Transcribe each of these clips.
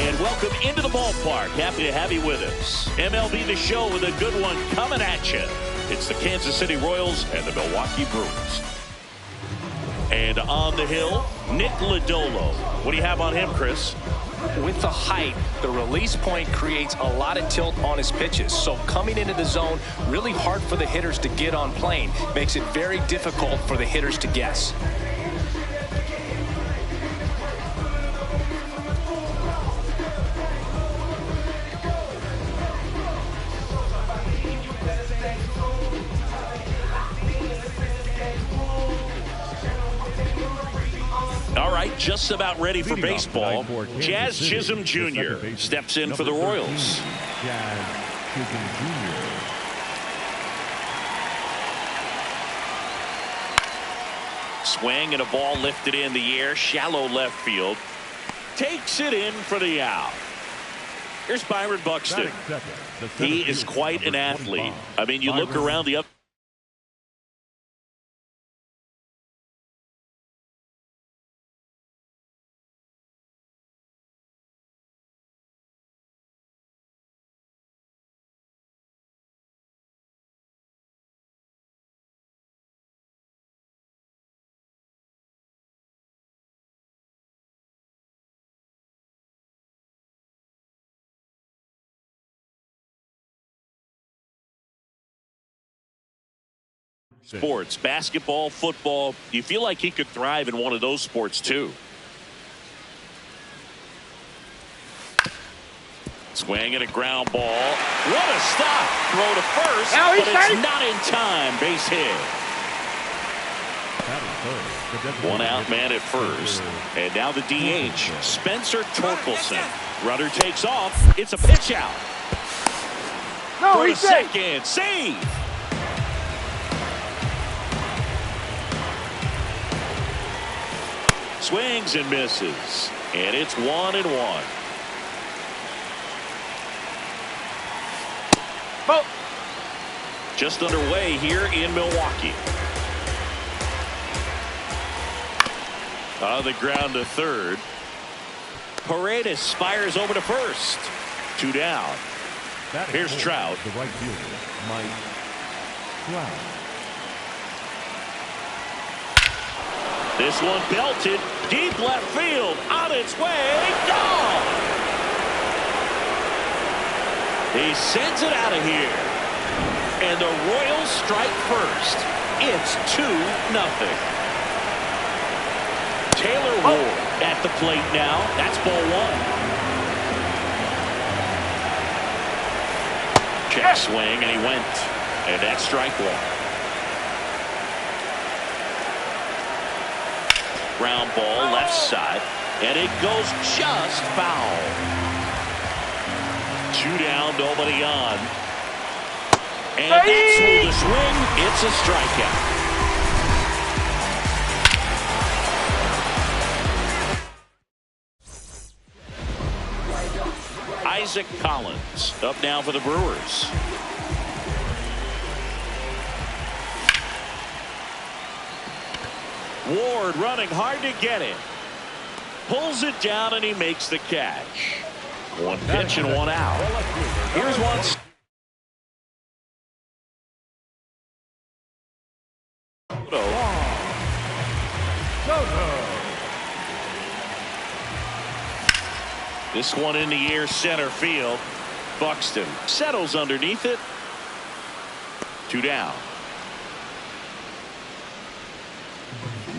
And welcome into the ballpark. Happy to have you with us. MLB The Show with a good one coming at you. It's the Kansas City Royals and the Milwaukee Brewers. And on the hill, Nick Lodolo. What do you have on him, Chris? With the height, the release point creates a lot of tilt on his pitches. So coming into the zone, really hard for the hitters to get on plane. Makes it very difficult for the hitters to guess. All right, just about ready for baseball. Jazz Chisholm Jr. steps in for the Royals. Jazz Chisholm Jr. Swing and a ball lifted in the air, shallow left field. Takes it in for the out. Here's Byron Buxton. He is quite an athlete. I mean, you look around the up. Sports, basketball, football. You feel like he could thrive in one of those sports too. Swing and a ground ball. What a stop. Throw to first, but it's not in time. Base hit. One out man at first. And now the DH, Spencer Torkelson. Runner takes off. It's a pitch out. No, he's second. Save. Swings and misses. And it's 1-1. Oh. Just underway here in Milwaukee. On the ground to third. Paredes fires over to first. 2 down. Here's Trout. The right fielder, Mike Trout. This one belted deep left field, on its way, gone. He sends it out of here, and the Royals strike first. It's 2-0. Taylor Ward at the plate now. That's ball 1. Check swing, and he went, and that's strike 1. Ground ball left side, and it goes just foul. 2 down, nobody on. And that's through the swing. It's a strikeout. Isaac Collins up now for the Brewers. Ward running hard to get it. Pulls it down and he makes the catch. 1 pitch and 1 out. Here's one. This one in the air, center field. Buxton settles underneath it. 2 down.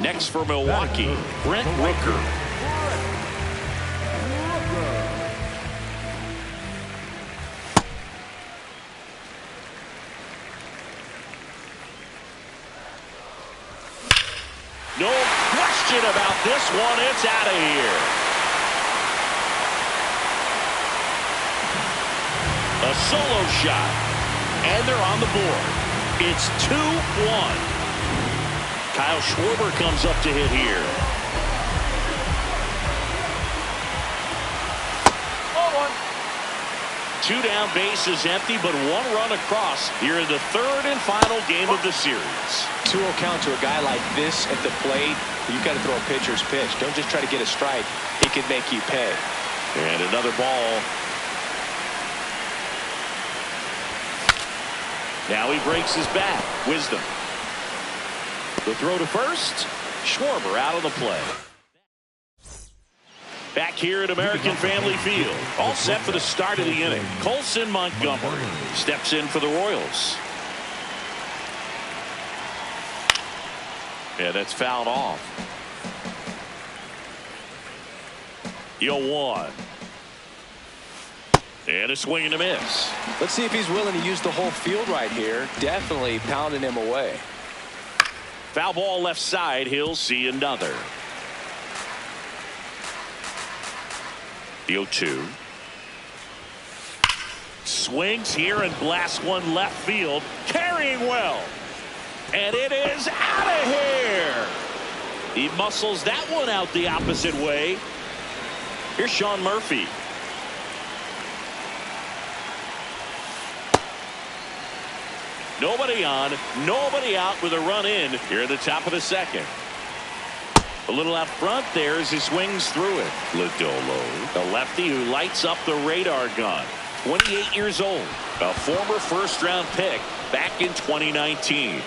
Next for Milwaukee, Brent Rooker. No question about this one. It's out of here. A solo shot, and they're on the board. It's 2-1. Kyle Schwarber comes up to hit here. 2 down, base is empty, but 1 run across here in the 3rd and final game of the series. 2-0 count to a guy like this at the plate. You've got to throw a pitcher's pitch. Don't just try to get a strike. He can make you pay. And another ball. Now he breaks his back. Wisdom. The throw to first. Schwarber out of the play. Back here at American Family Field. All set for the start of the inning. Colson Montgomery steps in for the Royals. Yeah, that's fouled off. 0-1. And a swing and a miss. Let's see if he's willing to use the whole field right here. Definitely pounding him away. Foul ball left side. He'll see another. The 0-2. Swings here and blasts one left field. Carrying well. And it is out of here. He muscles that one out the opposite way. Here's Sean Murphy. Nobody on, nobody out with a run in here at the top of the second. A little out front there as he swings through it. Lodolo, the lefty who lights up the radar gun. 28 years old, a former first-round pick back in 2019.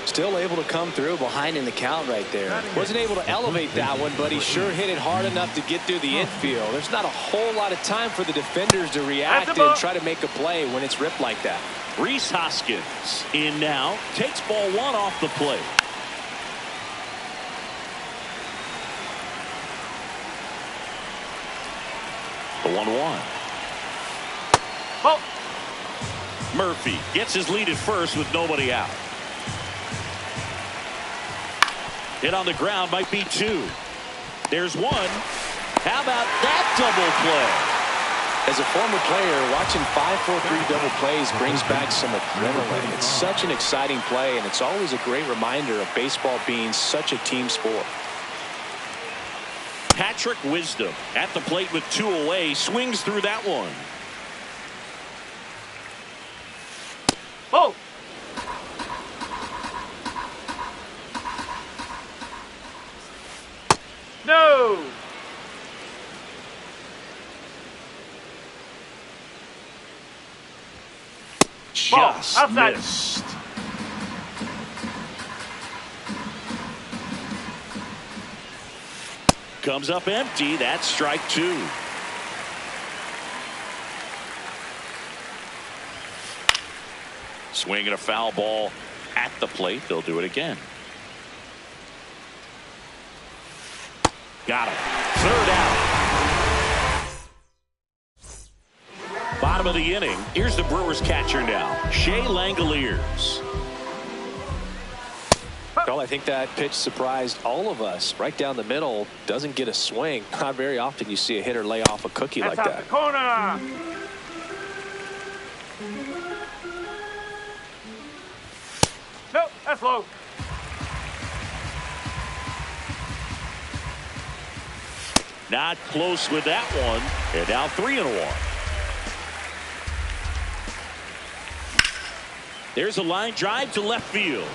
Still able to come through behind in the count right there. Wasn't able to elevate that one, but he sure hit it hard enough to get through the infield. There's not a whole lot of time for the defenders to react and try to make a play when it's ripped like that. Rhys Hoskins in now. Takes ball one off the plate. The 1-1. Oh. Murphy gets his lead at first with nobody out. Hit on the ground might be two. There's one. How about that double play? As a former player, watching 5-4-3 double plays brings back some adrenaline. It's such an exciting play, and it's always a great reminder of baseball being such a team sport. Patrick Wisdom at the plate with two away. Swings through that one. Oh. No. Just outside. Missed. Comes up empty. That's strike two. Swinging a foul ball at the plate. They'll do it again. Got him. Third out. Bottom of the inning. Here's the Brewers catcher now, Shea Langoliers. Well, I think that pitch surprised all of us. Right down the middle, doesn't get a swing. Not very often you see a hitter lay off a cookie like That's out that. the corner. Nope, that's low. Not close with that one. And now 3-1. There's a line drive to left field.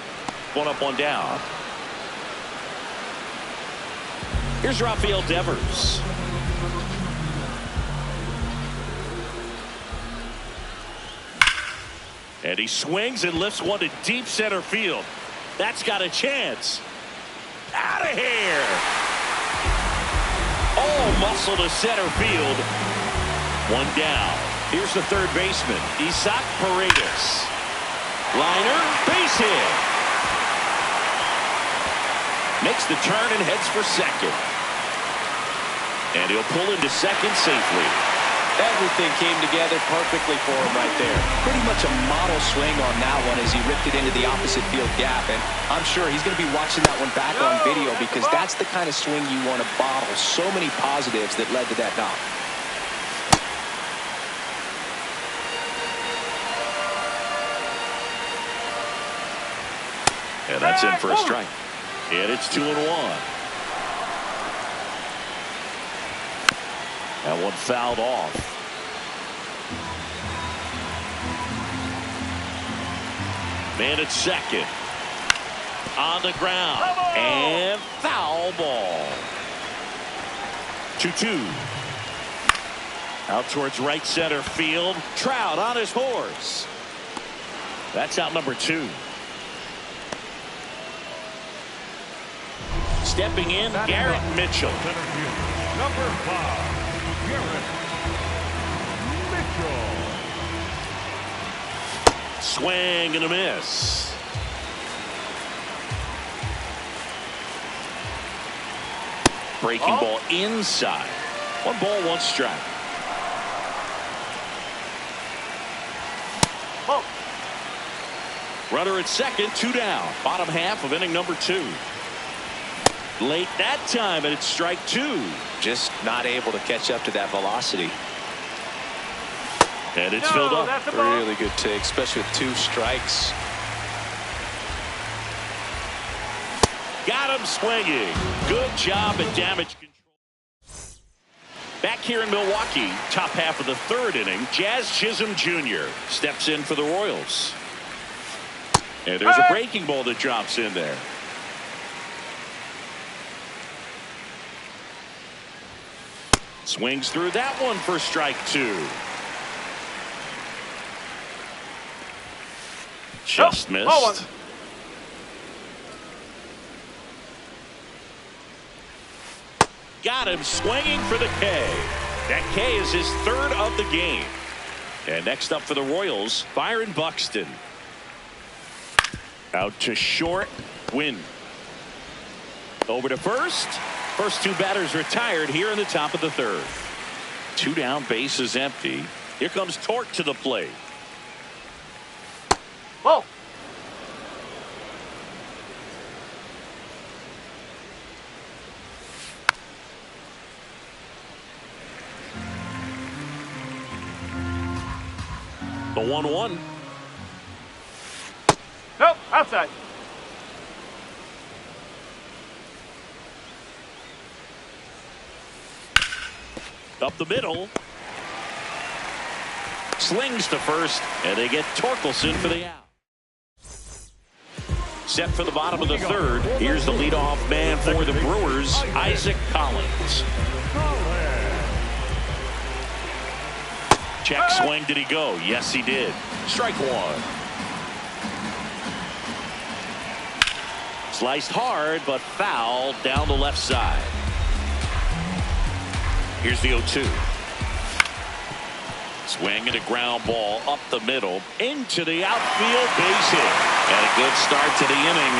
One up, one down. Here's Rafael Devers. And he swings and lifts one to deep center field. That's got a chance. Out of here. All muscle to center field. One down. Here's the third baseman, Isaac Paredes. Liner, base hit. Makes the turn and heads for second. And he'll pull into second safely. Everything came together perfectly for him right there. Pretty much a model swing on that one as he ripped it into the opposite field gap. And I'm sure he's going to be watching that one back on video because that's the kind of swing you want to bottle. So many positives that led to that knock. And that's in for a strike. And it's 2-1. That one fouled off. Man at second. On the ground. And foul ball. 2-2. Out towards right center field. Trout on his horse. That's out number 2. Stepping in, Garrett Mitchell. Number 5, Garrett Mitchell. Swing and a miss. Breaking ball inside. 1 ball, 1 strike. Runner at second, 2 down. Bottom half of inning number 2. Late that time, and it's strike 2. Just not able to catch up to that velocity. And it's filled up. Really good take, especially with 2 strikes. Got him swinging. Good job at damage control. Back here in Milwaukee, top half of the 3rd inning, Jazz Chisholm Jr. steps in for the Royals. And there's a breaking ball that drops in there. Swings through that one for strike 2. Just missed. Got him swinging for the K. That K is his 3rd of the game. And next up for the Royals, Byron Buxton. Out to short. Win. Over to first. First 2 batters retired here in the top of the 3rd. 2 down, bases empty. Here comes Torque to the plate. Whoa. The 1-1. Nope, outside. Up the middle. Slings to first, and they get Torkelson for the out. Set for the bottom of the 3rd. Here's the leadoff man for the Brewers, Isaac Collins. Check swing. Did he go? Yes, he did. Strike 1. Sliced hard, but foul down the left side. Here's the 0-2. Swing and a ground ball up the middle into the outfield, base hit. And a good start to the inning.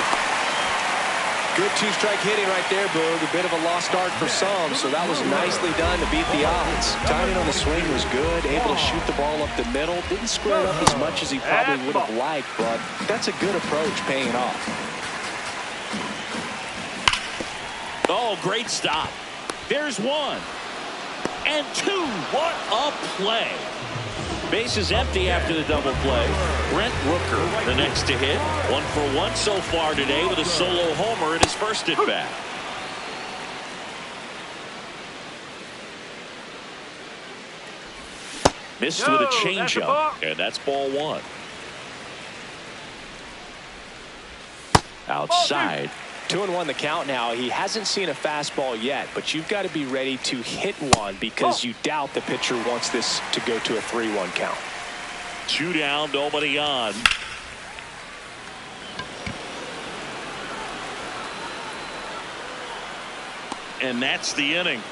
Good 2-strike hitting right there, Boog. A bit of a lost start for some, so that was nicely done to beat the odds. Timing on the swing was good, able to shoot the ball up the middle. Didn't square it up as much as he probably would have liked, but that's a good approach, paying off. Oh, great stop. There's 1. And 2. What a play. Bases empty after the double play. Brent Rooker, the next to hit. 1 for 1 so far today with a solo homer in his first at bat. Missed with a changeup, and that's ball 1. Outside. 2-1 the count now. He hasn't seen a fastball yet, but you've got to be ready to hit one because you doubt the pitcher wants this to go to a 3-1 count. 2 down, nobody on. And that's the inning.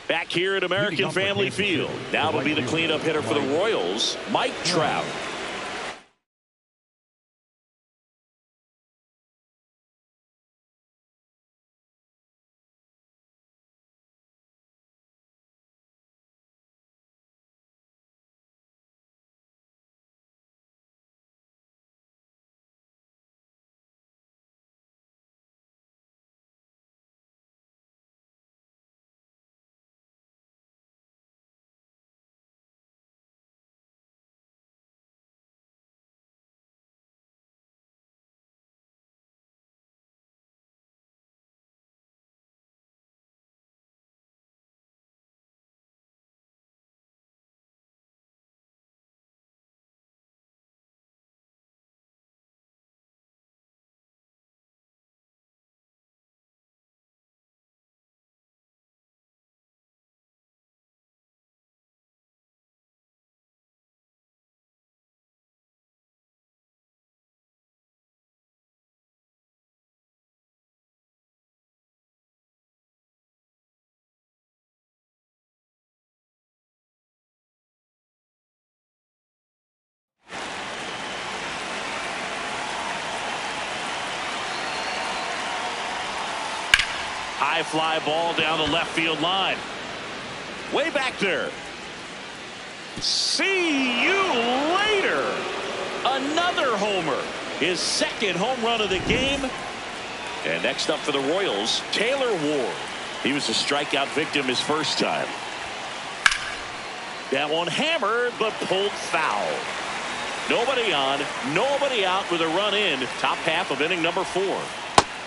Back here at American Family Field. Now will be the cleanup hitter for the Royals, Mike Trout. High fly ball down the left field line. Way back there. See you later. Another homer. His second home run of the game. And next up for the Royals, Taylor Ward. He was a strikeout victim his first time. That one hammered but pulled foul. Nobody on, nobody out with a run in. Top half of inning number 4.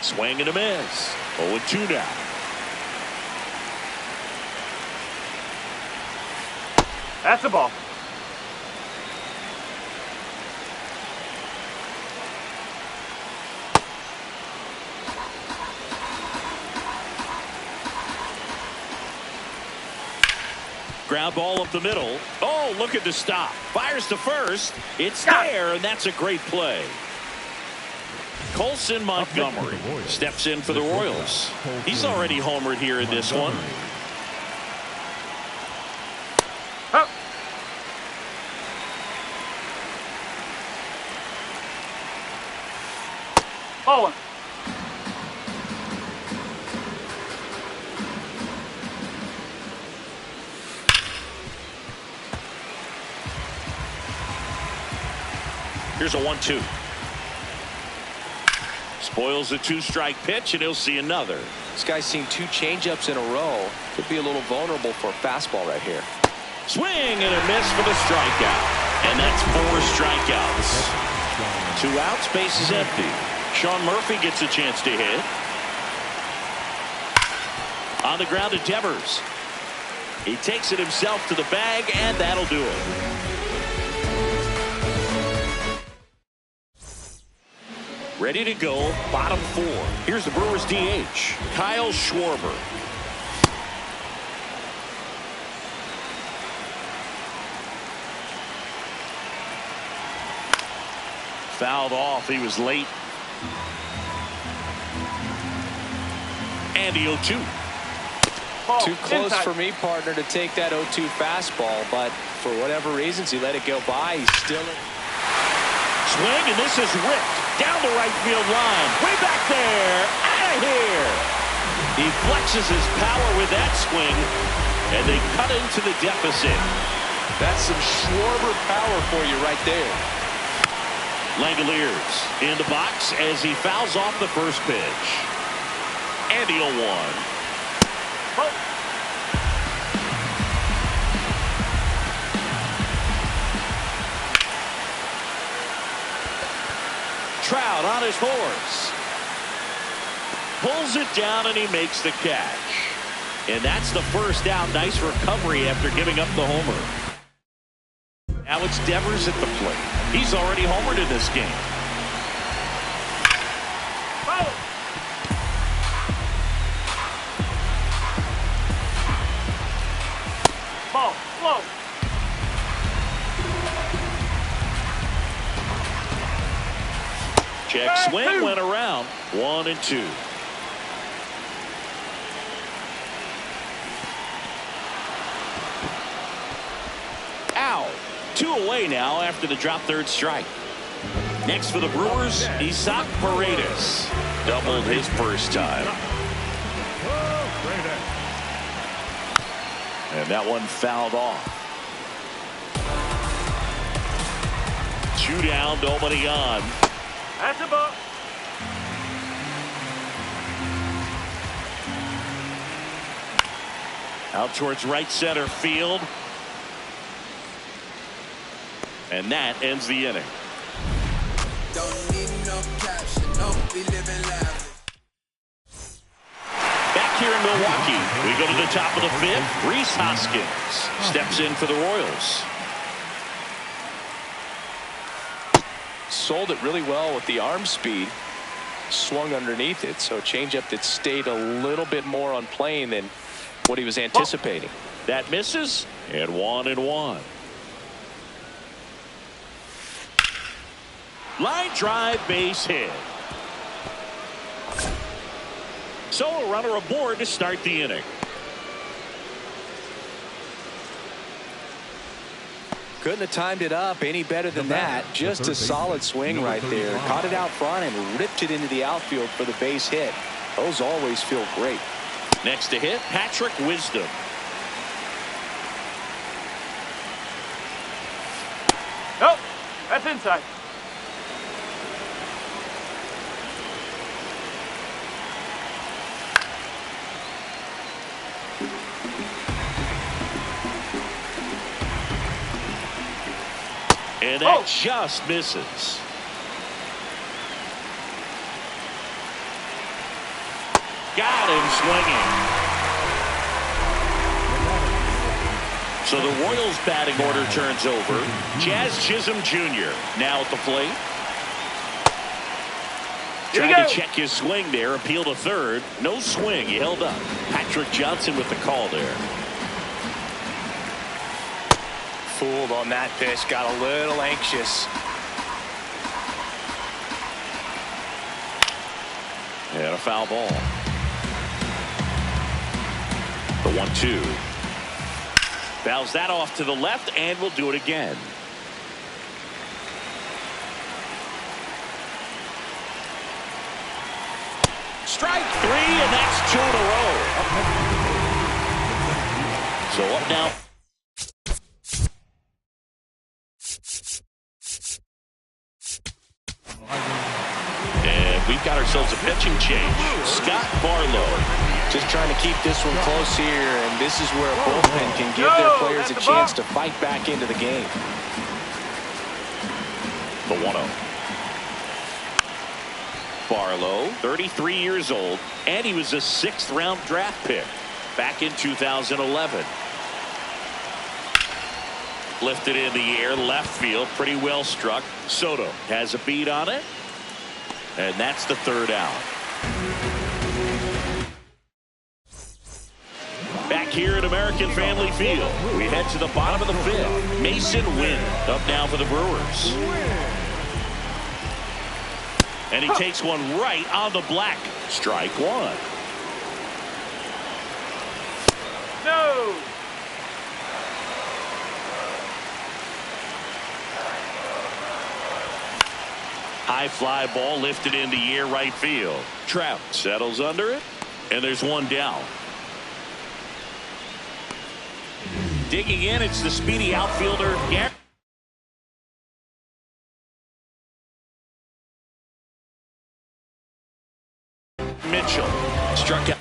Swing and a miss. 0-2 now. That's the ball. Ground ball up the middle. Oh, look at the stop. Fires to first. It's there, and that's a great play. Colson Montgomery steps in for the Royals. He's already homered here in this one. Ball one. Here's a 1-2. Spoils the 2-strike pitch, and he'll see another. This guy's seen 2 changeups in a row. Could be a little vulnerable for a fastball right here. Swing and a miss for the strikeout. And that's 4 strikeouts. 2 outs, base is empty. Sean Murphy gets a chance to hit. On the ground to Devers. He takes it himself to the bag, and that'll do it. Ready to go, bottom 4. Here's the Brewers DH, Kyle Schwarber. Fouled off, he was late. And the 0-2. Too close for me, partner, to take that 0-2 fastball, but for whatever reasons, he let it go by. He's still in. Swing, and this is ripped down the right field line. Way back there. Out of here. He flexes his power with that swing, and they cut into the deficit. That's some Schwarber power for you right there. Langoliers in the box as he fouls off the first pitch. And the 0-1. Oh. Trout on his horse. Pulls it down and he makes the catch. And that's the first out. Nice recovery after giving up the homer. Now it's Devers at the plate. He's already homered in this game. Ball, slow. Check swing went around. 1-2. Ow. 2 away now after the drop third strike. Next for the Brewers, Isaac Paredes. Doubled his first time. And that one fouled off. 2 down, nobody on. That's a ball. Out towards right center field. And that ends the inning. Don't need no cash, don't be living lavish. Back here in Milwaukee, we go to the top of the 5th. Rhys Hoskins steps in for the Royals. Sold it really well with the arm speed. Swung underneath it, so changeup that stayed a little bit more on plane than what he was anticipating. That misses, and 1-1. Line drive, base hit. So a runner aboard to start the inning. Couldn't have timed it up any better than that. Just a solid swing right there. Caught it out front and ripped it into the outfield for the base hit. Those always feel great. Next to hit, Patrick Wisdom. Nope. That's inside. And that just misses. Got him swinging. So the Royals batting order turns over. Jazz Chisholm Jr. now at the plate. Trying to check his swing there. Appeal to third. No swing. He held up. Patrick Johnson with the call there. Fooled on that pitch. Got a little anxious. And a foul ball. The 1-2. Fouls that off to the left, and we'll do it again. Strike 3, and that's 2 in a row. So up now. And we've got ourselves a pitching change. Scott Barlow. Just trying to keep this one close here, and this is where a bullpen can give their players a chance to fight back into the game. The 1-0. Barlow, 33 years old, and he was a 6th-round draft pick back in 2011. Lifted in the air, left field, pretty well struck. Soto has a beat on it, and that's the 3rd out. Back here at American Family Field, we head to the bottom of the 5th. Mason Wynn up now for the Brewers. And he takes one right on the black. Strike 1. No. High fly ball lifted in the air, right field. Trout settles under it, and there's one down. Digging in, it's the speedy outfielder, Gary. Mitchell struck out.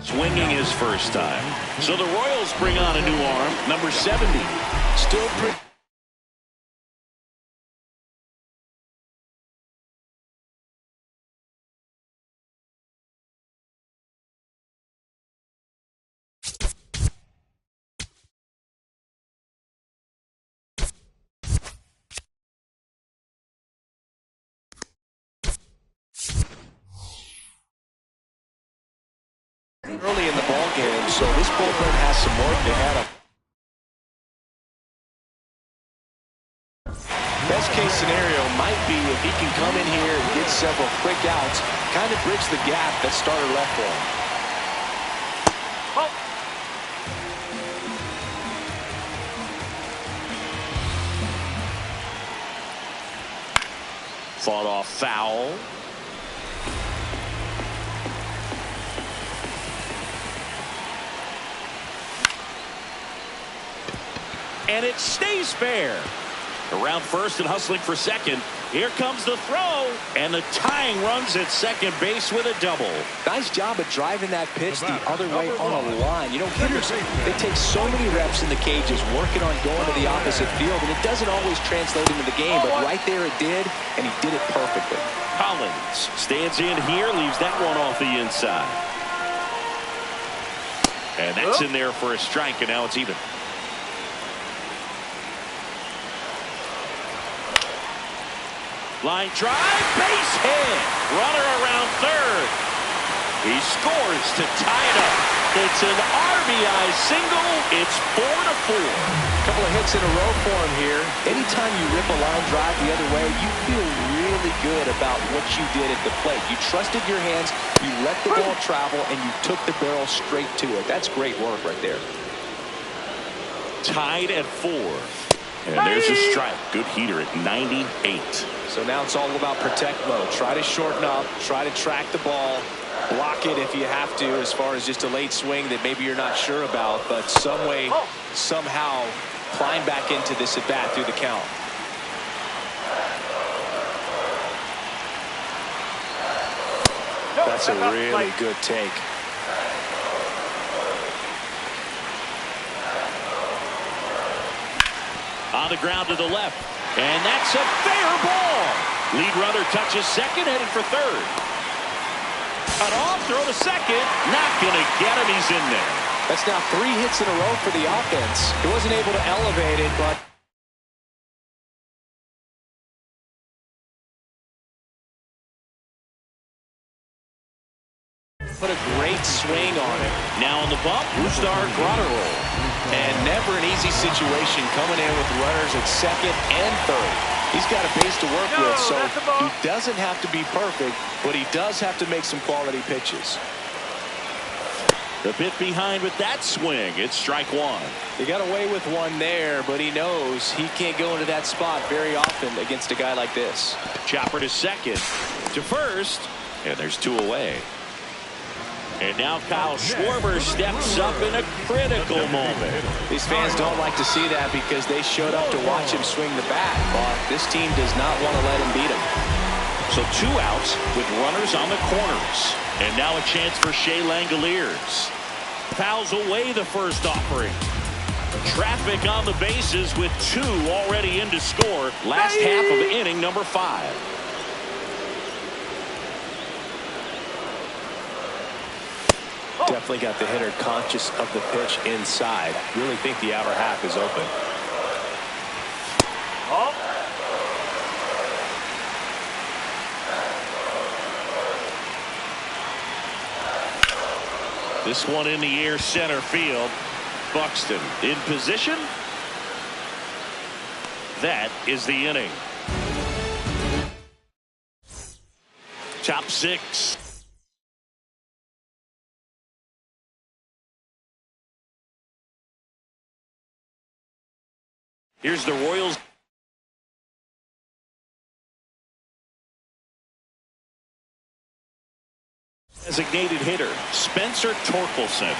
Swinging his first time. So the Royals bring on a new arm, number 70. Still pretty. Early in the ball game, so this bullpen has some work ahead of. Best case scenario might be if he can come in here and get several quick outs, kind of bridge the gap that starter left for him. Fought off foul. And it stays fair. Around first and hustling for second. Here comes the throw. And the tying runs at second base with a double. Nice job of driving that pitch the other way on a line. You know, hitters, they take so many reps in the cages working on going to the opposite field, and it doesn't always translate into the game, but right there it did, and he did it perfectly. Collins stands in here, leaves that one off the inside. And that's in there for a strike, and now it's even. Line drive, base hit. Runner around third. He scores to tie it up. It's an RBI single. It's 4-4. A couple of hits in a row for him here. Anytime you rip a line drive the other way, you feel really good about what you did at the plate. You trusted your hands, you let the ball travel, and you took the barrel straight to it. That's great work right there. Tied at 4. And there's a strike. Good heater at 98. So now it's all about protect mode. Try to shorten up, try to track the ball, block it if you have to, as far as just a late swing that maybe you're not sure about, but some way, somehow climb back into this at bat through the count. That's a really good take. On the ground to the left. And that's a fair ball. Lead runner touches second, headed for third. Cut off, throw to second. Not going to get him. He's in there. That's now 3 hits in a row for the offense. He wasn't able to elevate it, but put a great swing on it. Now on the bump, Brusdar Grotterol. And never an easy situation coming in with runners at second and third. He's got a base to work with, so he doesn't have to be perfect, but he does have to make some quality pitches. A bit behind with that swing. It's strike 1. He got away with one there, but he knows he can't go into that spot very often against a guy like this. Chopper to second, to first, and there's 2 away. And now Kyle Schwarber steps up in a critical moment. These fans don't like to see that because they showed up to watch him swing the bat, but this team does not want to let him beat him. So 2 outs with runners on the corners. And now a chance for Shea Langoliers. Fouls away the first offering. Traffic on the bases with 2 already in to score. Last half of inning number 5. Definitely got the hitter conscious of the pitch inside. Really think the outer half is open. This one in the air, center field. Buxton in position. That is the inning. Top 6. Here's the Royals. Designated hitter, Spencer Torkelson.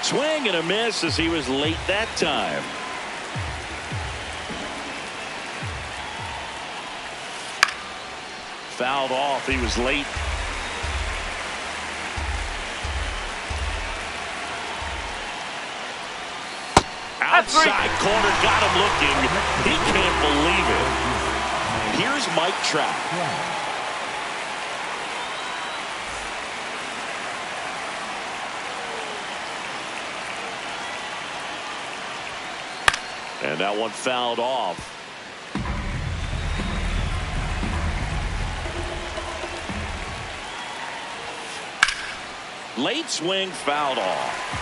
Swing and a miss as he was late that time. Fouled off. He was late. Outside corner, got him looking. He can't believe it. Here's Mike Trout. And that one fouled off. Late swing, fouled off.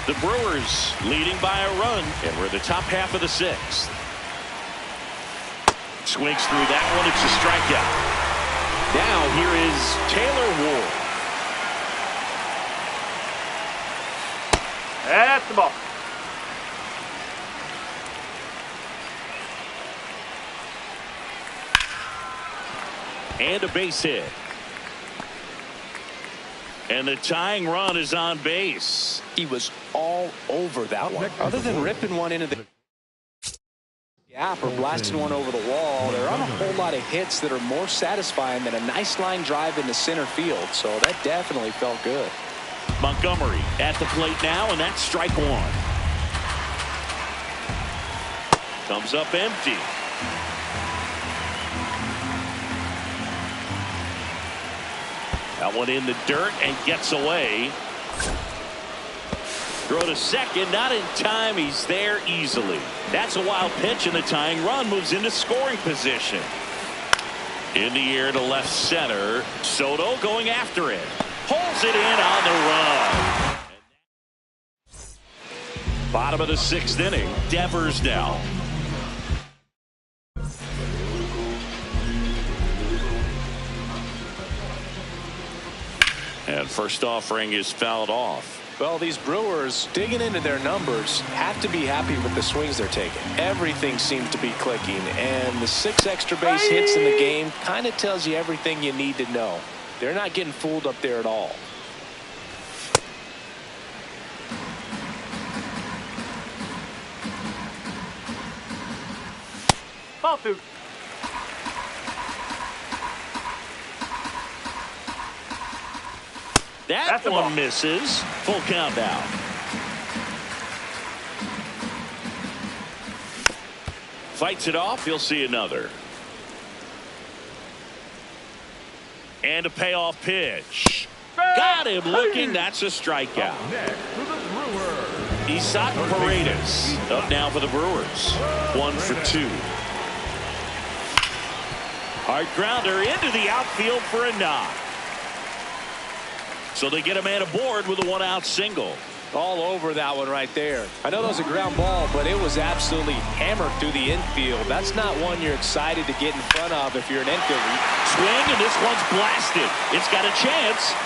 The Brewers leading by a run, and we're in the top half of the 6th. Swings through that one. It's a strikeout. Now here is Taylor Ward. That's the ball. And a base hit. And the tying run is on base. He was all over that one. Other than ripping one into the gap or blasting one over the wall, there aren't a whole lot of hits that are more satisfying than a nice line drive into center field. So that definitely felt good. Montgomery at the plate now, and that's strike 1. Comes up empty. That one in the dirt and gets away. Throw to second, not in time. He's there easily. That's a wild pitch, and the tying run moves into scoring position. In the air to left center. Soto going after it. Holds it in on the run. Bottom of the 6th inning. Devers now. And first offering is fouled off. Well, these Brewers digging into their numbers have to be happy with the swings they're taking. Everything seems to be clicking, and the 6 extra base hits in the game kind of tells you everything you need to know. They're not getting fooled up there at all. Ball 2. That one misses. Full count now. Fights it off. He'll see another. And a payoff pitch. Got him looking. That's a strikeout. Next to the Brewers. Isaac Paredes up now for the Brewers. 1 for 2. Hard grounder into the outfield for a knock. So they get a man aboard with a 1-out single. All over that one right there. I know that was a ground ball, but it was absolutely hammered through the infield. That's not one you're excited to get in front of if you're an infielder. Swing, and this one's blasted. It's got a chance.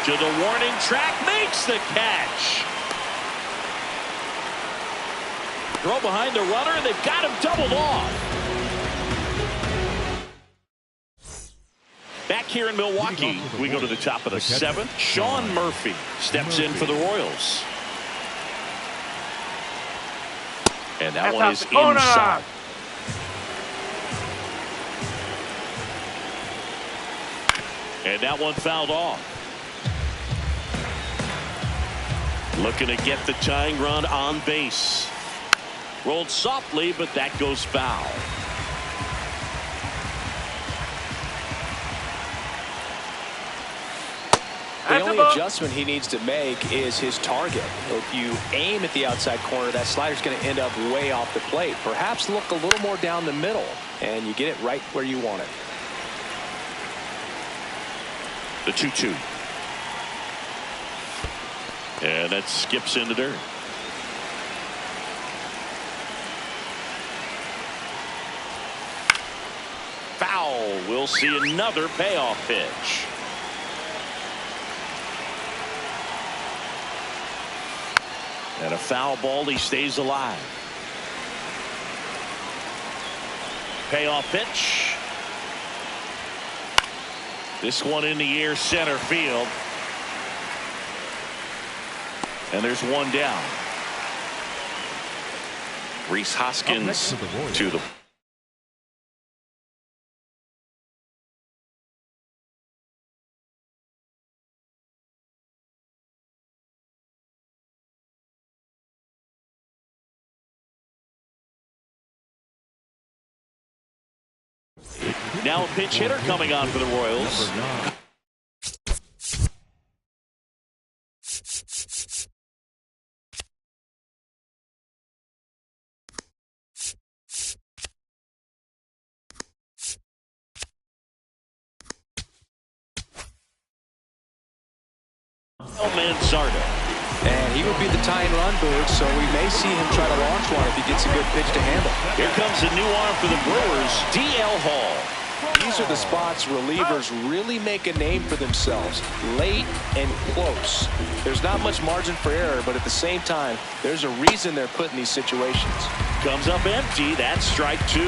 To the warning track, makes the catch. Throw behind the runner, and they've got him doubled off. Back here in Milwaukee, we go to the top of the 7th. Sean Murphy steps in for the Royals. And that one is inside. And that one fouled off. Looking to get the tying run on base. Rolled softly, but that goes foul. The only adjustment he needs to make is his target. If you aim at the outside corner, that slider's going to end up way off the plate. Perhaps look a little more down the middle, and you get it right where you want it. The 2-2. And that skips in the dirt. Foul. We'll see another payoff pitch. And a foul ball. He stays alive. Payoff pitch. This one in the air, center field. And there's one down. Rhys Hoskins to the now a pinch hitter coming on for the Royals. Mansardo. And he would be the tying run, Boog, so we may see him try to launch one if he gets a good pitch to handle. Here comes a new arm for the Brewers, D.L. Hall. These are the spots relievers really make a name for themselves, late and close. There's not much margin for error, but at the same time, there's a reason they're put in these situations. Comes up empty. That's strike 2.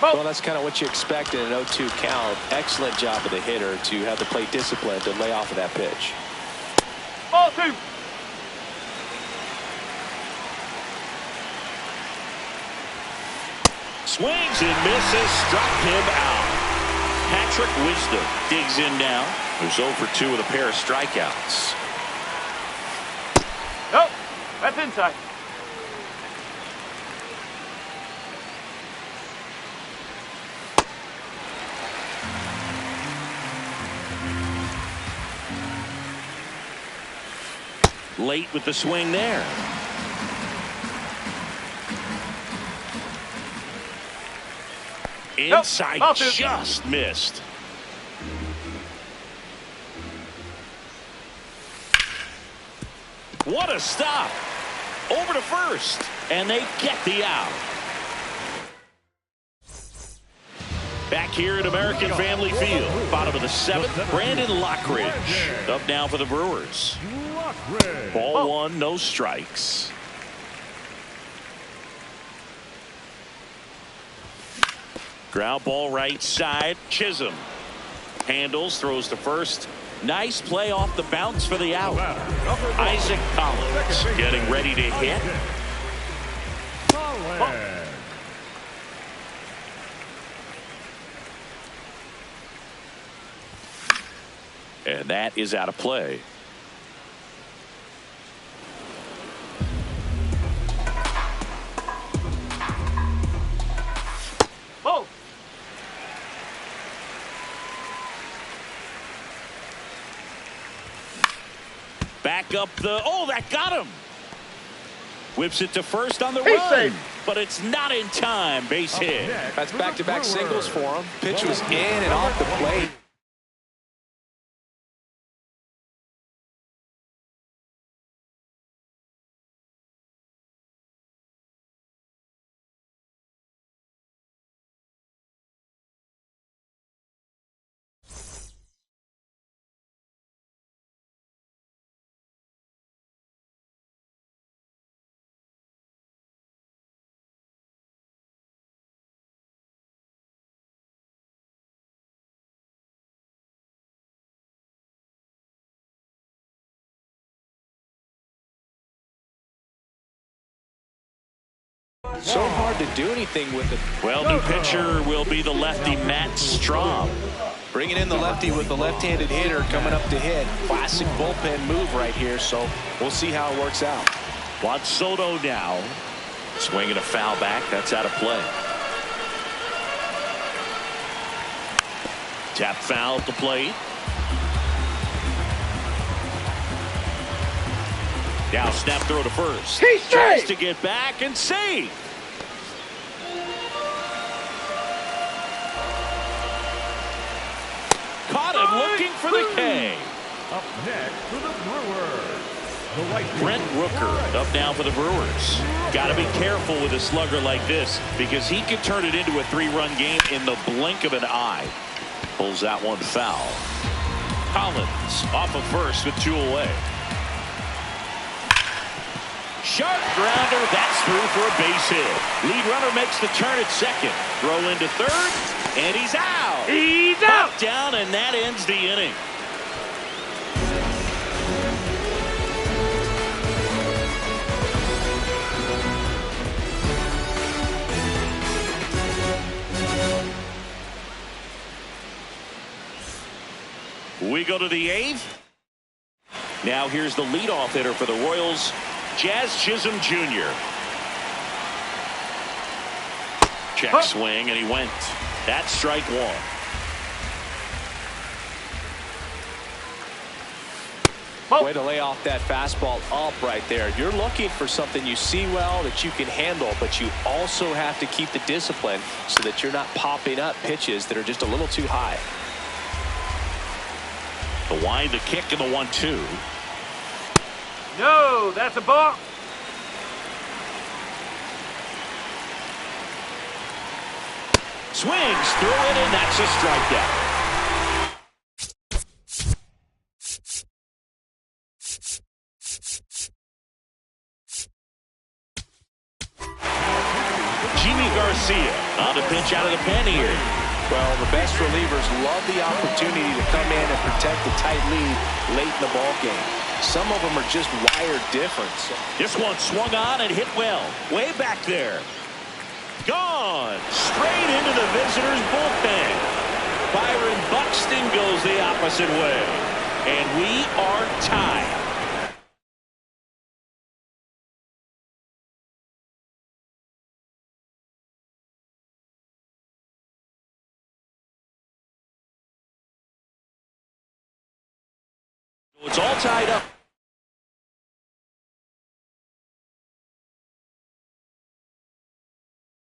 Well, that's kind of what you expect in an 0-2 count. Excellent job of the hitter to have the plate discipline to lay off of that pitch. Ball 2. Swings and misses, struck him out. Patrick Wisdom digs in now. Who's 0 for 2 with a pair of strikeouts. Nope, that's inside. Late with the swing there. Inside, Nope. just missed. What a stop. Over to first. And they get the out. Back here at American Family Field. Bottom of the seventh. Brandon Lockridge up now for the Brewers. Ball one, no strikes. Ground ball right side. Chisholm handles, throws to first. Nice play off the bounce for the out. Isaac Collins getting ready to hit. And that is out of play. Ball. Back up the, oh, that got him. Whips it to first on the He's run. safe. But it's not in time. Base hit. That's back-to-back singles for him. Pitch was in and off the plate. So hard to do anything with it. Well, new pitcher will be the lefty Matt Strahm. Bringing in the lefty with the left-handed hitter coming up to hit. Classic bullpen move right here, so we'll see how it works out. Juan Soto now. Swinging a foul back. That's out of play. Tap foul at the plate. Now snap throw to first. He's Tries safe. to get back and save. Caught him looking for the K. Up next for the Brewers, the right Brent Rooker up now for the Brewers. Got to be careful with a slugger like this because he could turn it into a three-run game in the blink of an eye. Pulls that one foul. Collins off of first with two away. Sharp grounder. That's through for a base hit. Lead runner makes the turn at second. Throw into third, and he's out. He's out. Knocked down, and that ends the inning. We go to the eighth. Now here's the leadoff hitter for the Royals, Jazz Chisholm Jr. Check swing, and he went. That's strike one. Way to lay off that fastball up right there. You're looking for something you see well that you can handle, but you also have to keep the discipline so that you're not popping up pitches that are just a little too high. The wind, the kick, and the 1-2. No, that's a ball. Swings through it, and that's a strikeout. Jimmy Garcia on the pitch out of the pen here. Well, the best relievers love the opportunity to come in and protect the tight lead late in the ball game. Some of them are just wired different. This one swung on and hit well. Way back there. Gone. Straight into the visitors' bullpen. Byron Buxton goes the opposite way. And we are tied. It's all tied up.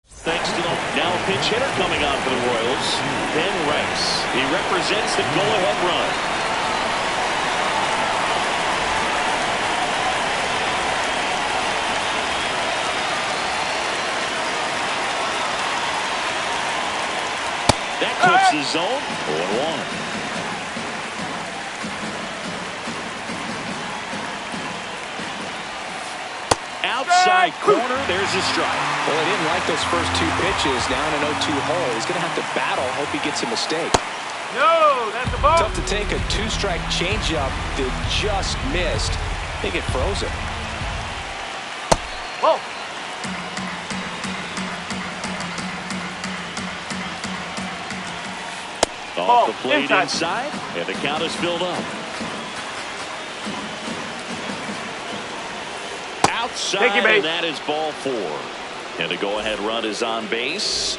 Thanks to the now pitch hitter coming on for the Royals, Ben Rice. He represents the go-ahead run. That clips the zone. 0-1. Outside corner, there's a strike. Well, he didn't like those first two pitches. Now in an 0-2 hole, he's going to have to battle. Hope he gets a mistake. No, that's the ball. Tough to take a two-strike changeup that just missed. I think it froze him. Ball. Off the plate inside, and the count is filled up. Outside, and that is ball 4. And the go-ahead run is on base.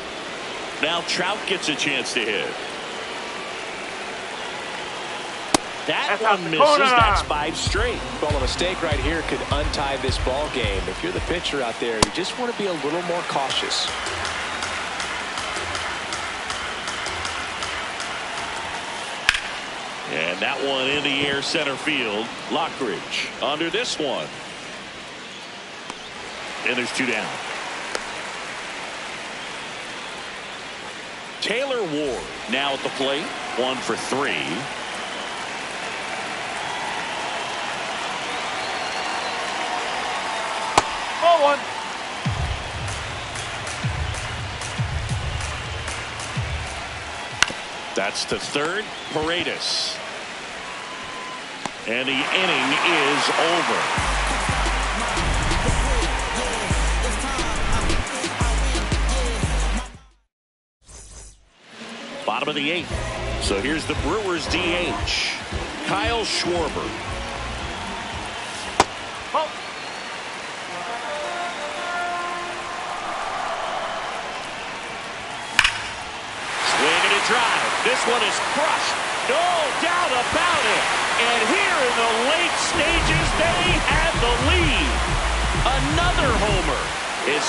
Now Trout gets a chance to hit. That one misses. That's 5 straight. Well, a mistake right here could untie this ball game. If you're the pitcher out there, you just want to be a little more cautious. And that one in the air center field. Lockridge under this one. And there's 2 down. Taylor Ward now at the plate. 1 for 3. Ball 1. That's to third. Paredes. And the inning is over. Bottom of the 8th. So here's the Brewers DH, Kyle Schwarber. Oh. Swing and a drive. This one is crushed. No doubt about it. And here in the late stages, they have the lead. Another homer is.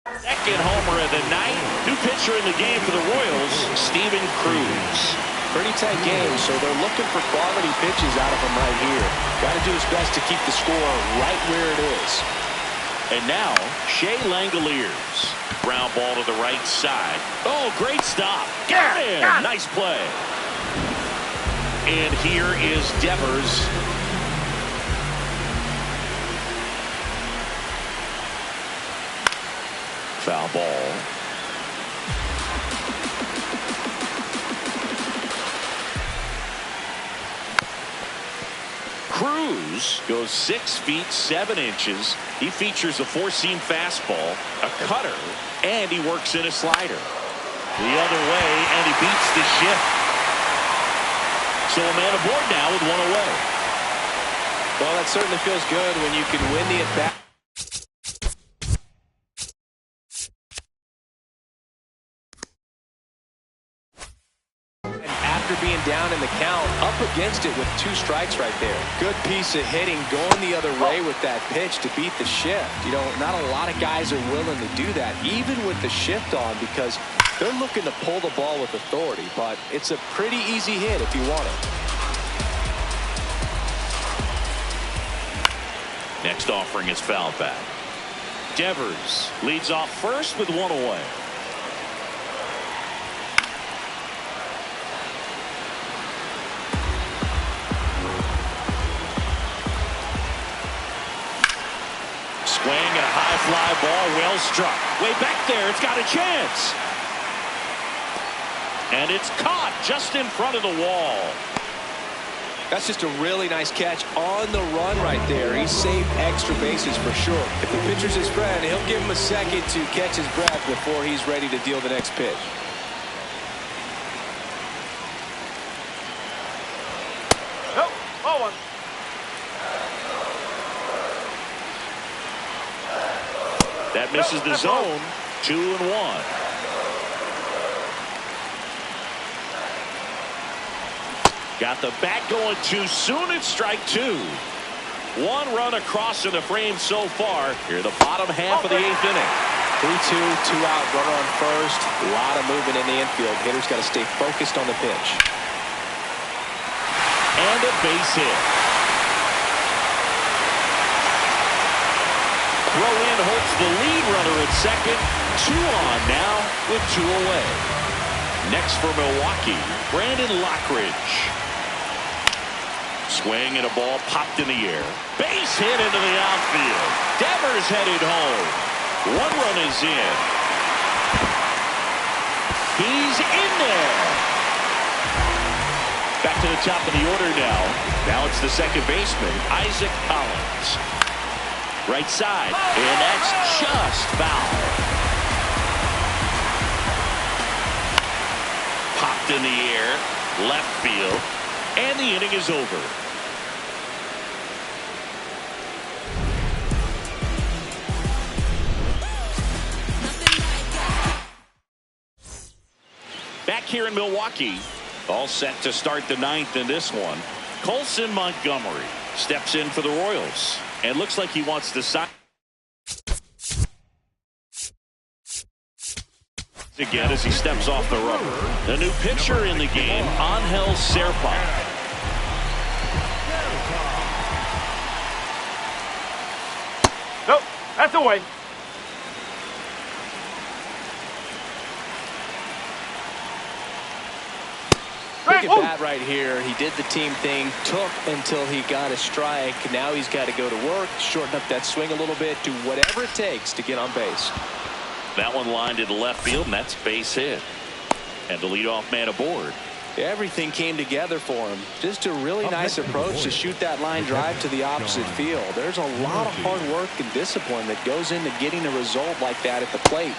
Second homer of the night. New pitcher in the game for the Royals, Steven Cruz. Pretty tight game, so they're looking for quality pitches out of him right here. Got to do his best to keep the score right where it is. And now, Shea Langoliers. Ground ball to the right side. Oh, great stop. Got him. Nice play. And here is Devers. Foul ball. Cruz goes 6 feet 7 inches. He features a 4-seam fastball, a cutter, and he works in a slider. The other way, and he beats the shift. So a man aboard now with 1 away. Well, that certainly feels good when you can win the at-bat. After being down in the count, up against it with 2 strikes right there. Good piece of hitting going the other way with that pitch to beat the shift. You know, not a lot of guys are willing to do that, even with the shift on, because they're looking to pull the ball with authority. But it's a pretty easy hit if you want it. Next offering is fouled back. Devers leads off first with 1 away. Swing and a high fly ball, well struck. Way back there, it's got a chance. And it's caught just in front of the wall. That's just a really nice catch on the run right there. He saved extra bases for sure. If the pitcher's his friend, he'll give him a second to catch his breath before he's ready to deal the next pitch. No, ball 1. That misses the zone. 2-1. Got the bat going too soon. It's strike two. One run across in the frame so far. Here the bottom half of the 8th inning. 3-2, 2 out, runner on first. A lot of movement in the infield. Hitter's got to stay focused on the pitch. And a base hit. Throw in holds the lead runner at second. 2 on now with 2 away. Next for Milwaukee, Brandon Lockridge. Swing and a ball popped in the air. Base hit into the outfield. Devers headed home. 1 run is in. He's in there. Back to the top of the order now. Now it's the second baseman, Isaac Collins. Right side, and that's just foul. Popped in the air, left field, and the inning is over. Back here in Milwaukee, all set to start the 9th in this one. Colson Montgomery steps in for the Royals, and looks like he wants to sign again as he steps off the rubber. The new pitcher in the game, Angel Serpa. Nope, that's away. Look at that right here. He did the team thing, took until he got a strike. Now he's got to go to work, shorten up that swing a little bit, do whatever it takes to get on base. That one lined into left field, and that's base hit. And the leadoff man aboard. Everything came together for him. Just a really nice approach to shoot that line drive to the opposite field. There's a lot of hard work and discipline that goes into getting a result like that at the plate.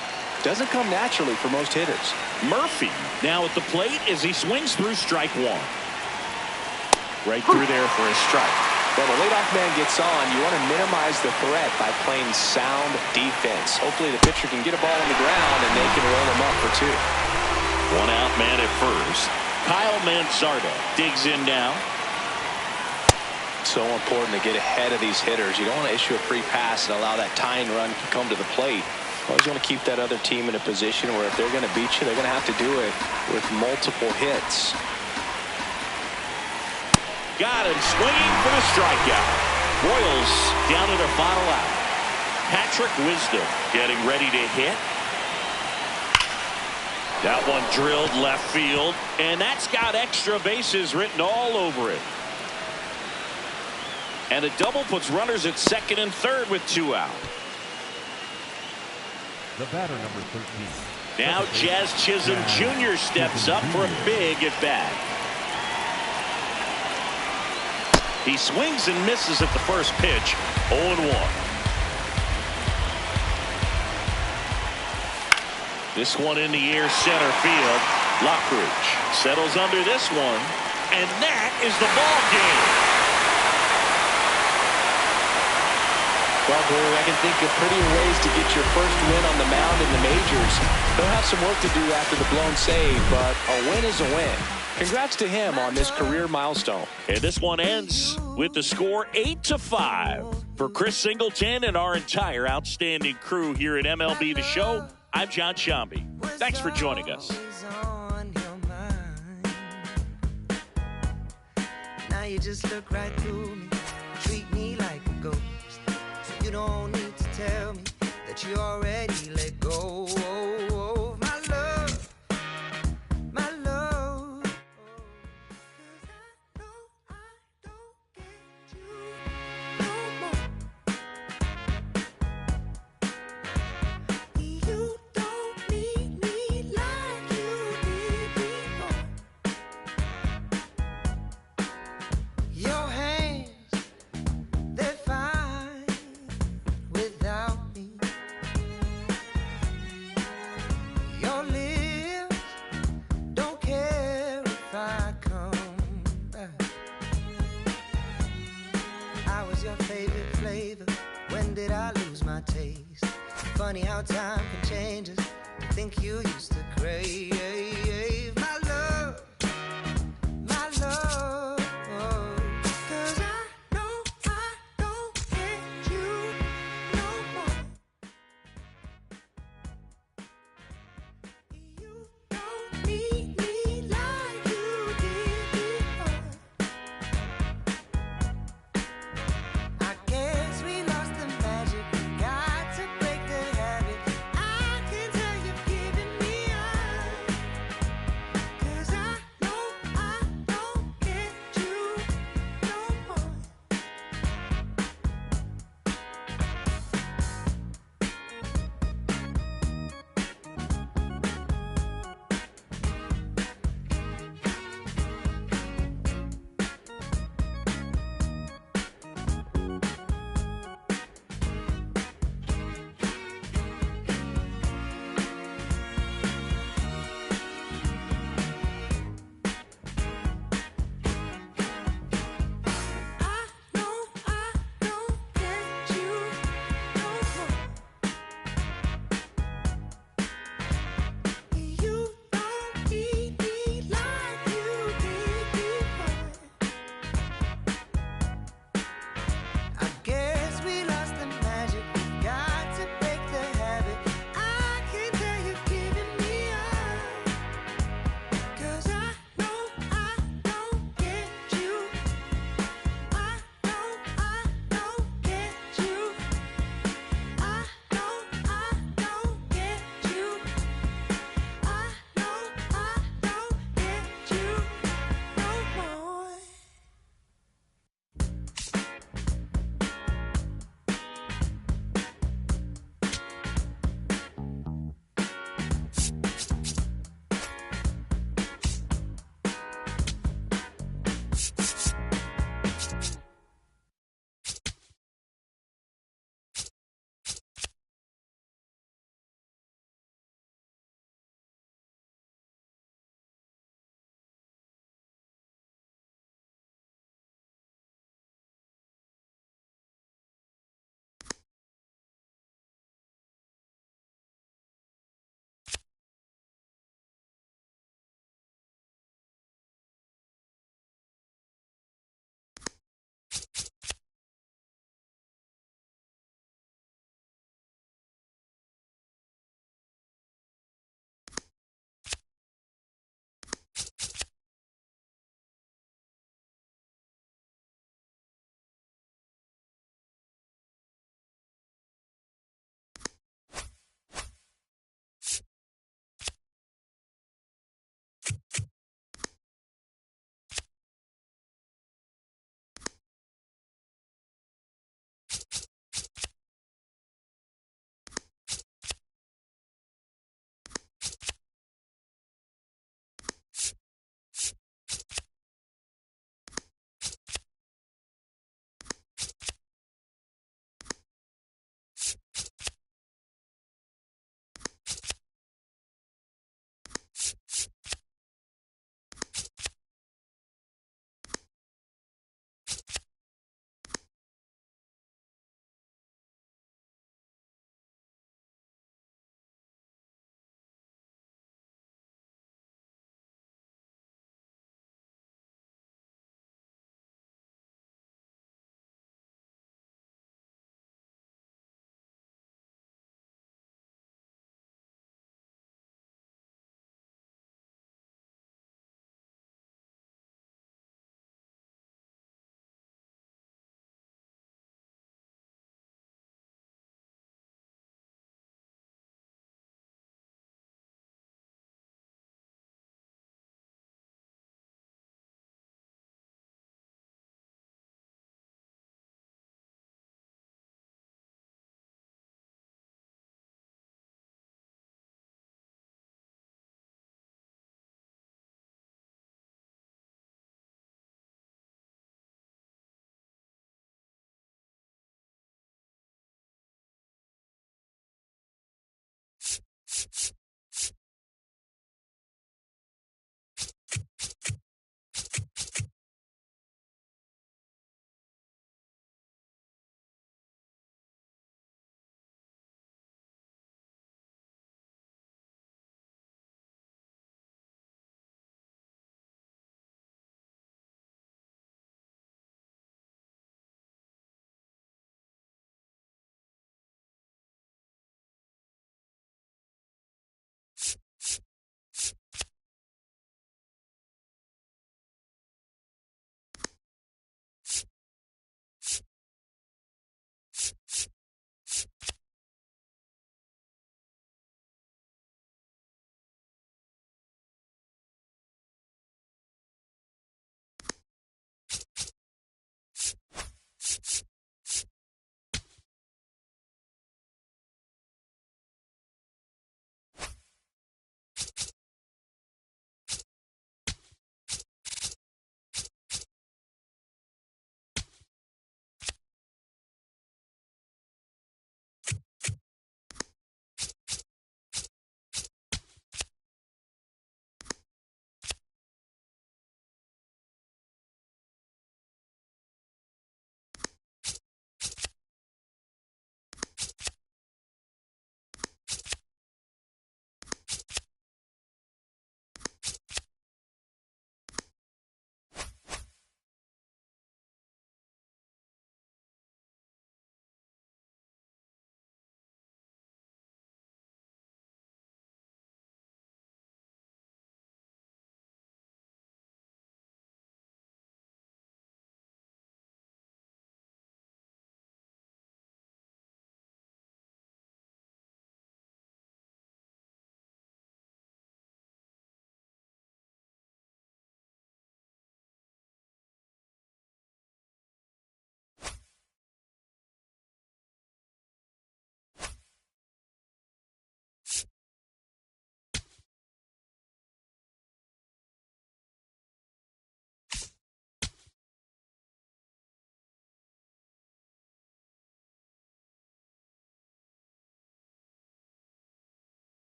Doesn't come naturally for most hitters. Murphy now at the plate as he swings through strike 1. Right through there for a strike. When the leadoff man gets on, you want to minimize the threat by playing sound defense. Hopefully the pitcher can get a ball on the ground and they can roll him up for 2. 1 out man at first. Kyle Mansarda digs in now. So important to get ahead of these hitters. You don't want to issue a free pass and allow that tying run to come to the plate. Always want to keep that other team in a position where if they're going to beat you, they're going to have to do it with multiple hits. Got him swinging for the strikeout. Royals down to their final out. Patrick Wisdom getting ready to hit. That one drilled left field, and that's got extra bases written all over it. And a double puts runners at second and third with 2 out. The batter, number 13. Now Jazz Chisholm Jr. steps up for a big at bat. He swings and misses at the first pitch. 0-1. This one in the air, center field. Lockridge settles under this one, and that is the ball game. Well, Blue, I can think of prettier ways to get your first win on the mound in the majors. They'll have some work to do after the blown save, but a win is a win. Congrats to him on this career milestone. And this one ends with the score 8-5. For Chris Singleton and our entire outstanding crew here at MLB The Show, I'm John Shambi. Thanks for joining us. Now you just look right through me, treat me like a ghost. You don't need to tell me that you already let go of my love, my love. 'Cause I know I don't get you no more. You don't need me like you did before. Your hands, they're fine without me. Your lips don't care if I come back. I was your favorite flavor. When did I lose my taste? Funny how time can change us. I think you used to crave my love, my love.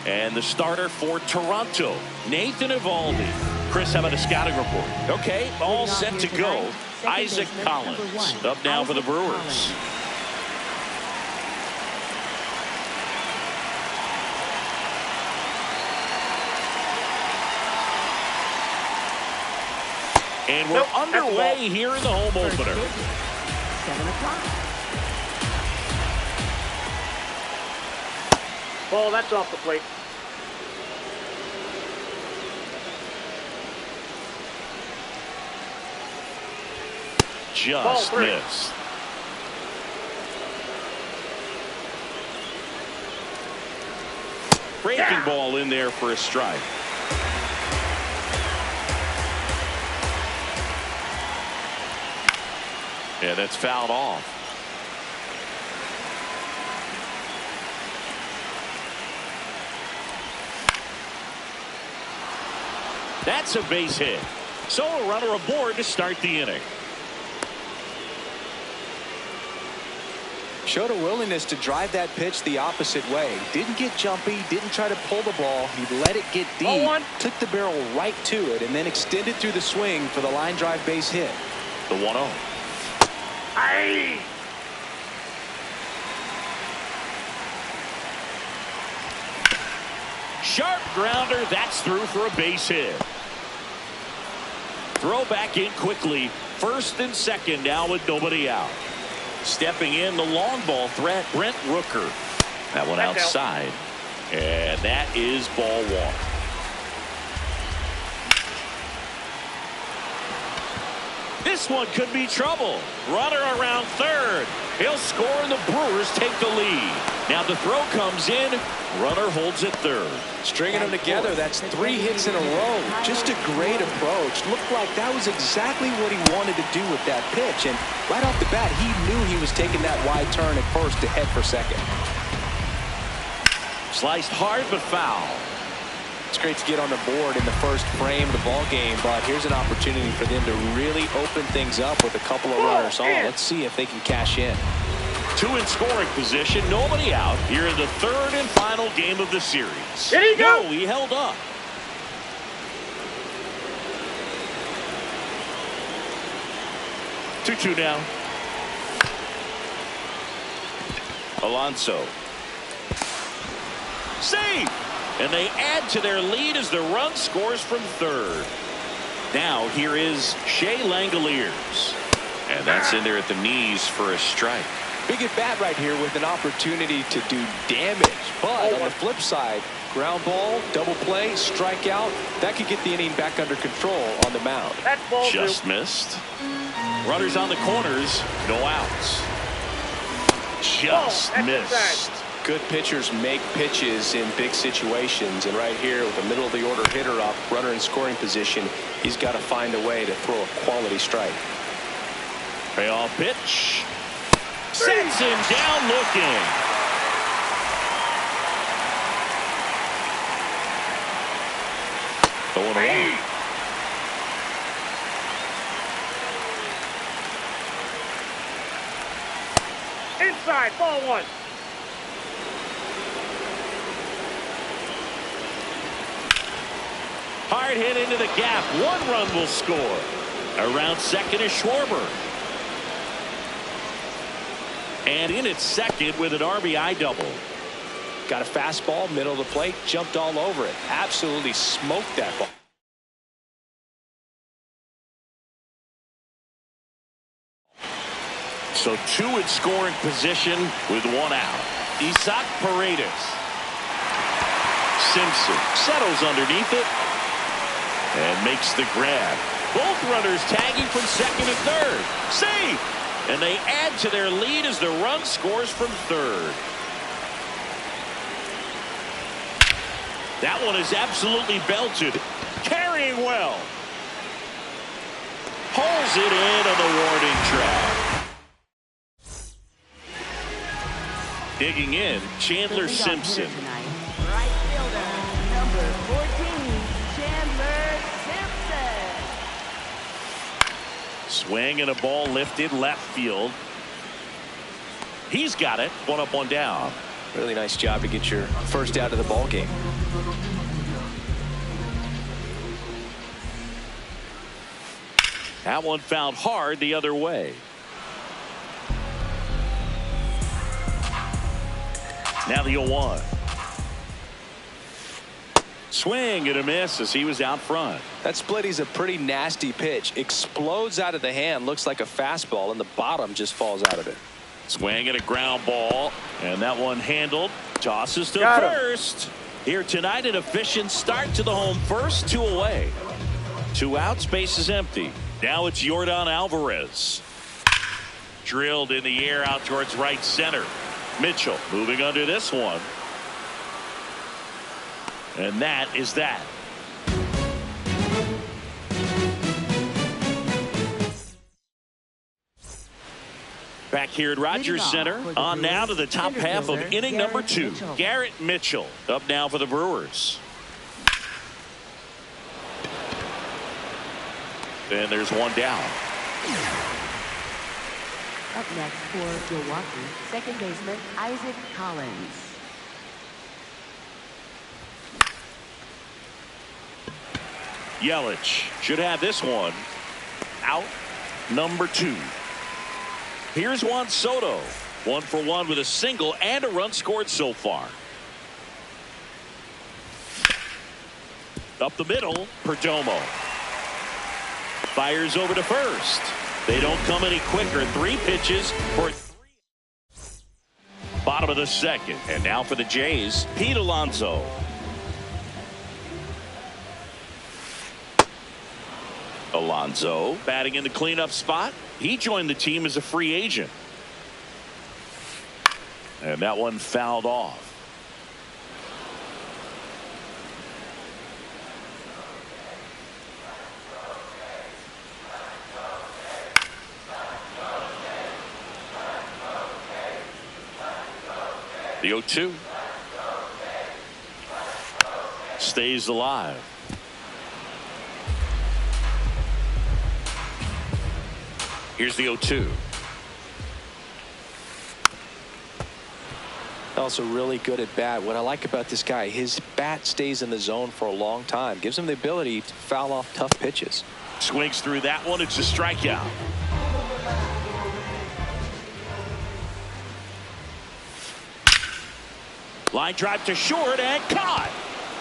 And the starter for Toronto, Nathan Eovaldi. Chris, how about a scouting report? Okay, all set to go. Isaac Collins up now for the Brewers. And we're underway here in the home opener. 7 o'clock. Ball, that's off the plate. Just missed. Breaking ball in there for a strike. Yeah, that's fouled off. That's a base hit. So a runner aboard to start the inning. Showed a willingness to drive that pitch the opposite way. Didn't get jumpy, didn't try to pull the ball. He let it get deep, took the barrel right to it, and then extended through the swing for the line drive base hit. The 1-0. Aye. Sharp grounder. That's through for a base hit. Throw back in quickly. First and second now with nobody out. Stepping in the long ball threat, Brent Rooker. That one outside. And that is ball one. This one could be trouble. Runner around third. He'll score and the Brewers take the lead. Now the throw comes in. Runner holds at third. Stringing them together, that's 3 hits in a row. Just a great approach. Looked like that was exactly what he wanted to do with that pitch. And right off the bat, he knew he was taking that wide turn at first to head for second. Sliced hard but foul. It's great to get on the board in the first frame of the ball game, but here's an opportunity for them to really open things up with a couple of runners on. Let's see if they can cash in. 2 in scoring position, nobody out here in the third and final game of the series. Did he go? No, he held up. Two now. Alonso. Save! And they add to their lead as the run scores from third. Now here is Shea Langoliers. And that's in there at the knees for a strike. Big at bat right here with an opportunity to do damage. But on the flip side, ground ball, double play, strikeout, that could get the inning back under control on the mound. That's ball Just missed. Runners on the corners, no outs. Just missed. Good pitchers make pitches in big situations, and right here with the middle of the order hitter up, runner in scoring position, he's got to find a way to throw a quality strike. Payoff pitch. Sets him down looking. Going away. Inside, ball one. Hard hit into the gap. 1 run will score. Around second is Schwarber. And in at second with an RBI double. Got a fastball, middle of the plate, jumped all over it. Absolutely smoked that ball. So 2 in scoring position with 1 out. Isaac Paredes. Simpson settles underneath it and makes the grab. Both runners tagging from second and third. Save! And they add to their lead as the run scores from third. That one is absolutely belted. Carrying well. Pulls it in on the warning track. Digging in, Chandler Simpson. Right fielder, number 14, Chandler Simpson. Swing and a ball lifted left field. He's got it. 1 up, 1 down. Really nice job to get your first out of the ball game. That one fouled hard the other way. Now the 0-1. Swing and a miss as he was out front. That splitty's a pretty nasty pitch. Explodes out of the hand. Looks like a fastball, and the bottom just falls out of it. Swing and a ground ball. And that one handled. Tosses to first. Here tonight, an efficient start to the home first. 2 away. 2 out. Space is empty. Now it's Yordan Alvarez. Drilled in the air out towards right center. Mitchell moving under this one. And that is that. Back here at Rogers Center. On now to the top half of inning number 2. Garrett Mitchell up now for the Brewers. And there's one down. Up next for Milwaukee, second baseman Isaac Collins. Yelich should have this one. Out number 2. Here's Juan Soto. 1 for 1 with a single and a run scored so far. Up the middle, Perdomo. Fires over to first. They don't come any quicker. 3 pitches for 3. Bottom of the second. And now for the Jays, Pete Alonso. Alonso batting in the cleanup spot. He joined the team as a free agent. And that one fouled off. The 0-2 stays alive. Here's the 0-2. Also really good at bat. What I like about this guy, his bat stays in the zone for a long time. Gives him the ability to foul off tough pitches. Swings through that one. It's a strikeout. Line drive to short and caught.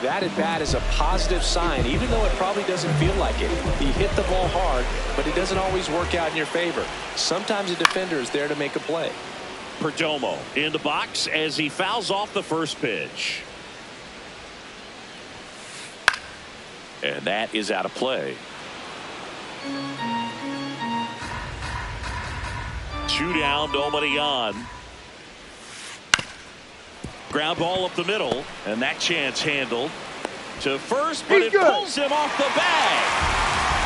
That at bat is a positive sign, even though it probably doesn't feel like it. He hit the ball hard, but it doesn't always work out in your favor. Sometimes a defender is there to make a play. Perdomo in the box as he fouls off the first pitch. And that is out of play. 2 down, nobody on. Ground ball up the middle, and that chance handled to first, but it pulls him off the bag.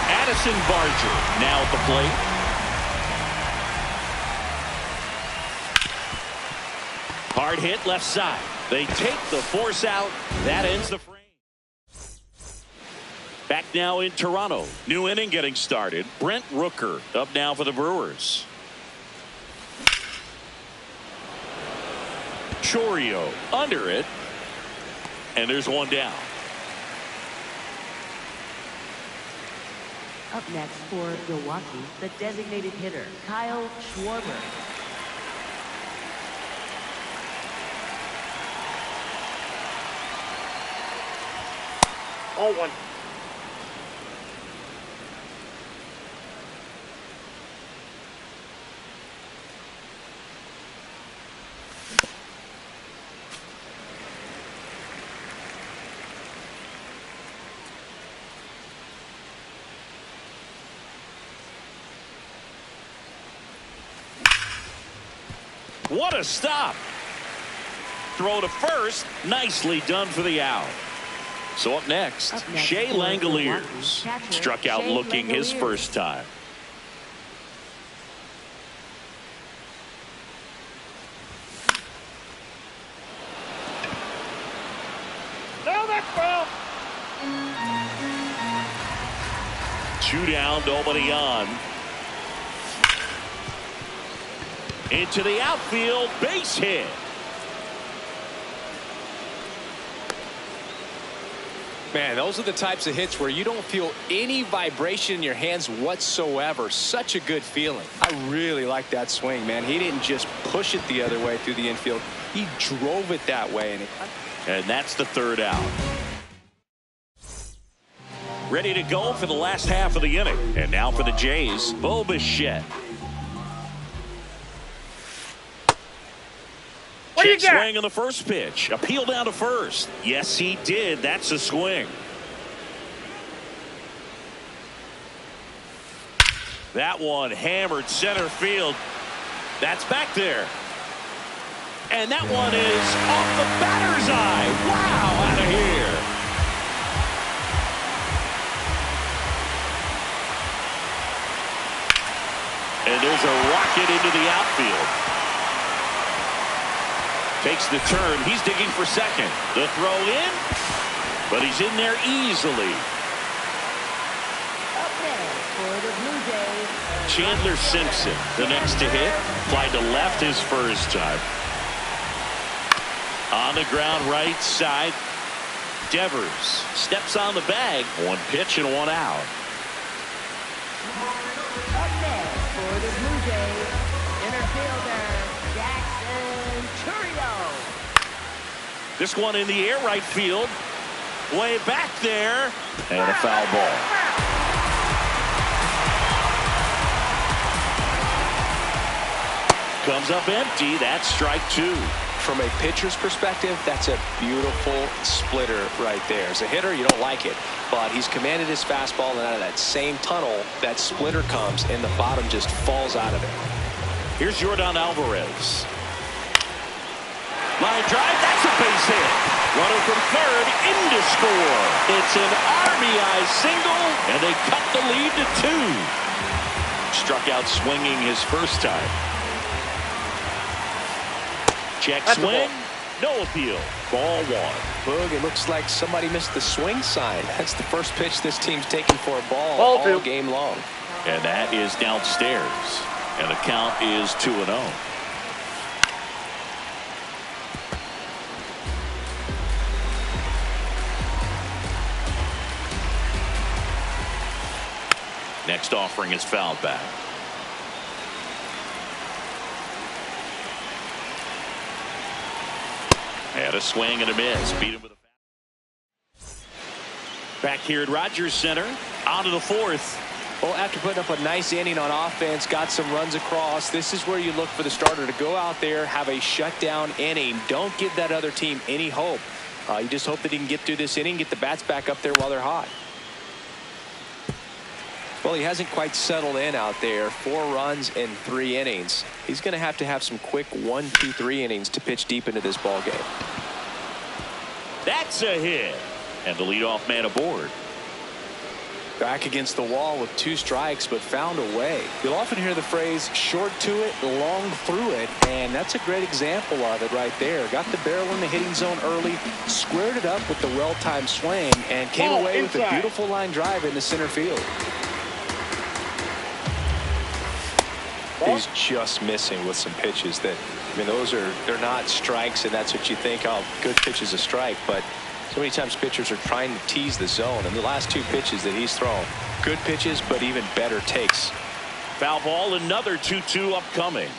Addison Barger now at the plate. Hard hit left side. They take the force out. That ends the frame. Back now in Toronto. New inning getting started. Brent Rooker up now for the Brewers. Chorio under it, and there's one down. Up next for Milwaukee, the designated hitter Kyle Schwarber. Oh, 1. What a stop. Throw to first. Nicely done for the out. So up next, Shea Langoliers struck out looking his first time. No, that's foul. 2 down, nobody on. Into the outfield, base hit. Man, those are the types of hits where you don't feel any vibration in your hands whatsoever. Such a good feeling. I really like that swing, man. He didn't just push it the other way through the infield. He drove it that way. And that's the third out. Ready to go for the last half of the inning. And now for the Jays, Bo Bichette. What do you got? Swing on the first pitch. Appeal down to first. Yes, he did. That's a swing. That one hammered center field. That's back there. And that one is off the batter's eye. Wow, out of here. And there's a rocket into the outfield. Takes the turn. He's digging for second. The throw in, but he's in there easily. Up next for the Blue Jays. Chandler Simpson, the next to hit. Fly to left his first time. On the ground right side. Devers steps on the bag. One pitch and one out. Up next for the Blue Jays, center fielder Jackson Chourio. This one in the air right field. Way back there. And a foul ball. Comes up empty. That's strike two. From a pitcher's perspective, that's a beautiful splitter right there. As a hitter, you don't like it, but he's commanded his fastball, and out of that same tunnel, that splitter comes, and the bottom just falls out of it. Here's Yordan Alvarez. Line drive, that's a base hit. Runner from third, in to score. It's an RBI single, and they cut the lead to 2. Struck out swinging his first time. Check swing, no appeal. Ball one. Boog, it looks like somebody missed the swing sign. That's the first pitch this team's taken for a ball all game long. And that is downstairs. And the count is 2-0. Next offering is fouled back. Had a swing and a miss. Beat him with a back here at Rogers Center. On to the fourth. Well, after putting up a nice inning on offense, got some runs across, this is where you look for the starter to go out there, have a shutdown inning. Don't give that other team any hope. You just hope that he can get through this inning, get the bats back up there while they're hot. Well, he hasn't quite settled in out there. 4 runs in 3 innings. He's going to have some quick 1, 2, 3 innings to pitch deep into this ball game. That's a hit. And the leadoff man aboard. Back against the wall with 2 strikes, but found a way. You'll often hear the phrase short to it, long through it, and that's a great example of it right there. Got the barrel in the hitting zone early, squared it up with the well-timed swing, and came away with a beautiful line drive into center field. He's just missing with some pitches that, I mean, they're not strikes, and that's what you think, oh, good pitch is a strike, but so many times pitchers are trying to tease the zone, and the last 2 pitches that he's thrown, good pitches, but even better takes. Foul ball, another 2-2 upcoming.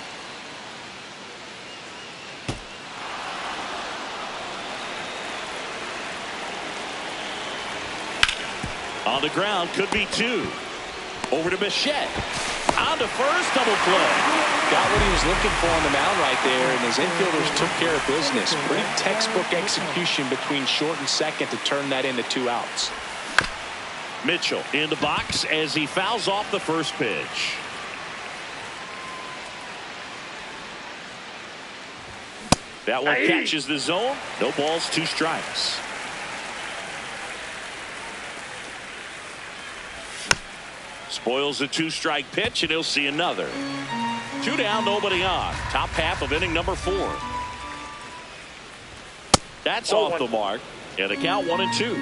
On the ground, could be 2. Over to Bichette. On to first, double play. Got what he was looking for on the mound right there, and his infielders took care of business. Pretty textbook execution between short and second to turn that into 2 outs. Mitchell in the box as he fouls off the first pitch. That one catches the zone. No balls, 2 strikes. Spoils a 2-strike pitch, and he'll see another. 2 down, nobody on. Top half of inning number 4. That's off the mark. And the count 1-2.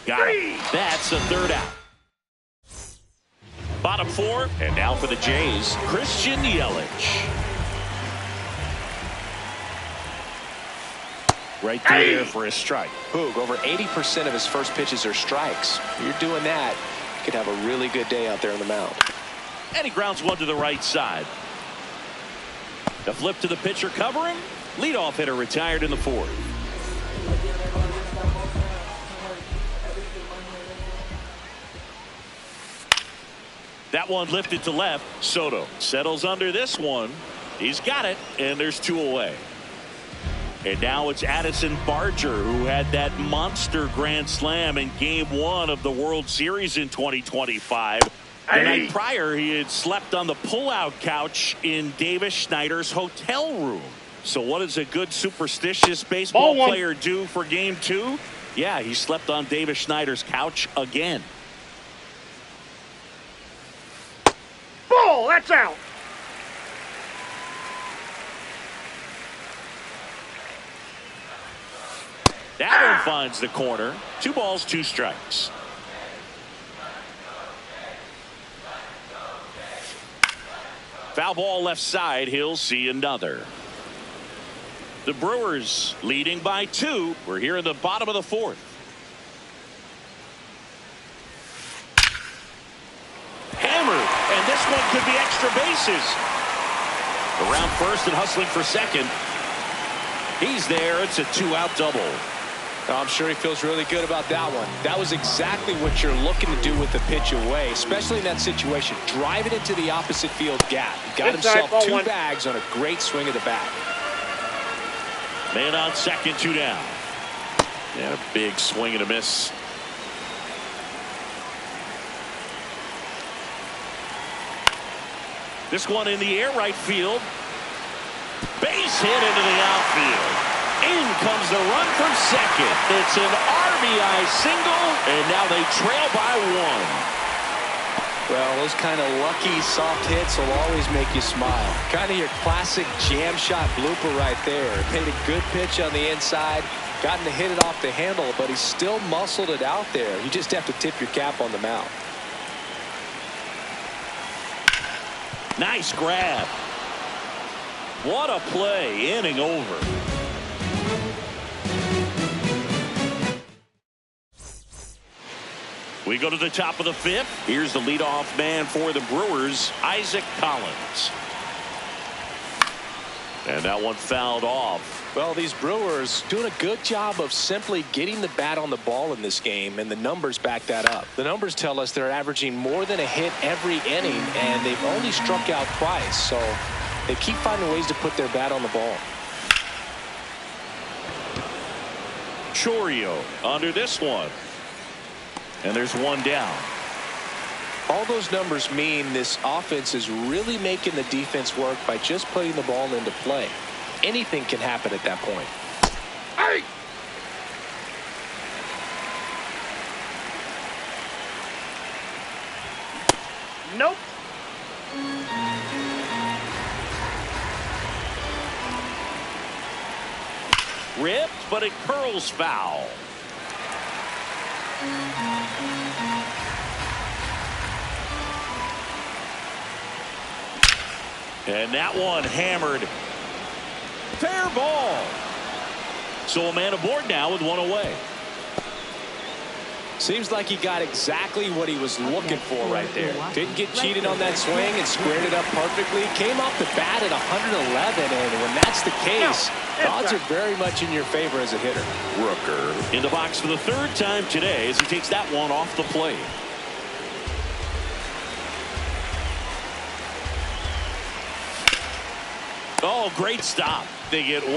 Got it. That's the third out. Bottom 4, and now for the Jays, Christian Yelich. Right through there for a strike. Boog, over 80% of his first pitches are strikes. You're doing that, you could have a really good day out there on the mound. And he grounds one to the right side. The flip to the pitcher covering. Leadoff hitter retired in the fourth. That one lifted to left. Soto settles under this one. He's got it, and there's two away. And now it's Addison Barger, who had that monster grand slam in Game 1 of the World Series in 2025. The night prior, he had slept on the pullout couch in Davis Schneider's hotel room. So what does a good superstitious baseball player do for Game 2? Yeah, he slept on Davis Schneider's couch again. Ball, that's out. That one finds the corner. 2 balls, 2 strikes. Foul ball left side. He'll see another. The Brewers leading by 2. We're here in the bottom of the fourth. Hammered, and this one could be extra bases. Around first and hustling for second. He's there. It's a 2-out double. I'm sure he feels really good about that one. That was exactly what you're looking to do with the pitch away, especially in that situation. Drive it into the opposite field gap. He got himself 2 bags on a great swing of the bat. Man on second, 2 down. And a big swing and a miss. This one in the air, right field. Base hit into the outfield. In comes the run from second. It's an RBI single, and now they trail by 1. Well, those kind of lucky soft hits will always make you smile. Kind of your classic jam shot blooper right there. Made a good pitch on the inside, gotten to hit it off the handle, but he still muscled it out there. You just have to tip your cap on the mound. Nice grab. What a play. Inning over. We go to the top of the 5th. Here's the leadoff man for the Brewers, Isaac Collins. And that one fouled off. Well, these Brewers doing a good job of simply getting the bat on the ball in this game, and the numbers back that up. The numbers tell us they're averaging more than a hit every inning, and they've only struck out twice, so they keep finding ways to put their bat on the ball. Chourio under this one. And there's 1 down. All those numbers mean this offense is really making the defense work by just putting the ball into play. Anything can happen at that point. Hey! Nope. Ripped, but it curls foul. And that one hammered. Fair ball. So a man aboard now with 1 away. Seems like he got exactly what he was looking for right there. Didn't get cheated on that swing and squared it up perfectly. Came off the bat at 111, and when that's the case, the odds are very much in your favor as a hitter. Rooker in the box for the 3rd time today as he takes that one off the plate. Oh, great stop. They get 1,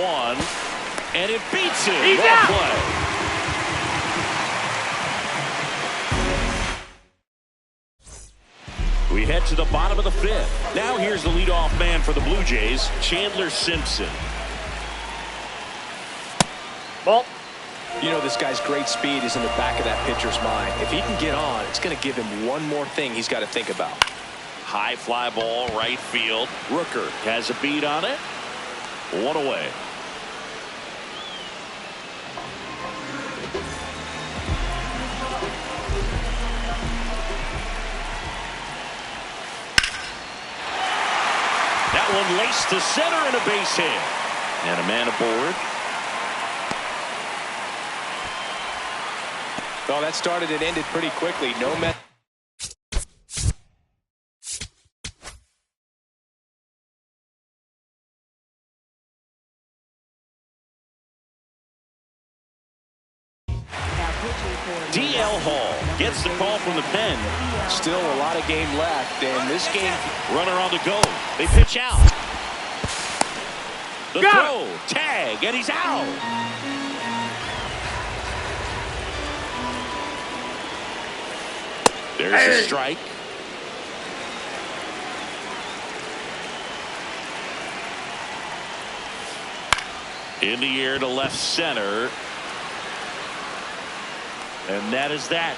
and it beats him. He's what out. A play. We head to the bottom of the 5th. Now here's the leadoff man for the Blue Jays, Chandler Simpson. Ball. You know, this guy's great speed is in the back of that pitcher's mind. If he can get on, it's going to give him one more thing he's got to think about. High fly ball, right field. Rooker has a beat on it. 1 away. That one laced to center and a base hit. And a man aboard. Well, that started and ended pretty quickly. No mess. D.L. Hall gets the call from the pen. Still a lot of game left, and this game. Runner on the go. They pitch out. The throw, tag, and he's out. There's a strike. In the air to left center. And that is that.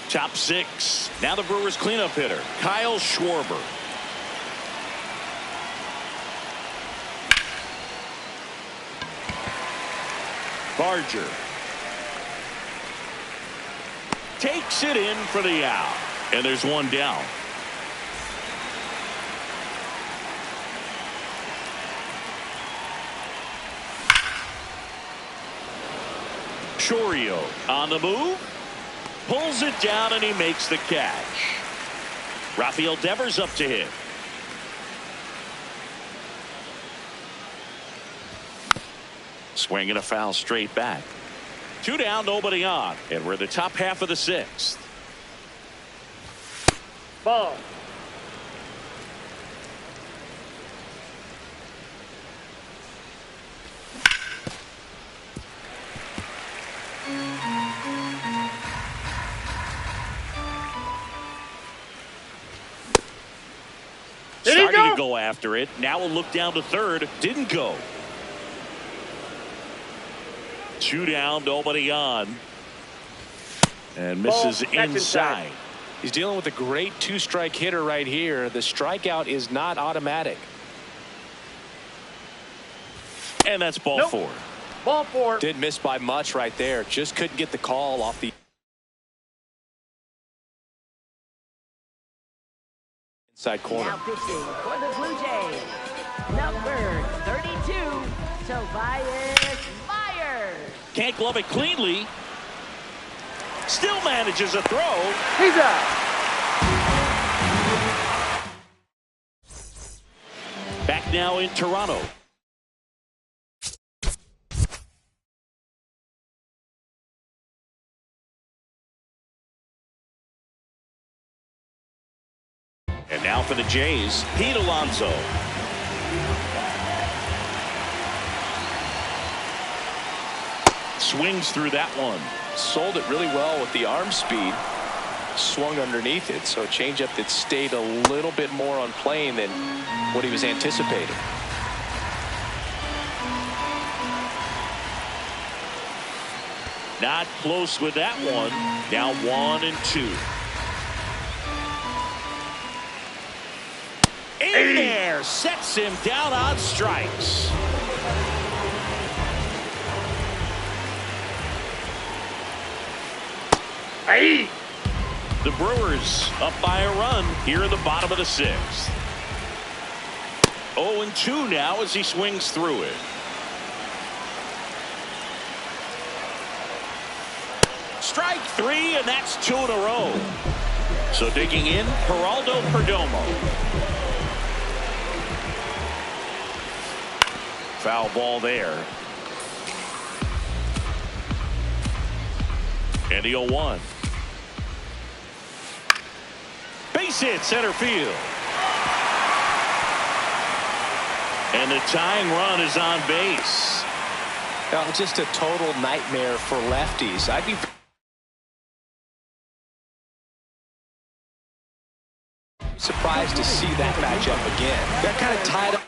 Top six. Now the Brewers cleanup hitter, Kyle Schwarber. Barger takes it in for the out. And there's one down. Chourio on the move. Pulls it down and he makes the catch. Rafael Devers up to hit. Swing and a foul straight back. 2 down, nobody on. And we're in the top half of the 6th. Ball. Starting to go after it. Now we'll look down to third. Didn't go. 2 down, nobody on. And misses inside. He's dealing with a great 2-strike hitter right here. The strikeout is not automatic. And that's ball 4. Ball 4. Didn't miss by much right there. Just couldn't get the call off the inside corner. Now pitching for the Blue Jays, number 32, Tobias Myers. Can't glove it cleanly. Still manages a throw. He's out. Back now in Toronto. And now for the Jays, Pete Alonso. Swings through that one. Sold it really well with the arm speed. Swung underneath it, so a changeup that stayed a little bit more on plane than what he was anticipating. Not close with that one. Now 1-2. In there, sets him down on strikes. Hey. The Brewers up by a run here in the bottom of the 6th. 0-2 now as he swings through it. Strike 3, and that's 2 in a row. So digging in, Geraldo Perdomo. Foul ball there. And the 0-1. Base hit center field. And the tying run is on base. Well, just a total nightmare for lefties. I'd be surprised to see that matchup again. Got kind of tied up.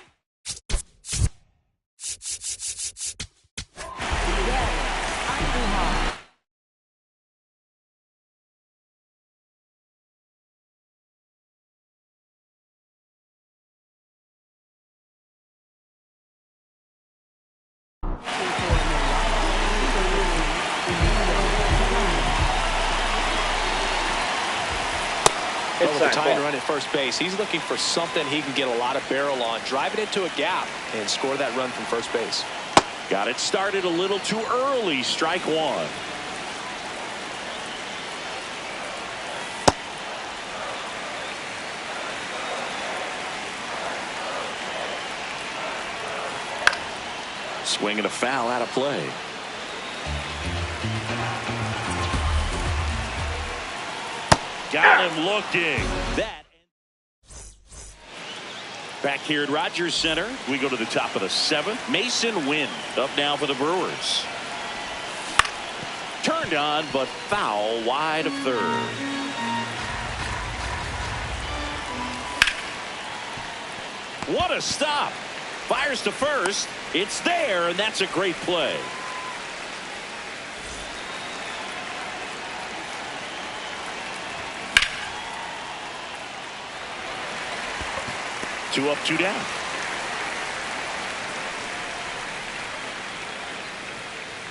With the tying run at first base, he's looking for something he can get a lot of barrel on, drive it into a gap, and score that run from first base. Got it started a little too early. Strike one. Swinging a foul out of play. Got him looking. That. Back here at Rogers Center, we go to the top of the 7th. Mason Wynn up now for the Brewers. Turned on, but foul wide of third. What a stop. Fires to first. It's there, and that's a great play. Two up, two down.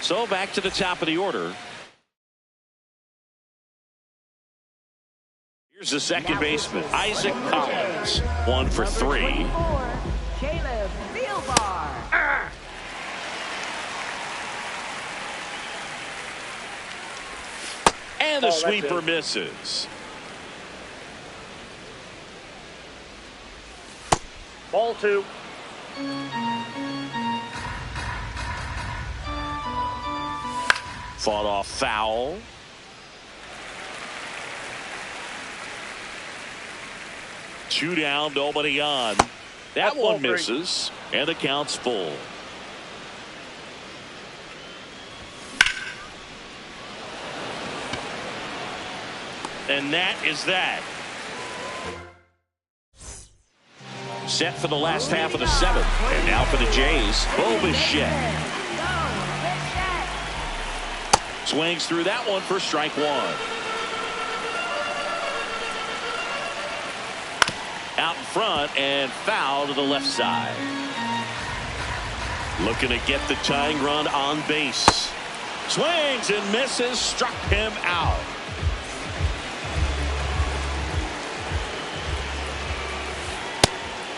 So back to the top of the order. Here's the second baseman, Isaac Collins. 1 for 3. And the sweeper misses. Ball 2. Fought off foul. Two down, nobody on. That one misses, and the count's full. And that is that. Set for the last half of the 7th. And now for the Jays, Bo Bichette. Swings through that one for strike one. Out in front and foul to the left side. Looking to get the tying run on base. Swings and misses, struck him out.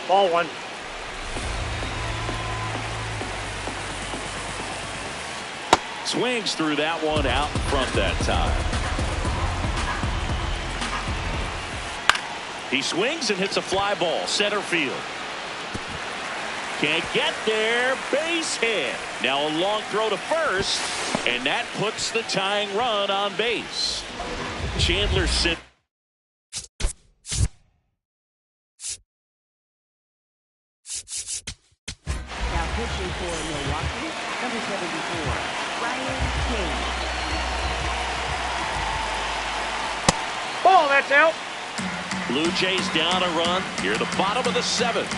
Ball 1. Swings through that one, out in front that time. He swings and hits a fly ball, center field. Can't get there, base hit. Now a long throw to first, and that puts the tying run on base. Chandler sent. Now pitching for Milwaukee, number 74, Ryan King. Ball, that's out. Blue Jays down a run here at the bottom of the 7th.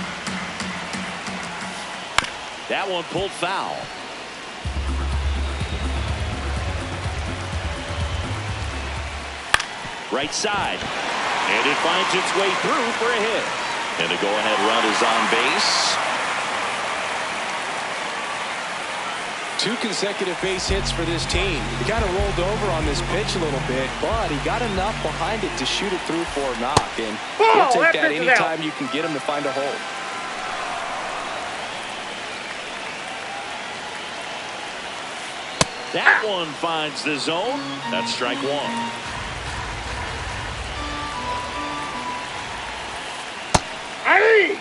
That one pulled foul. Right side. And it finds its way through for a hit. And the go-ahead run is on base. 2 consecutive base hits for this team. He kind of rolled over on this pitch a little bit, but he got enough behind it to shoot it through for a knock. And he'll take that anytime you can get him to find a hole. That one finds the zone. That's strike one. Hey!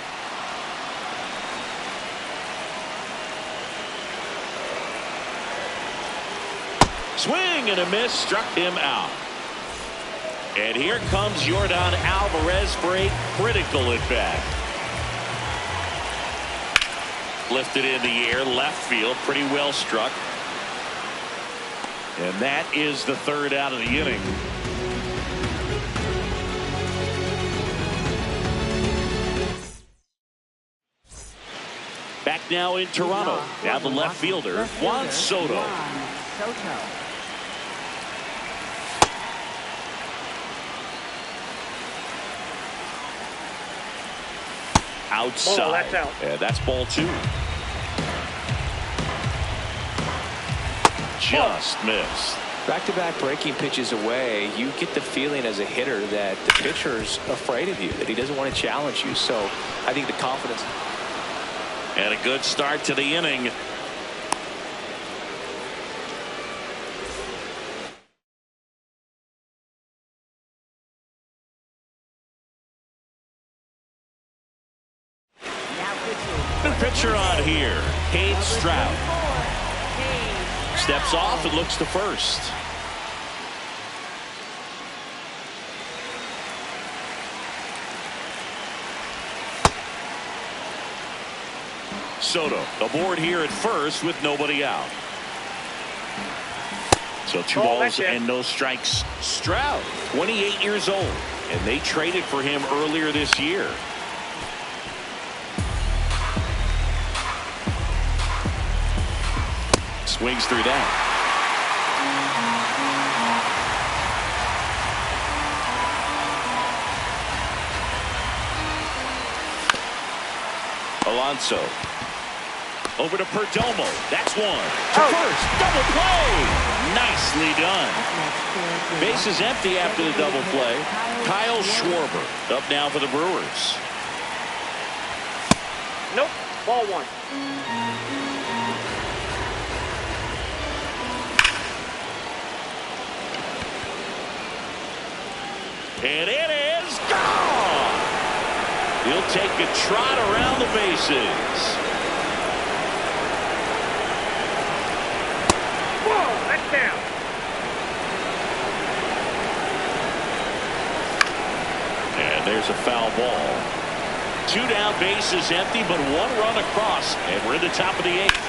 Swing and a miss, struck him out. And here comes Jordan Alvarez for a critical at bat. Lifted in the air, left field, pretty well struck. And that is the 3rd out of the inning. Back now in Toronto. Now the left fielder, Juan Soto. Outside. Ball, that's out. And that's ball 2. Just missed. Back-to-back breaking pitches away, you get the feeling as a hitter that the pitcher's afraid of you, that he doesn't want to challenge you. So I think the confidence. And a good start to the inning. pitcher on here, Cade Stroud. Steps off and looks to first. Soto aboard here at first with nobody out. So 2 balls and no strikes. Stroud, 28 years old, and they traded for him earlier this year. Swings through that. Alonso. Over to Perdomo. That's one. To first. Double play. Nicely done. Base is empty after the double play. Kyle Schwarber up now for the Brewers. Nope. Ball 1. And it is gone. He'll take a trot around the bases. Whoa, that's down. And there's a foul ball. 2 down, bases empty, but 1 run across, and we're in the top of the 8th.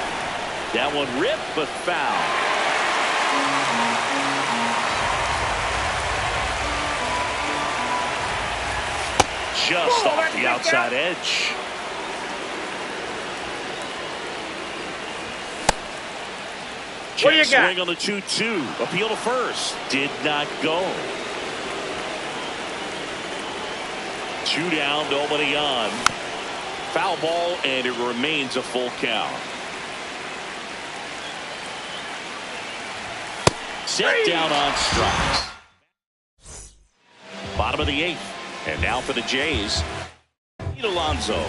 That one ripped, but foul. Just off the outside edge. Check swing on the 2-2. Appeal to first. Did not go. 2 down, nobody on. Foul ball, and it remains a full count. Set down on strikes. Bottom of the 8th. And now for the Jays, Alonso.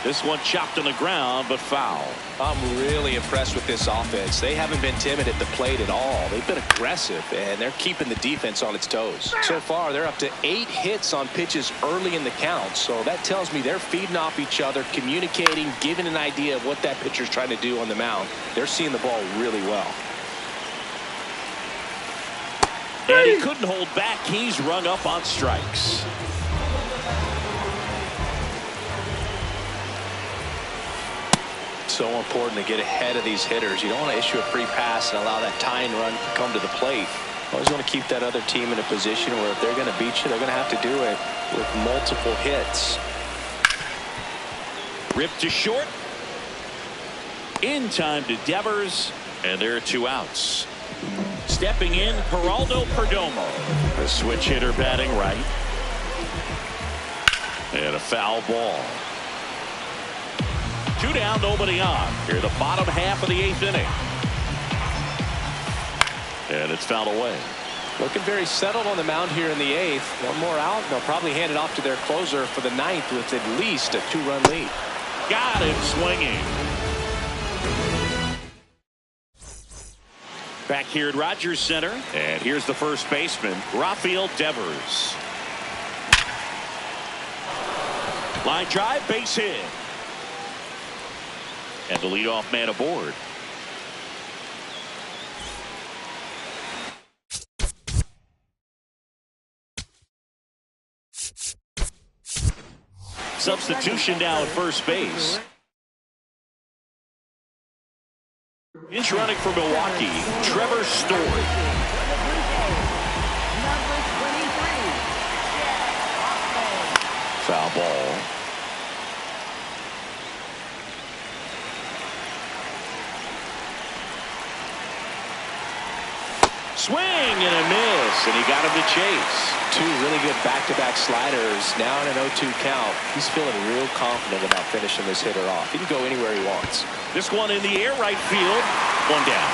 This one chopped on the ground, but foul. I'm really impressed with this offense. They haven't been timid at the plate at all. They've been aggressive, and they're keeping the defense on its toes. So far, they're up to 8 hits on pitches early in the count. So that tells me they're feeding off each other, communicating, giving an idea of what that pitcher's trying to do on the mound. They're seeing the ball really well. And he couldn't hold back. He's rung up on strikes. So important to get ahead of these hitters. You don't want to issue a free pass and allow that tying run to come to the plate. You always want to keep that other team in a position where if they're going to beat you, they're going to have to do it with multiple hits. Ripped to short. In time to Devers, and there are 2 outs. Stepping in, Geraldo Perdomo. A switch hitter batting right. And a foul ball. 2 down, nobody on. Here, the bottom half of the 8th inning. And it's fouled away. Looking very settled on the mound here in the 8th. 1 more out. They'll probably hand it off to their closer for the 9th with at least a 2-run lead. Got him swinging. Back here at Rogers Center, and here's the first baseman, Rafael Devers. Line drive, base hit. And the leadoff man aboard. Substitution now at first base. Inch running for Milwaukee, Trevor Story. Foul ball. Swing and a miss, and he got him to chase. 2 really good back-to-back sliders. Now in an 0-2 count. He's feeling real confident about finishing this hitter off. He can go anywhere he wants. This one in the air, right field. 1 down.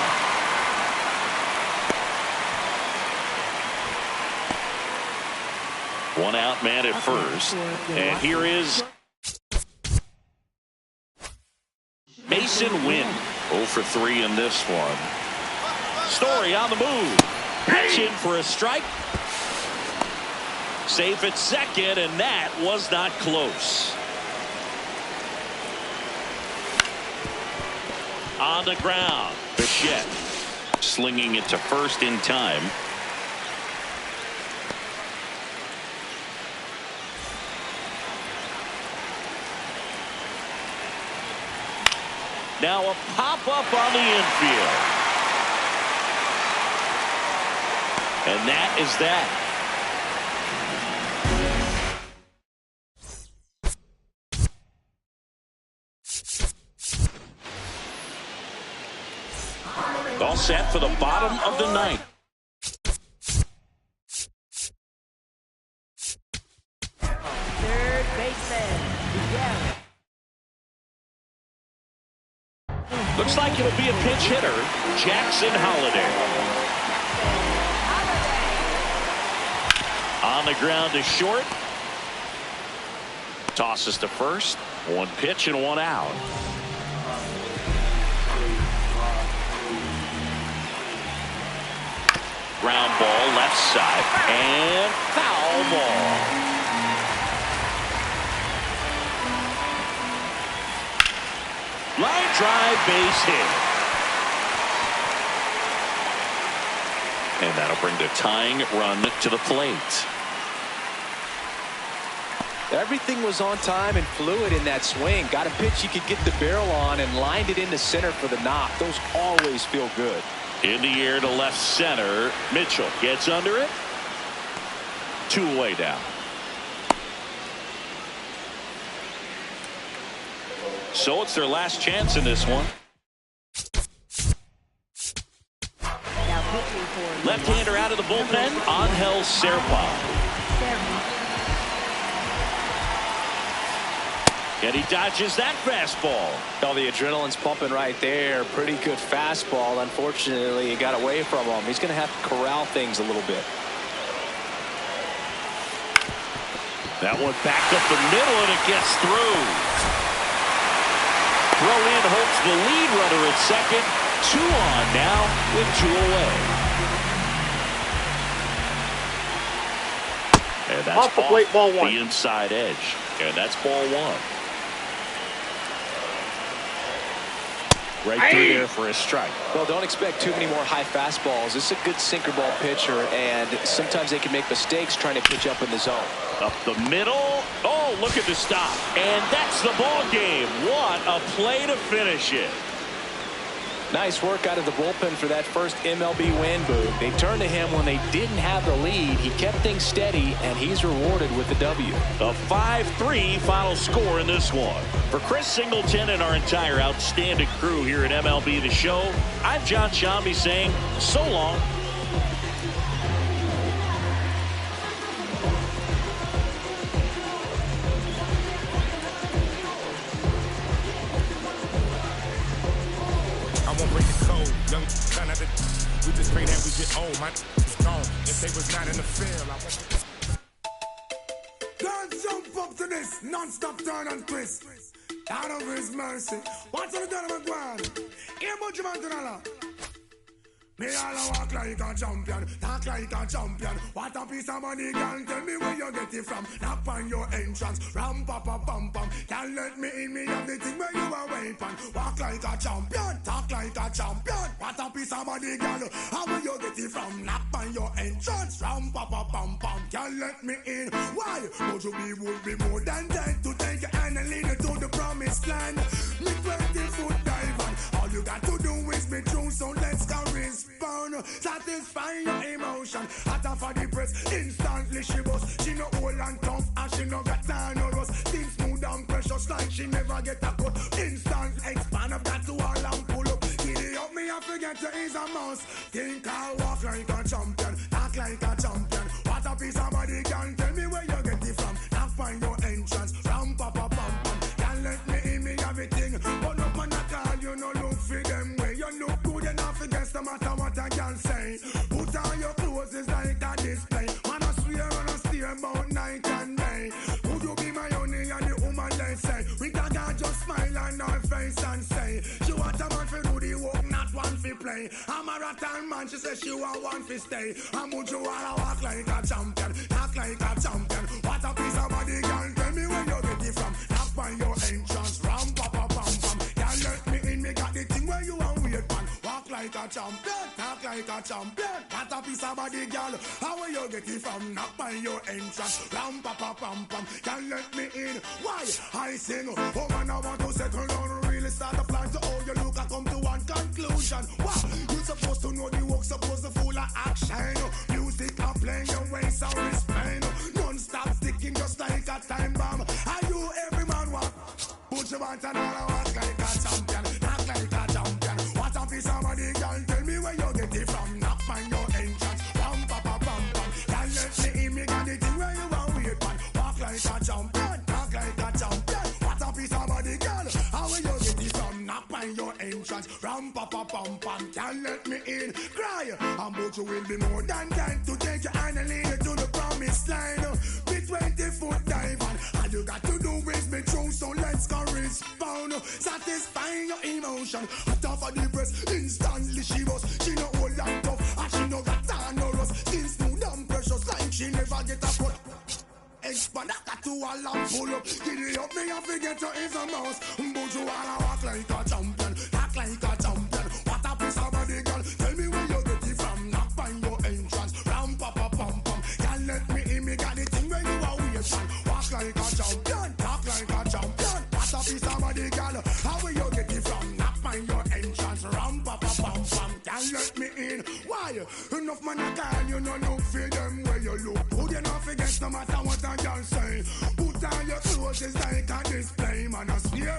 One out man at first. And here is Mason Wynn. 0 for 3 in this one. Story on the move. Pitch in for a strike. Safe at second, and that was not close. On the ground, Bichette slinging it to first in time. Now a pop-up on the infield. And that is that. All set for the bottom of the ninth. Third baseman, Miguel. Looks like it'll be a pinch hitter, Jackson Holiday. On the ground to short. Tosses to first. One pitch and one out. Ground ball left side and foul ball. Line drive, base hit. And that'll bring the tying run to the plate. Everything was on time and fluid in that swing. Got a pitch you could get the barrel on and lined it into center for the knock. Those always feel good. In the air to left center. Mitchell gets under it. 2 away now. So it's their last chance in this one. Left-hander out of the bullpen. Angel Serpa. And he dodges that fastball. Oh, the adrenaline's pumping right there. Pretty good fastball. Unfortunately, it got away from him. He's going to have to corral things a little bit. That one backed up the middle, and it gets through. Throw in hopes the lead runner at second. 2 on now with 2 away. And that's off the plate, ball 1. The inside edge. And that's ball 1. Right through there for a strike. Well, don't expect too many more high fastballs. This is a good sinker ball pitcher, and sometimes they can make mistakes trying to pitch up in the zone. Up the middle. Oh, look at the stop. And that's the ball game. What a play to finish it. Nice work out of the bullpen for that first MLB win, Boo. They turned to him when they didn't have the lead. He kept things steady, and he's rewarded with the W. A 5-3 final score in this one. For Chris Singleton and our entire outstanding crew here at MLB The Show, I'm John Shambi saying so long. Young son of the we just pray that we get old. My is gone. If they was not in the field, I won't. Girls jump up to this non-stop turn and twist. Out of his mercy. What's on the done of McGuire? Here much of Antonella. Me all a walk like a champion, talk like a champion. What a piece of money, girl, tell me where you get it from. Knock on your entrance, ram pa pa pam pam. Can't let me in, me have the thing where you are waiting. Walk like a champion, talk like a champion. What a piece of money, girl, how will you get it from? Knock on your entrance, ram pa pa pam pam. Can't let me in, why? Would you be would be more than dead to take your hand and lead you to the promised land? Me 20-foot dive on, all you got to do is be true, so let's go respond. Satisfy your emotion. Hotter for the press, instantly she was. She no old and tough, and she no got time no rust. Skin smooth and precious like she never get a cut. Instant expand, I've got to all and pull up. Giddy up, me I forget you is a mouse. Think I walk like a champion, talk like a champion. What a piece of body, can tell me where you get it from. Knock find your entrance, ram pa pa pam pam. Can't let me in, me everything. But no man at all, you no look for them way. You look good enough against no matter what I can say. Put on your clothes, it's like a display. Man, I swear and I steer about night and day. Would you be my honey and the woman, let's say. We can just smile on her face and say, she want a man for do the work, not one for play. I'm a rattan man, she says she want one for stay. And would you wanna walk like a champion, talk like a champion. What a piece of body, girl. Tell me where you get it from. Knock on your entrance, ram, pa, pa, pam, pam. Girl, let me in, me got the thing where you want wait, man. Walk like a champion, talk like a champion. What a piece of body, girl. How will you get it from? Knock on your entrance, ram, pa, pa, pam, pam. Girl, let me in. Why? I sing, oh man, I want to settle down. Really start a plan to how you look. I come to one conclusion. Wow, you supposed to know the work, supposed to full of action. Music are playing your ways of respect. Non-stop sticking just like a time bomb. Are you every man walk? Put your hands and all walk like a champion. Act like a champion. What a piece of body, girl. Tell me where you get it from. Knock on your entrance. Pam, pa, pa, pam, pam. Girl, let me in. Me got the thing where you want wait, man. Walk like a champion. Talk like a champion. What a piece of body, girl. How will you get it from? Knock on your entrance. Ram, pa, pa, pam, pam. Can't let me in. Cry. And but you will be more than kind to take your hand and lead you to the promised line. Be 20-foot dive on. All you got to do is be true, so let's go respond. Satisfying your emotion. Hot off of the breast, instantly she was. She no old and tough, and she no got tan or rust. Skin smooth and precious, like she never get a cut. Expand that to a lamp pull up. Get it up, me and forget you is a mouse. But you wanna walk like a champion, act like a champion. What a piece of body, girl. Tell me where you get it from. Knock on your entrance, ram, pa, pa, pam, pam. Girl, let me in, me got the thing where you are wait, man. Walk like a champion, talk like a champion. What a piece of body, girl. How will you get it from? Knock on your entrance, ram, pa, pa, pam, pam. Girl, let me in. Why? Enough man a call, you know look for them where you look. Who you not forget no matter what a girl say. Put on your clothes, it's like a display. Man, I steer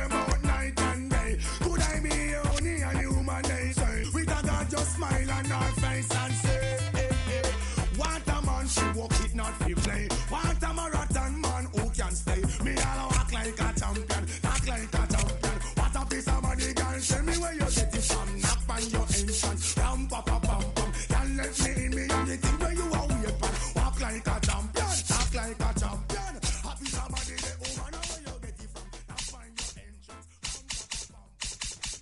about night and day. Could I be only a human nature? With a girl just smile on her face and say, hey, hey. What a man, she walk it not fi play. What a marathon man who can stay. Me all walk like a champion, talk like a champion. What a piece of body, girl. Tell me where you get it from. Knock on your entrance, ram, pa, pa, pam, pam. Can't let me in, me and the thing where you are wait, man. Walk like a champion, talk like a champion. A piece of body, the woman, where you get it from. Knock on your entrance, ram, pa, pa, pam.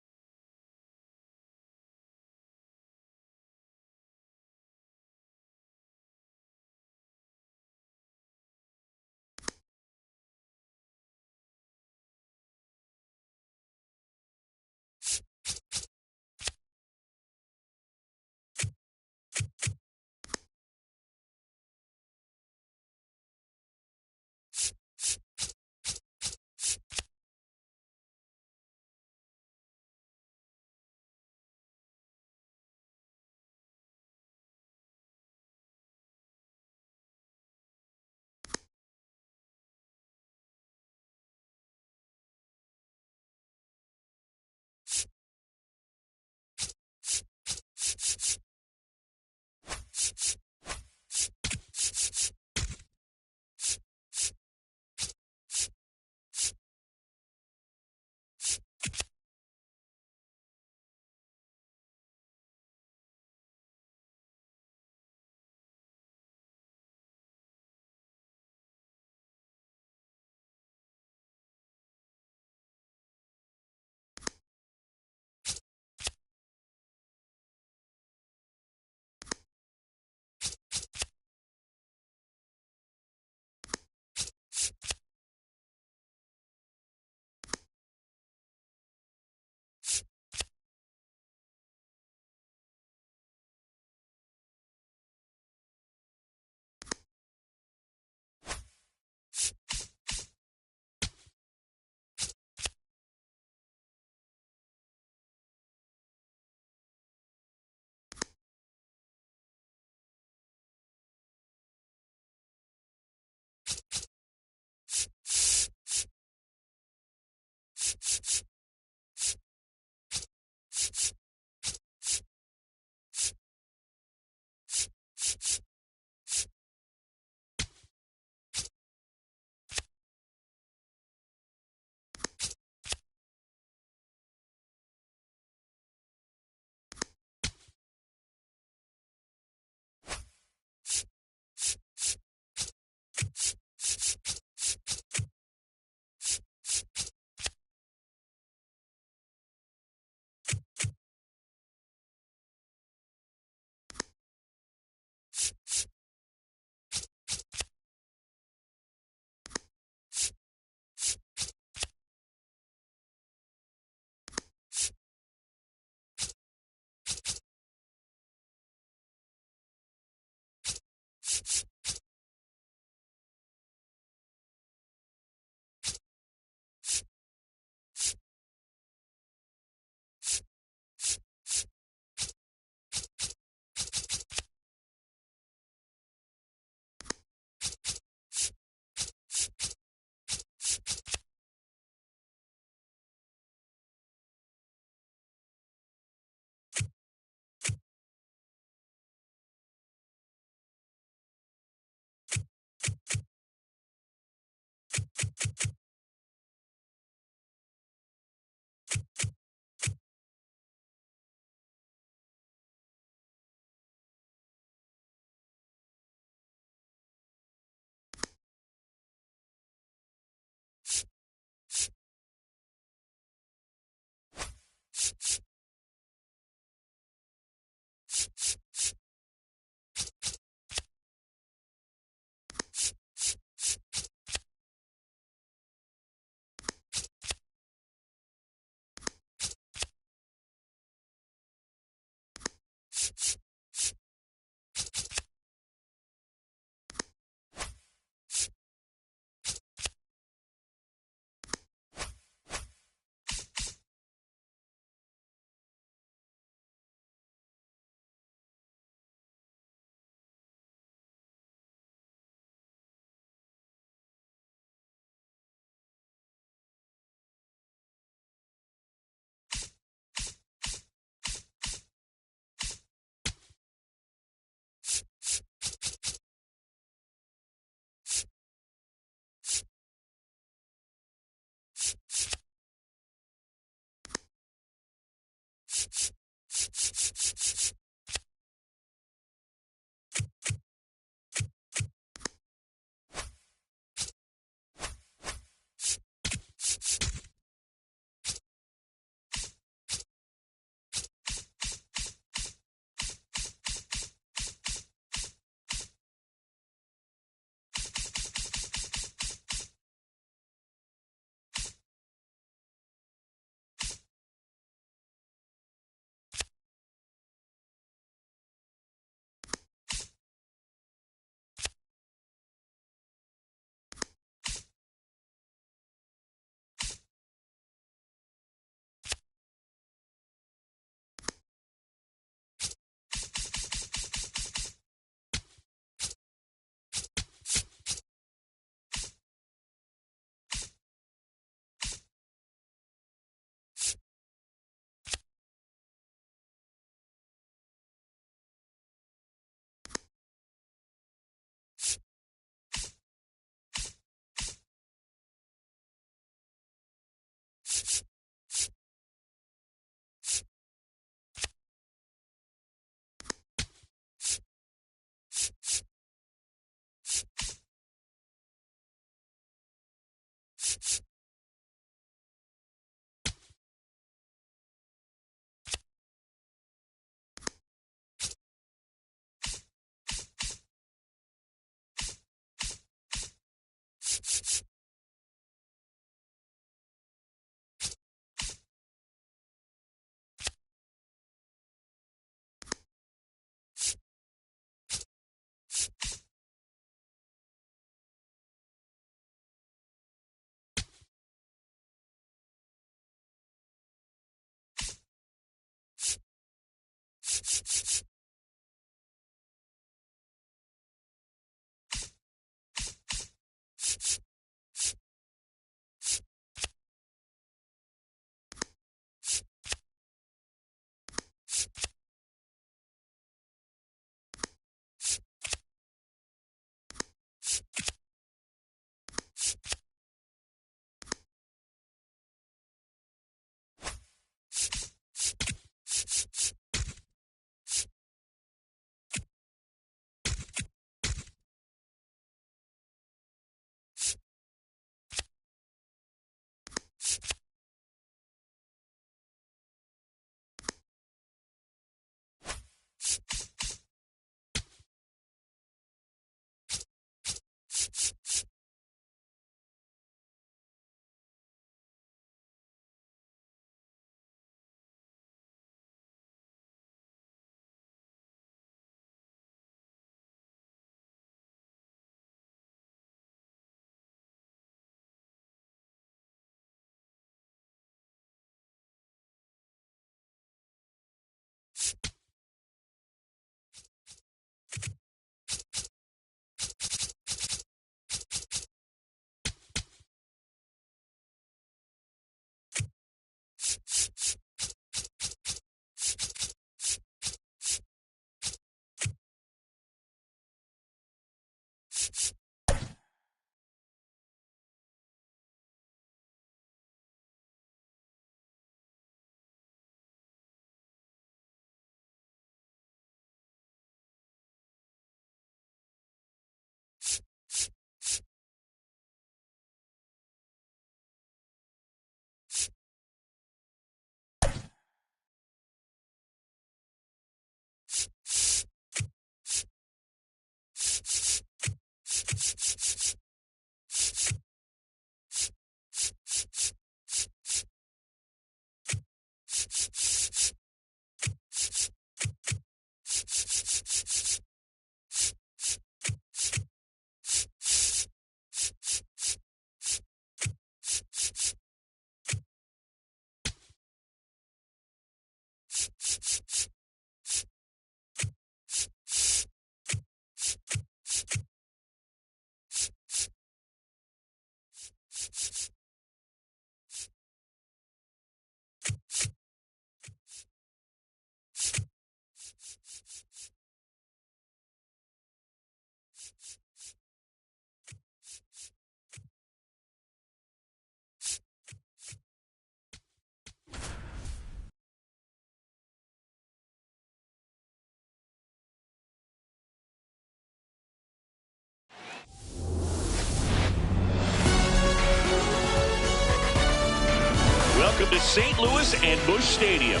St. Louis and Busch Stadium.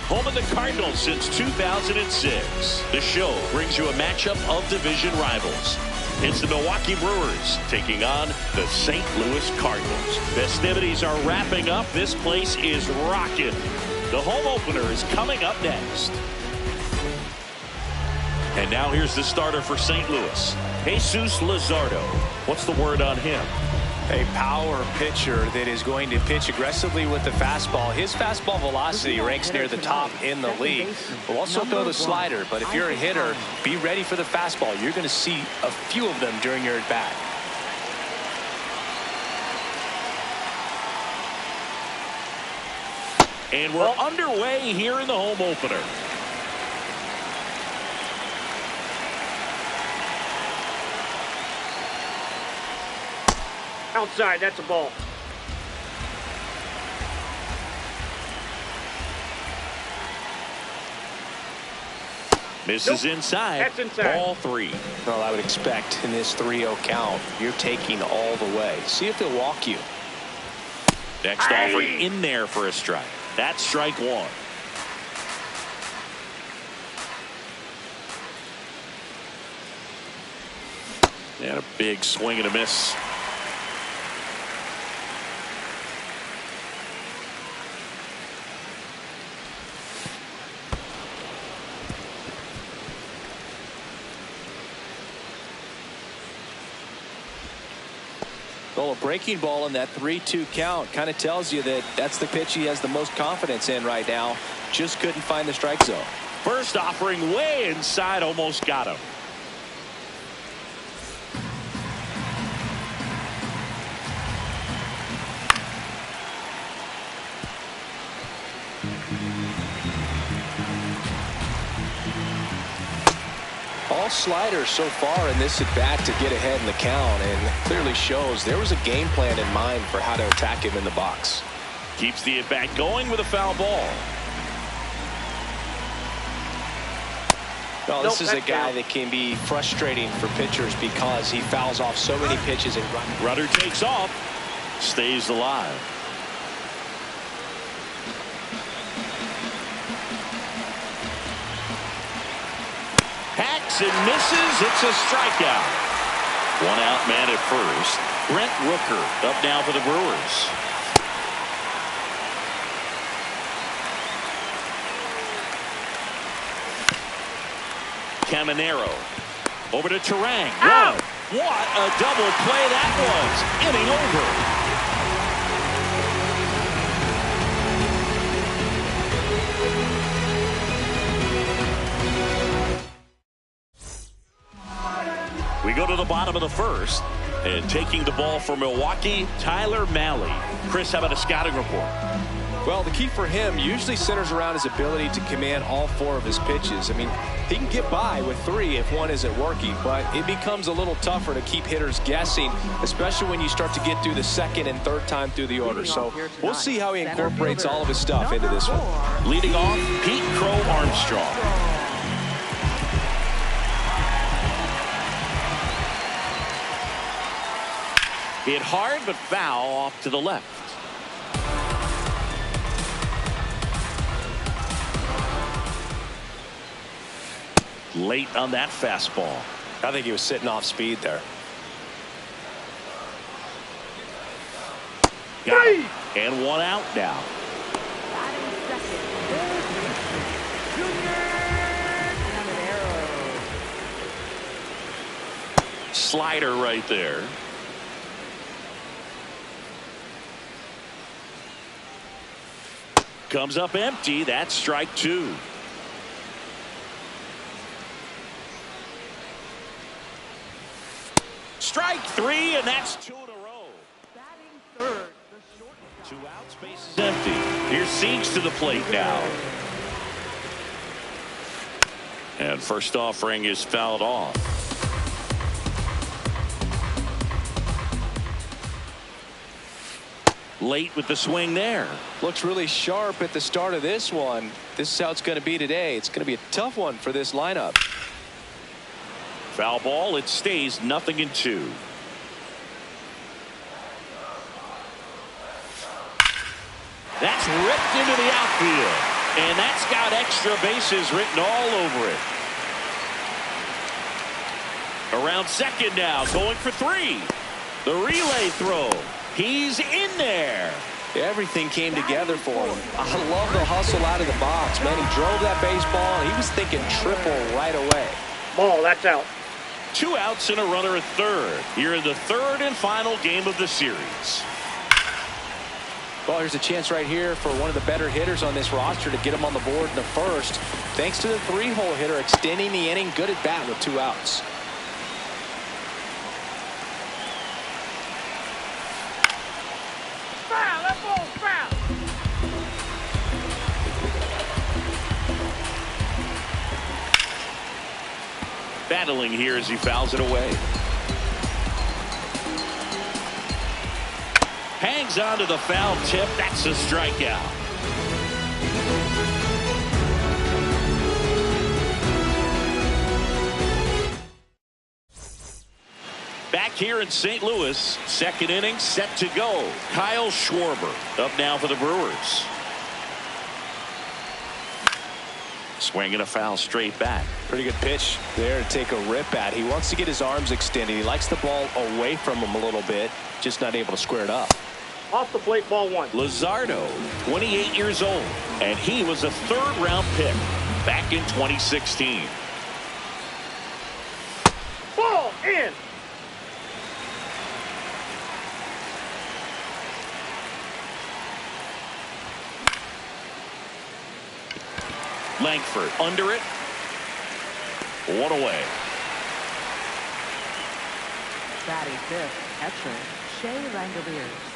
Home of the Cardinals since 2006. The show brings you a matchup of division rivals. It's the Milwaukee Brewers taking on the St. Louis Cardinals. Festivities are wrapping up. This place is rocking. The home opener is coming up next. And now here's the starter for St. Louis, Jesus Luzardo. What's the word on him? A power pitcher that is going to pitch aggressively with the fastball. His fastball velocity ranks near the top in the league. Will also throw the slider, but if you're a hitter, be ready for the fastball. You're going to see a few of them during your at-bat. And we're underway here in the home opener. Outside, that's a ball. Misses inside. That's inside. Ball 3. Well, I would expect in this 3-0 count, you're taking all the way. See if they'll walk you. Next offering in there for a strike. That's strike 1. And a big swing and a miss. Well, a breaking ball in that 3-2 count kind of tells you that that's the pitch he has the most confidence in right now. Just couldn't find the strike zone. First offering way inside, almost got him. All sliders so far in this at-bat to get ahead in the count, and clearly shows there was a game plan in mind for how to attack him in the box. Keeps the at-bat going with a foul ball. Well, this is a guy that can be frustrating for pitchers because he fouls off so many pitches and Rudder takes off, stays alive. Hacks and misses. It's a strikeout. One out man at first. Brent Rooker up now for the Brewers. Caminero over to Turang. Wow, what a double play that was. Inning over. We go to the bottom of the first, and taking the ball for Milwaukee, Tyler Mahle. Chris, how about a scouting report? Well, the key for him usually centers around his ability to command all 4 of his pitches. I mean, he can get by with 3 if one isn't working, but it becomes a little tougher to keep hitters guessing, especially when you start to get through the second and third time through the order. So we'll see how he incorporates all of his stuff into this one. Leading off, Pete Crow Armstrong. Hit hard, but foul off to the left. Late on that fastball. I think he was sitting off speed there. Got him. And one out now. Slider right there. Comes up empty. That's strike 2. Strike 3, and that's 2 in a row. Batting third, the short. 2 outs, base is empty. Here's Siegs to the plate now. And first offering is fouled off. Late with the swing there. Looks really sharp at the start of this one. This is how it's going to be today. It's going to be a tough one for this lineup. Foul ball. It stays 0-2. That's ripped into the outfield. And that's got extra bases written all over it. Around second now, going for 3. The relay throw. He's in there. Everything came together for him. I love the hustle out of the box. Man, he drove that baseball. He was thinking triple right away. Ball, that's out. 2 outs and a runner at third. Here in the third and final game of the series. Well, here's a chance right here for one of the better hitters on this roster to get him on the board in the first. Thanks to the 3-hole hitter extending the inning. Good at bat with 2 outs. Foul, that ball's foul. Battling here as he fouls it away. Hangs on to the foul tip. That's a strikeout. Back here in St. Louis, second inning set to go. Kyle Schwarber up now for the Brewers. Swinging a foul straight back. Pretty good pitch there to take a rip at. He wants to get his arms extended. He likes the ball away from him a little bit, just not able to square it up. Off the plate, ball 1. Luzardo, 28 years old, and he was a 3rd-round pick back in 2016. Ball in. Langford under it. 1 away. Batting 5th, catcher Shea Langoliers.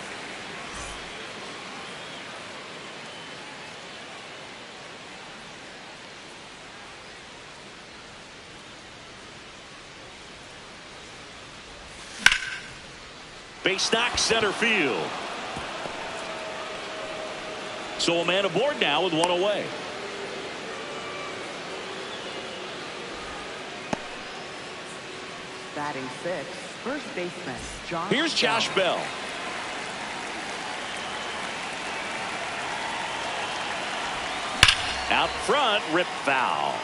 Base knock center field. So a man aboard now with 1 away. Batting 6th, first baseman John. Here's Josh Bell. Out front, rip foul.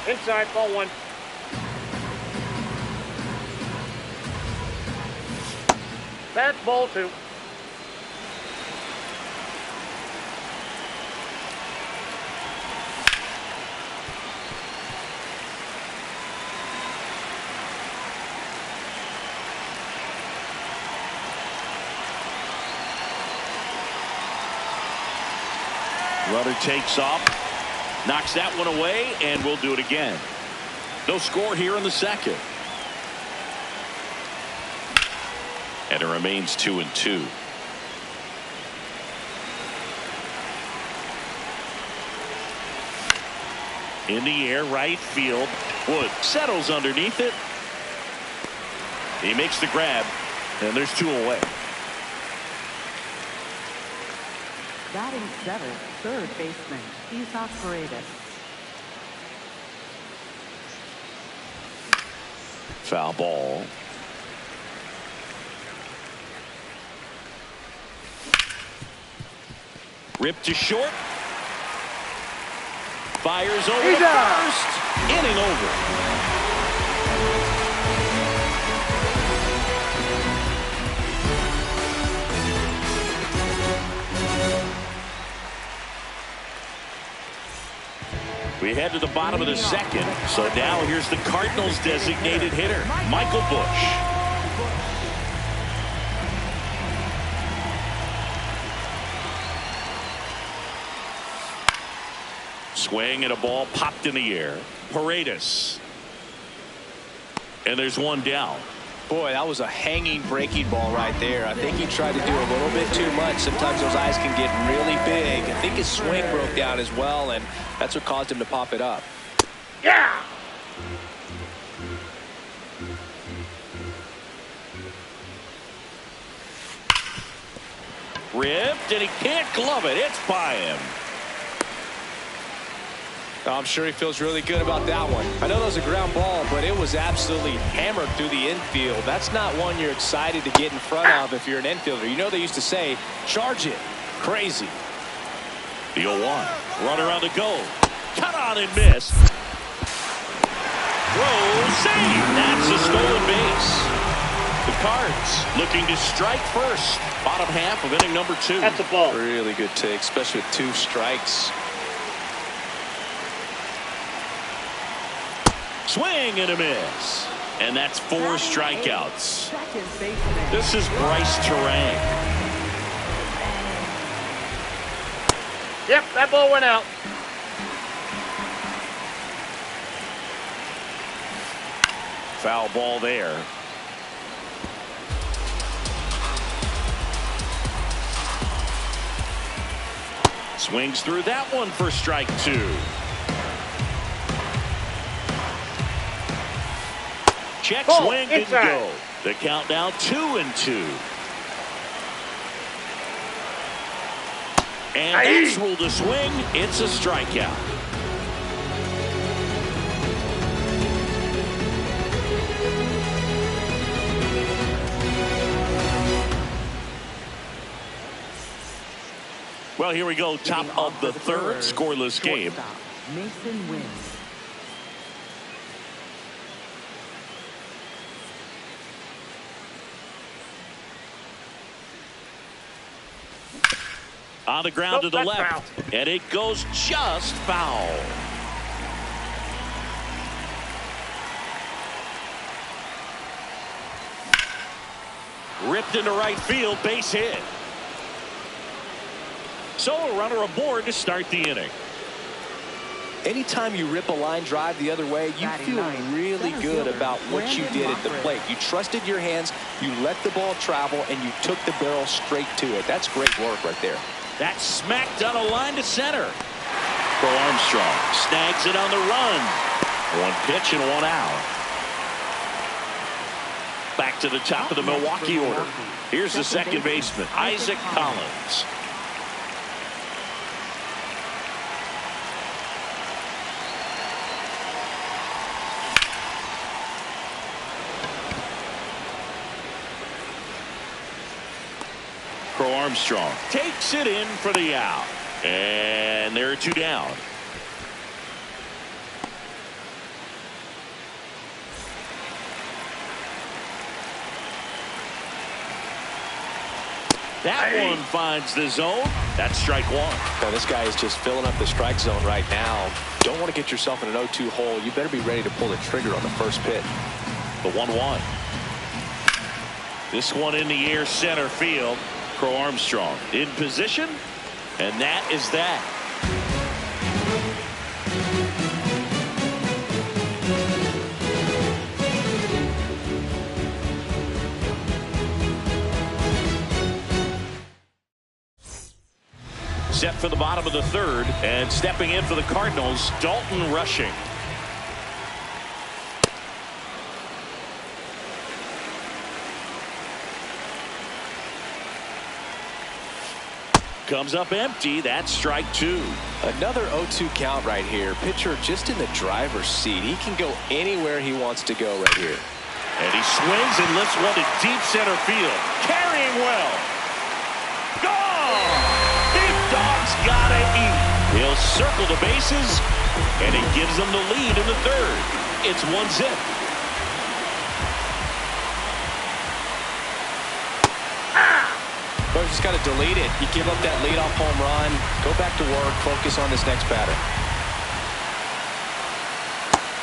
Inside, ball 1. That's ball 2. Runner takes off, knocks that one away, and we'll do it again. No score here in the second. And it remains 2-2. In the air, right field. Wood settles underneath it. He makes the grab, and there's 2 away. Batting 7th, third baseman Isaac Paredes. Foul ball. Ripped to short. Fires over to first. Inning over. We head to the bottom of the second. So now here's the Cardinals' designated hitter, Michael Busch. Swing and a ball popped in the air. Paredes. And there's 1 down. Boy, that was a hanging breaking ball right there. I think he tried to do a little bit too much. Sometimes those eyes can get really big. I think his swing broke down as well, and that's what caused him to pop it up. Yeah! Ripped, and he can't glove it. It's by him. I'm sure he feels really good about that one. I know that was a ground ball, but it was absolutely hammered through the infield. That's not one you're excited to get in front of if you're an infielder. You know they used to say, charge it. Crazy. The 0-1. Runner on the go. Cut on and miss. Throw, save. That's a stolen base. The Cards looking to strike first. Bottom half of inning number 2. That's a ball. Really good take, especially with 2 strikes. Swing and a miss. And that's 4 strikeouts. This is Bryce Terang. Yep, that ball went out. Foul ball there. Swings through that one for strike 2. Check Ball swing didn't inside. go. The count now 2-2. And that's ruled a swing. It's a strikeout. Well, here we go. Top of the third. Scoreless game. Mason wins. On the ground to the Nope, left. that's foul. And it goes just foul. Ripped into right field. Base hit. So a runner aboard to start the inning. Anytime you rip a line drive the other way, you feel really good about what you did at the plate. You trusted your hands, you let the ball travel, and you took the barrel straight to it. That's great work right there. That smacked on a line to center. For Armstrong. Snags it on the run. 1 pitch and 1 out. Back to the top of the Milwaukee order. Here's the second baseman, Isaac Collins. Armstrong takes it in for the out. And there are 2 down. That one finds the zone. That's strike 1. Now this guy is just filling up the strike zone right now. Don't want to get yourself in an 0-2 hole. You better be ready to pull the trigger on the first pitch. The 1-1. This one in the air center field. Crow Armstrong in position, and that is that. Set for the bottom of the third, and stepping in for the Cardinals, Dalton Rushing. Comes up empty. That's strike 2. Another 0-2 count right here. Pitcher just in the driver's seat. He can go anywhere he wants to go right here. And he swings and lifts one to deep center field. Carrying well. Gone! Big Dog's gotta eat. He'll circle the bases, and it gives them the lead in the third. It's 1-0. But just got to delete it. You give up that leadoff home run. Go back to work. Focus on this next batter.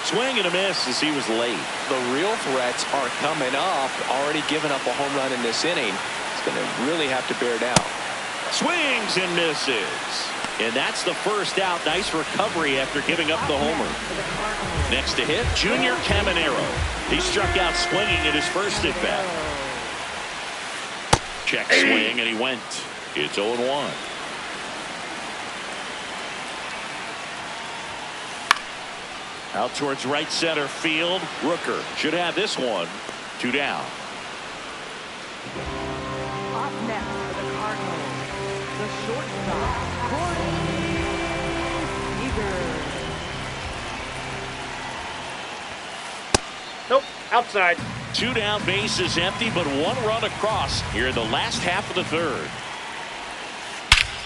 Swing and a miss as he was late. The real threats are coming up. Already given up a home run in this inning. It's going to really have to bear down. Swings and misses. And that's the first out. Nice recovery after giving up the homer. Next to hit, Junior Caminero. He struck out swinging at his first at bat. Check swing, and he went. It's 0-1. Out towards right center field. Rooker should have this one. 2 down. Up next for the Cardinals, the shortstop, Corey Seager. Outside. 2 down, bases empty, but 1 run across here in the last half of the third.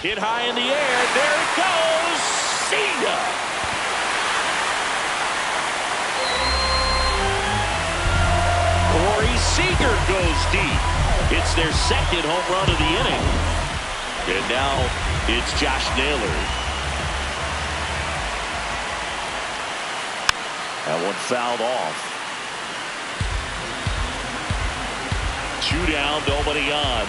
Hit high in the air. There it goes. See ya. Corey Seager goes deep. It's their second home run of the inning. And now it's Josh Naylor. That one fouled off. 2 down, nobody on.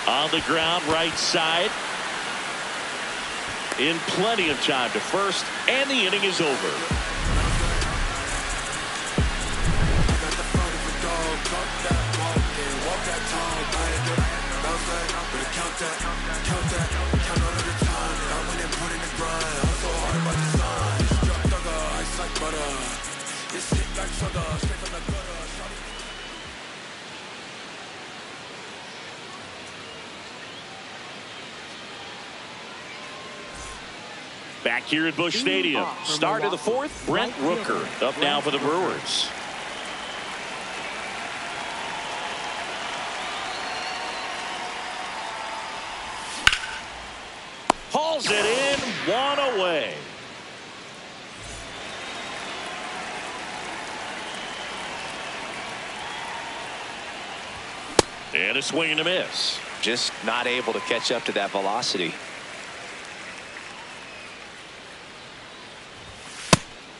On the ground, right side. In plenty of time to first, and the inning is over. Back here at Busch Stadium. Start of the fourth. Brent Rooker up now for the Brewers. Hauls it in. 1 away. And a swing and a miss. Just not able to catch up to that velocity.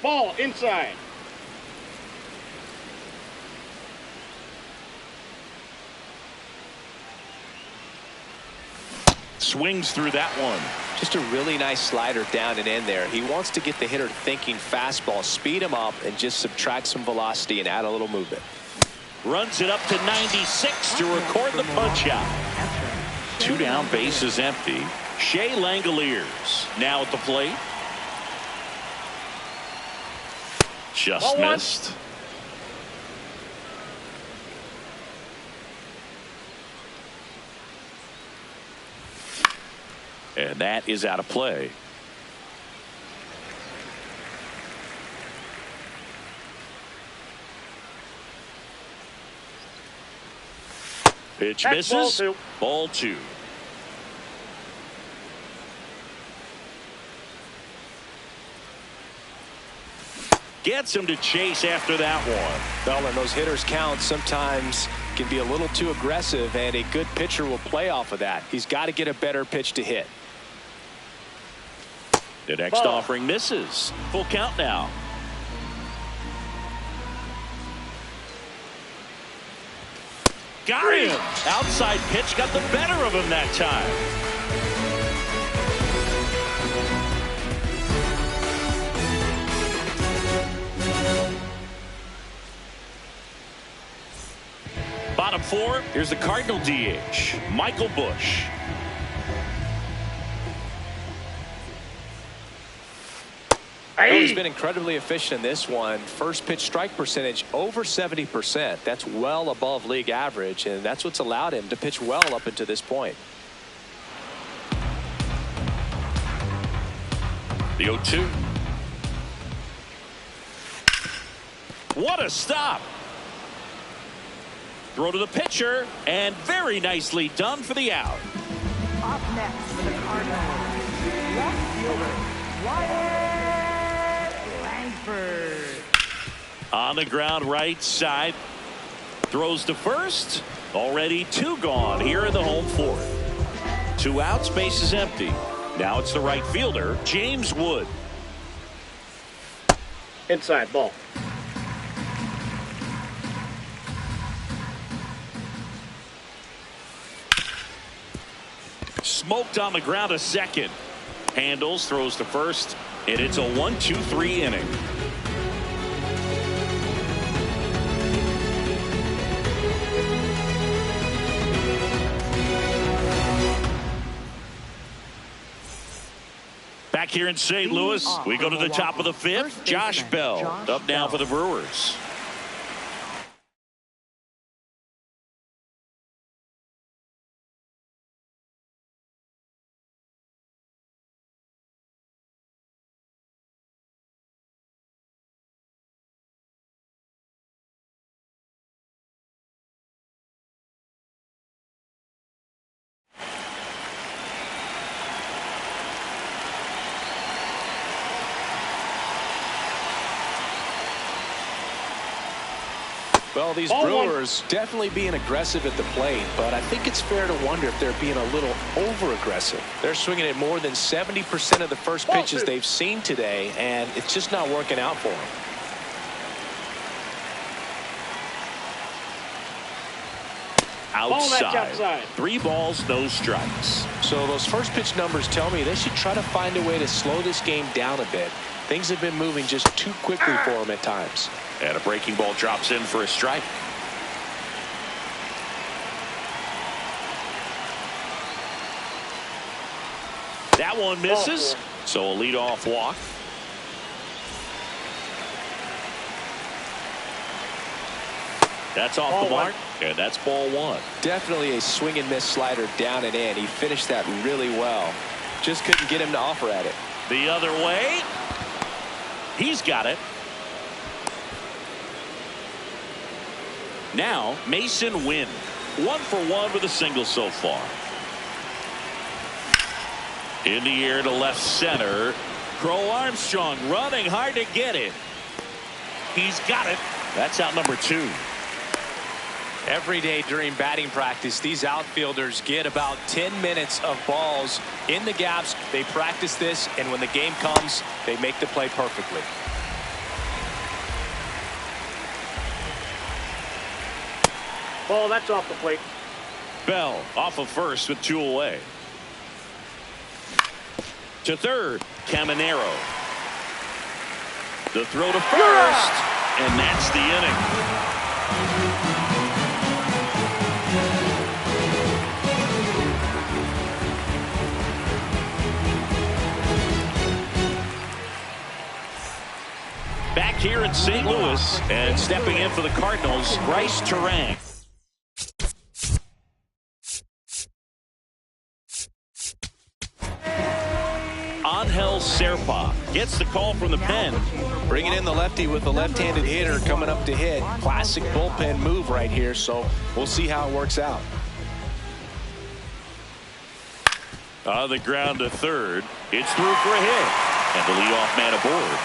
Ball inside. Swings through that one. Just a really nice slider down and in there. He wants to get the hitter thinking fastball, speed him up, and just subtract some velocity and add a little movement. Runs it up to 96 to record the punch out. 2 down, bases empty. Shea Langoliers now at the plate. Just missed. And that is out of play. Pitch That's misses. ball 2. Ball 2. Gets him to chase after that one. Well, and those hitters count sometimes can be a little too aggressive, and a good pitcher will play off of that. He's got to get a better pitch to hit. The next offering misses. Full count now. Got him. Outside pitch got the better of him that time. Bottom 4, here's the Cardinal DH, Michael Busch. He's been incredibly efficient in this one. First pitch strike percentage over 70%. That's well above league average, and that's what's allowed him to pitch well up until this point. The 0-2. What a stop. Throw to the pitcher, and very nicely done for the out. Up next for the Cardinals, left fielder, Wyatt Langford. On the ground, right side. Throws to first. Already 2 gone here in the home fourth. 2 outs, base is empty. Now it's the right fielder, James Wood. Inside ball. Smoked on the ground a second. Handles, throws to first, and it's a 1-2-3 inning. Back here in St. Louis, we go to the top of the 5th. Josh Bell up now for the Brewers. Well, these Ball Brewers definitely being aggressive at the plate, but I think it's fair to wonder if they're being a little over-aggressive. They're swinging at more than 70% of the first pitches they've seen today, and it's just not working out for them. Outside. 3 balls, no strikes. So those first pitch numbers tell me they should try to find a way to slow this game down a bit. Things have been moving just too quickly for them at times. And a breaking ball drops in for a strike. That one misses. So a leadoff walk. That's off the mark. And that's ball 1. Definitely a swing and miss slider down and in. He finished that really well. Just couldn't get him to offer at it. The other way. He's got it. Now Mason Wynn. 1 for 1 with a single so far. In the air to left center. Crow Armstrong running hard to get it. He's got it. That's out number 2. Every day during batting practice, these outfielders get about 10 minutes of balls in the gaps. They practice this, and when the game comes, they make the play perfectly. Ball, that's off the plate. Bell off of first with 2 away. To third, Caminero. The throw to first, and that's the inning. Back here in St. Louis, and stepping in for the Cardinals, Bryce Terang. Angel Serpa gets the call from the pen. Bringing in the lefty with the left-handed hitter coming up to hit. Classic bullpen move right here, so we'll see how it works out. On the ground to third. It's through for a hit. And the leadoff man aboard.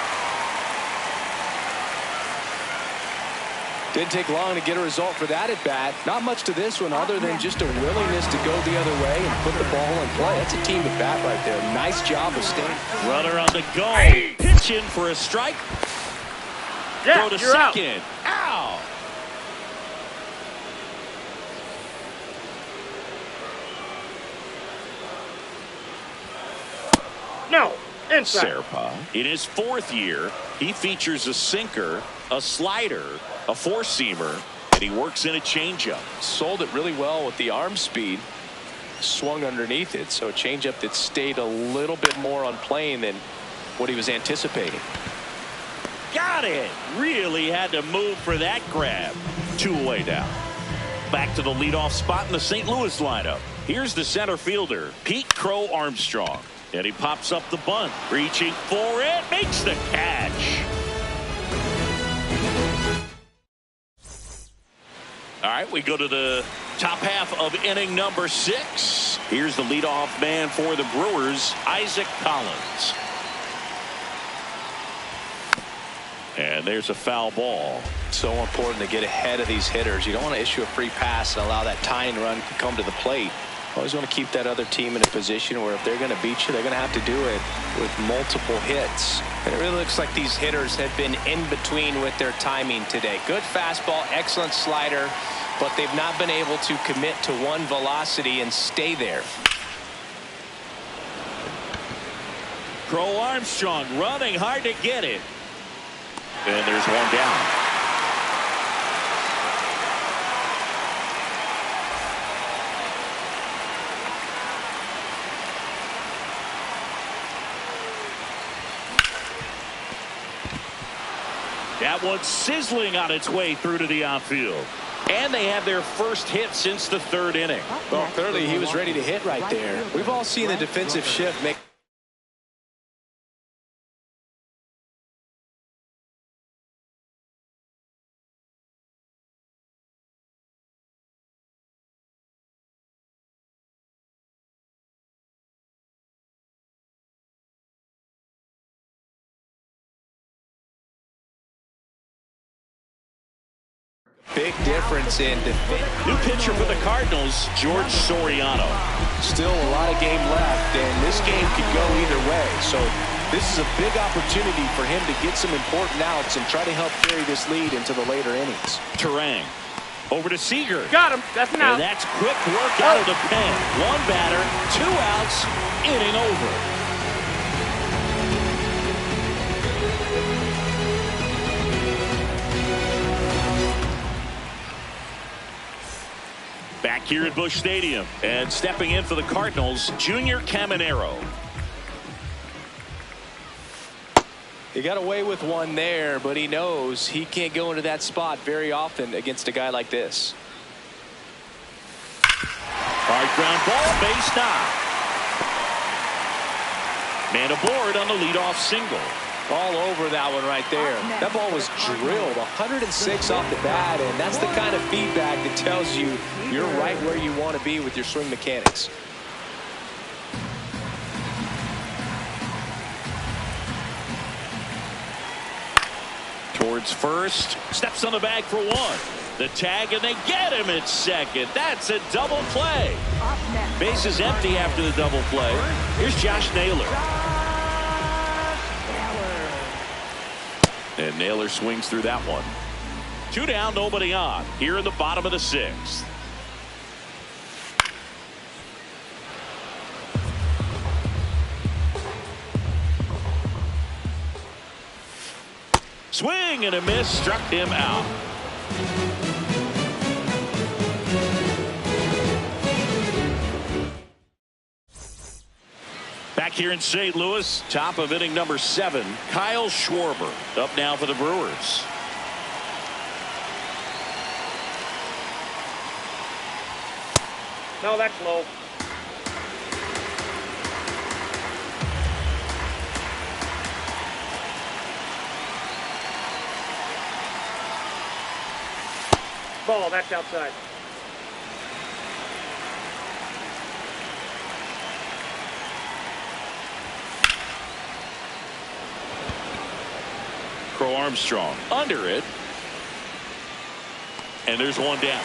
Didn't take long to get a result for that at bat. Not much to this one other than just a willingness to go the other way and put the ball in play. That's a team at bat right there. Nice job of staying. Runner on the go. Pitch in for a strike. Yeah, Throw to you're second. Out. No. Inside. Serpa. In his 4th year, he features a sinker, a slider, a 4-seamer, and he works in a changeup. Sold it really well with the arm speed. Swung underneath it, so a changeup that stayed a little bit more on plane than what he was anticipating. Got it. Really had to move for that grab. 2 away now. Back to the leadoff spot in the St. Louis lineup. Here's the center fielder, Pete Crow Armstrong. And he pops up the bunt. Reaching for it. Makes the catch. All right, we go to the top half of inning number 6. Here's the leadoff man for the Brewers, Isaac Collins. And there's a foul ball. So important to get ahead of these hitters. You don't want to issue a free pass and allow that tying run to come to the plate. Always want to keep that other team in a position where if they're going to beat you, they're going to have to do it with multiple hits. And it really looks like these hitters have been in between with their timing today. Good fastball, excellent slider, but they've not been able to commit to one velocity and stay there. Crow Armstrong running hard to get it. And there's one down. That one's sizzling on its way through to the outfield. And they have their first hit since the 3rd inning. Well, clearly he was ready to hit right there. We've all seen the defensive shift make big difference in defense. New pitcher for the Cardinals, George Soriano. Still a lot of game left, and this game could go either way. So this is a big opportunity for him to get some important outs and try to help carry this lead into the later innings. Terang. Over to Seager. Got him. That's an out. And that's quick work out of the pen. One batter, 2 outs, inning over. Back here at Busch Stadium, and stepping in for the Cardinals, Junior Caminero. He got away with one there, but he knows he can't go into that spot very often against a guy like this. Hard ground ball, base knock. Man aboard on the leadoff single. All over that one right there. That ball was drilled 106 off the bat, and that's the kind of feedback that tells you you're right where you want to be with your swing mechanics. Towards first, steps on the bag for one. The tag, and they get him at second. That's a double play. Base is empty after the double play. Here's Josh Naylor. And Naylor swings through that one. 2 down, nobody on. Here in the bottom of the 6th. Swing and a miss, struck him out. Back here in St. Louis, top of inning number 7, Kyle Schwarber up now for the Brewers. No, that's low. Ball, that's outside. Crow Armstrong under it. And there's one down.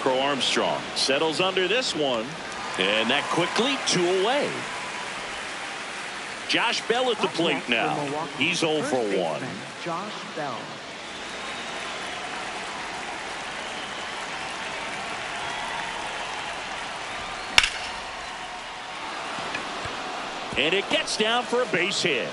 Crow Armstrong settles under this one. And that quickly 2 away. Josh Bell at the plate now. He's 0 for 1. Josh Bell. And it gets down for a base hit.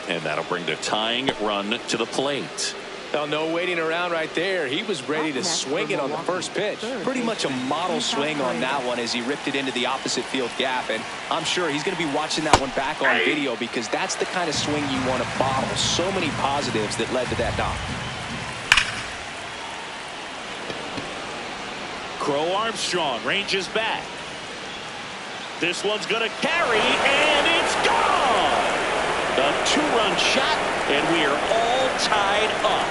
And that'll bring the tying run to the plate. Well, no waiting around right there. He was ready to swing it on the first pitch. Pretty much a model swing on that one as he ripped it into the opposite field gap. And I'm sure he's going to be watching that one back on video because that's the kind of swing you want to bottle. So many positives that led to that knock. Crow Armstrong ranges back. This one's going to carry, and it's gone! A 2-run shot, and we are all tied up.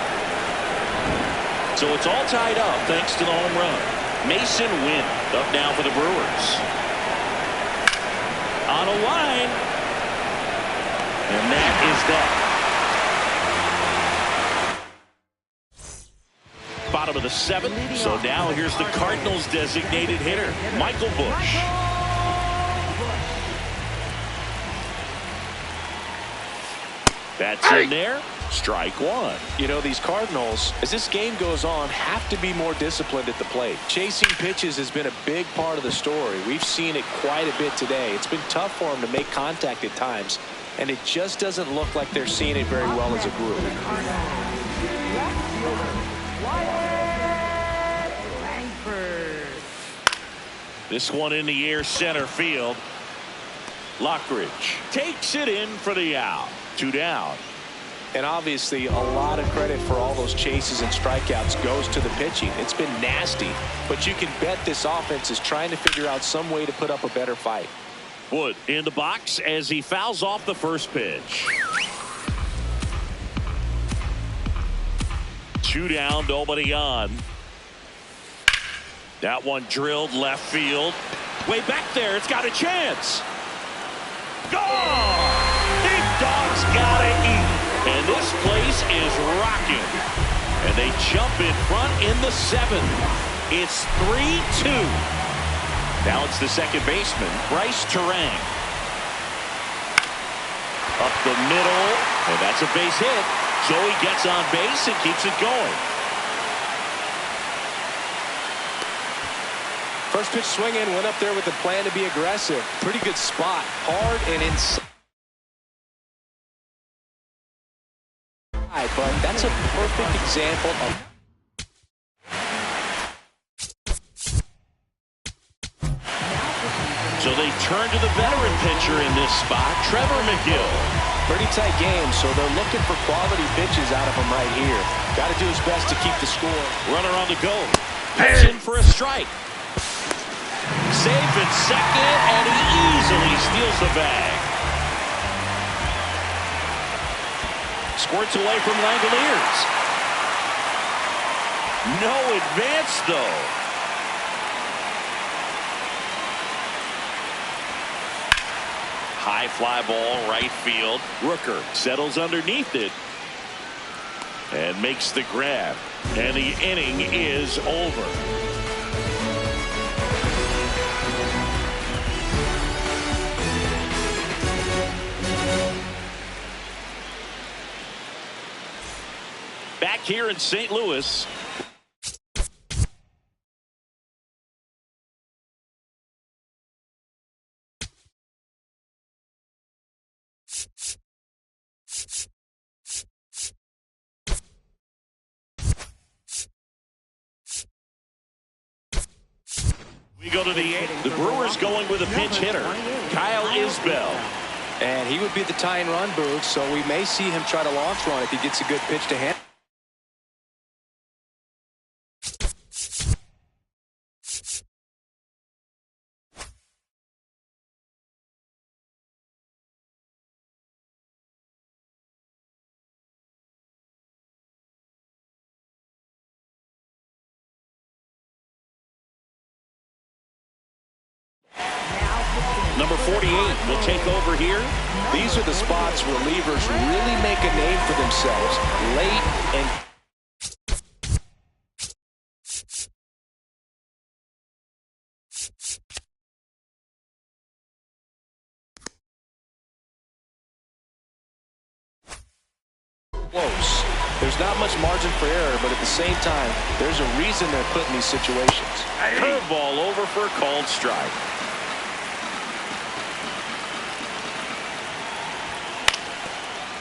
So it's all tied up thanks to the home run. Mason Wynn up now for the Brewers. On a line. And that is that. Bottom of the 7th. So now here's the Cardinals' designated hitter, Michael Busch. That's in there. Strike 1. You know, these Cardinals, as this game goes on, have to be more disciplined at the plate. Chasing pitches has been a big part of the story. We've seen it quite a bit today. It's been tough for them to make contact at times, and it just doesn't look like they're seeing it very well as a group. This one in the air, center field. Lockridge takes it in for the out. 2 down. And obviously a lot of credit for all those chases and strikeouts goes to the pitching. It's been nasty, but you can bet this offense is trying to figure out some way to put up a better fight. Wood in the box as he fouls off the first pitch. 2 down, nobody on. That one drilled left field. Way back there, it's got a chance. Gone! Big dog's gotta eat. And this place is rocking. And they jump in front in the 7th. It's 3-2. Now it's the second baseman, Bryce Turang. Up the middle, and that's a base hit. Joey gets on base and keeps it going. First pitch swinging, went up there with the plan to be aggressive. Pretty good spot, hard and inside. But that's a perfect example of. So they turn to the veteran pitcher in this spot, Trevor McGill. Pretty tight game, so they're looking for quality pitches out of him right here. Got to do his best to keep the score. Runner on the go. Pitch in for a strike. Safe at second, and he easily steals the bag. Squirts away from Langoliers. No advance, though. High fly ball, right field. Rooker settles underneath it and makes the grab. And the inning is over. Back here in St. Louis. We go to the 8th. The Brewers going with a pinch hitter, Kyle Isbell. And he would be the tying run, Boog, so we may see him try to launch one if he gets a good pitch to hand. Number 48 will take over here. These are the spots relievers really make a name for themselves. Late and close. There's not much margin for error, but at the same time, there's a reason they're put in these situations. Curveball over for a called strike.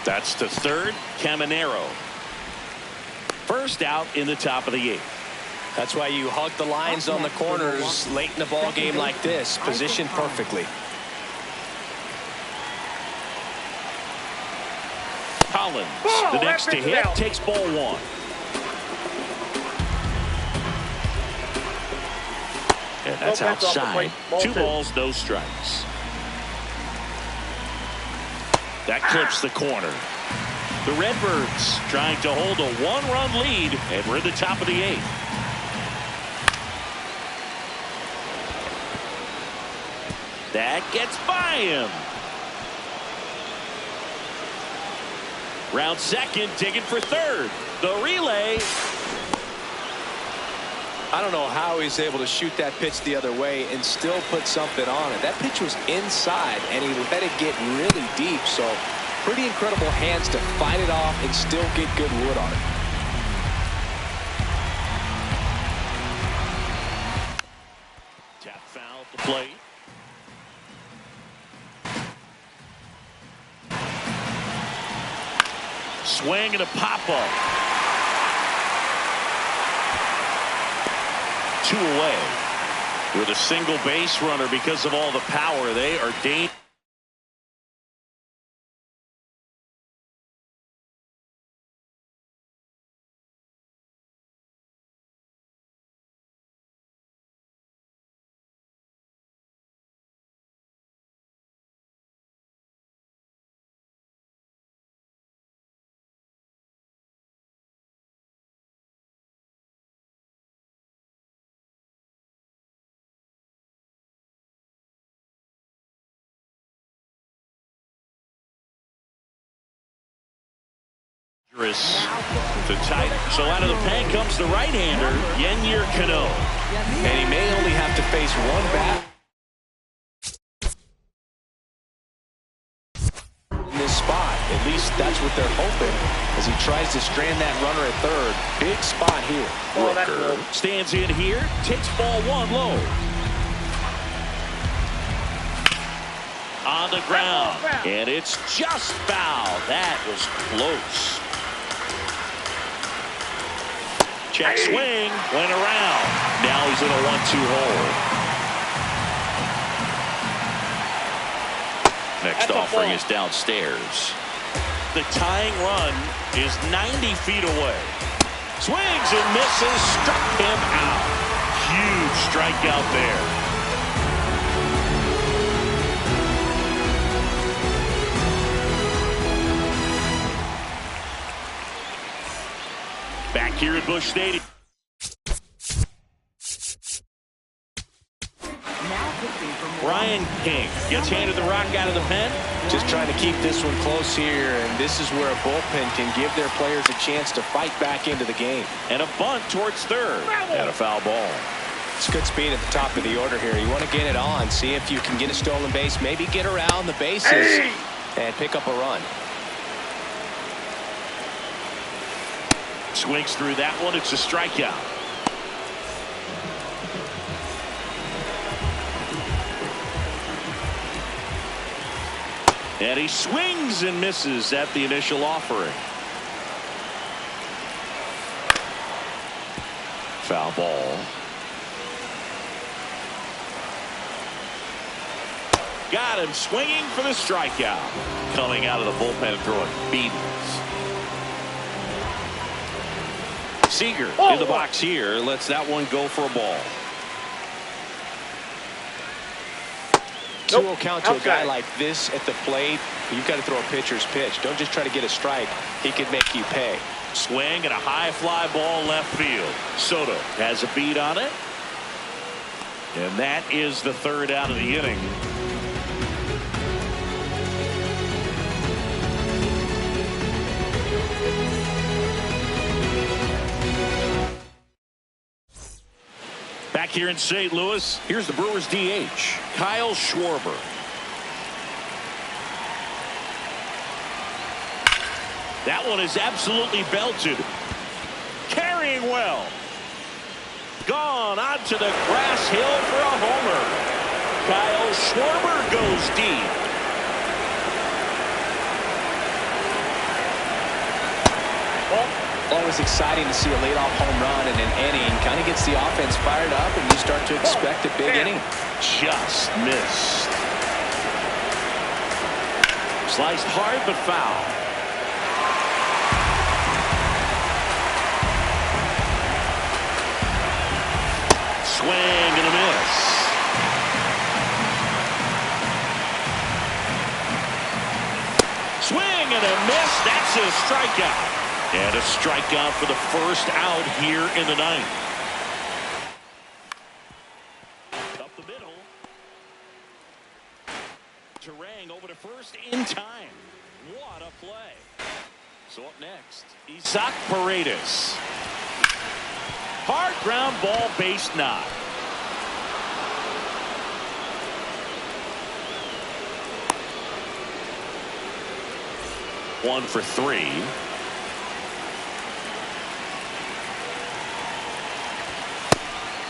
That's to third, Caminero. First out in the top of the 8th. That's why you hug the lines on the corners late in the ball game like this, positioned perfectly. Collins, the next to hit, takes ball 1. And that's outside. 2 balls, no strikes. That clips the corner. The Redbirds trying to hold a 1-run lead, and we're at the top of the 8th. That gets by him. Round second, digging for third. The relay. I don't know how he's able to shoot that pitch the other way and still put something on it. That pitch was inside, and he let it get really deep. So pretty incredible hands to fight it off and still get good wood on it. Tap foul at the plate. Swing and a pop-up. 2 away with a single base runner because of all the power. They are dangerous. dangerous to tight. So out of the pen comes the right-hander, Yenyer Cano. And he may only have to face one bat in this spot. At least that's what they're hoping as he tries to strand that runner at third. Big spot here. Rooker stands in here, takes ball one low. On the ground, and it's just foul. That was close. Check swing, went around. Now he's in a 1-2 hole. Next offering is downstairs. The tying run is 90 feet away. Swings and misses, struck him out. Huge strikeout there. Back here at Busch Stadium. Brian King gets handed the rock out of the pen. Just trying to keep this one close here, and this is where a bullpen can give their players a chance to fight back into the game. And a bunt towards third. And a foul ball. It's good speed at the top of the order here. You want to get it on, see if you can get a stolen base, maybe get around the bases and pick up a run. Swings through that one. It's a strikeout. And he swings and misses at the initial offering. Foul ball. Got him swinging for the strikeout. Coming out of the bullpen and throwing beatings. Seager in the box here, lets that one go for a ball. 2-0 count to a guy like this at the plate. You've got to throw a pitcher's pitch. Don't just try to get a strike. He could make you pay. Swing and a high fly ball left field. Soto has a beat on it. And that is the third out of the inning. Back here in St. Louis, here's the Brewers DH, Kyle Schwarber. That one is absolutely belted. Carrying well. Gone onto the grass hill for a homer. Kyle Schwarber goes deep. Always exciting to see a leadoff home run in an inning. Kind of gets the offense fired up, and you start to expect a big inning. Just missed. Sliced hard but foul. Swing and a miss. Swing and a miss. That's a strikeout. And a strikeout for the first out here in the ninth. Up the middle. Turang over to first in time. What a play. So up next, Isaac Paredes. Hard ground ball, base knock. One for three.